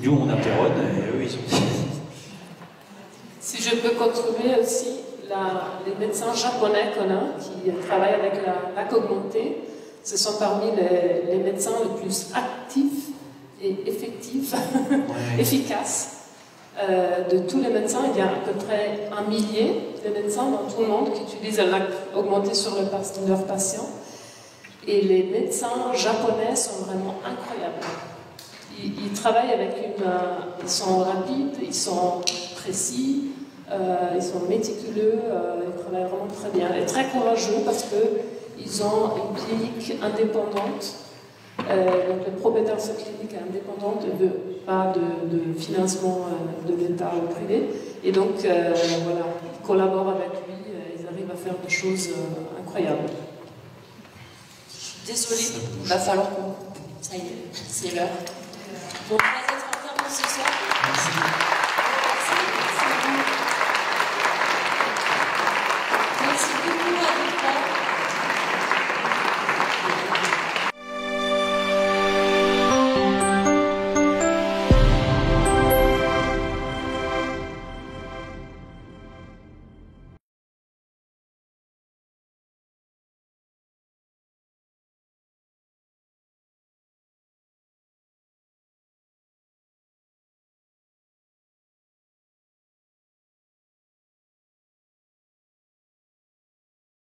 Nous, on a Péronne et eux, ils ont. Si je peux contribuer aussi, les médecins japonais qu'on a, qui travaillent avec la augmentée, ce sont parmi les médecins les plus actifs et effectifs, efficaces de tous les médecins. Il y a à peu près 1 millier de médecins dans tout le monde qui utilisent la augmentée sur leurs patients. Et les médecins japonais sont vraiment incroyables. Ils travaillent avec ils sont rapides, ils sont précis, ils sont méticuleux, ils travaillent vraiment très bien et très courageux parce qu'ils ont une clinique indépendante. Donc le propriétaire de cette clinique est indépendante, ne veut pas de financement de l'État ou privé. Et donc voilà, ils collaborent avec lui, ils arrivent à faire des choses incroyables. Désolée, il va falloir qu'on... Ça y est, c'est l'heure. Bon, on va être en retard pour ce soir. Merci.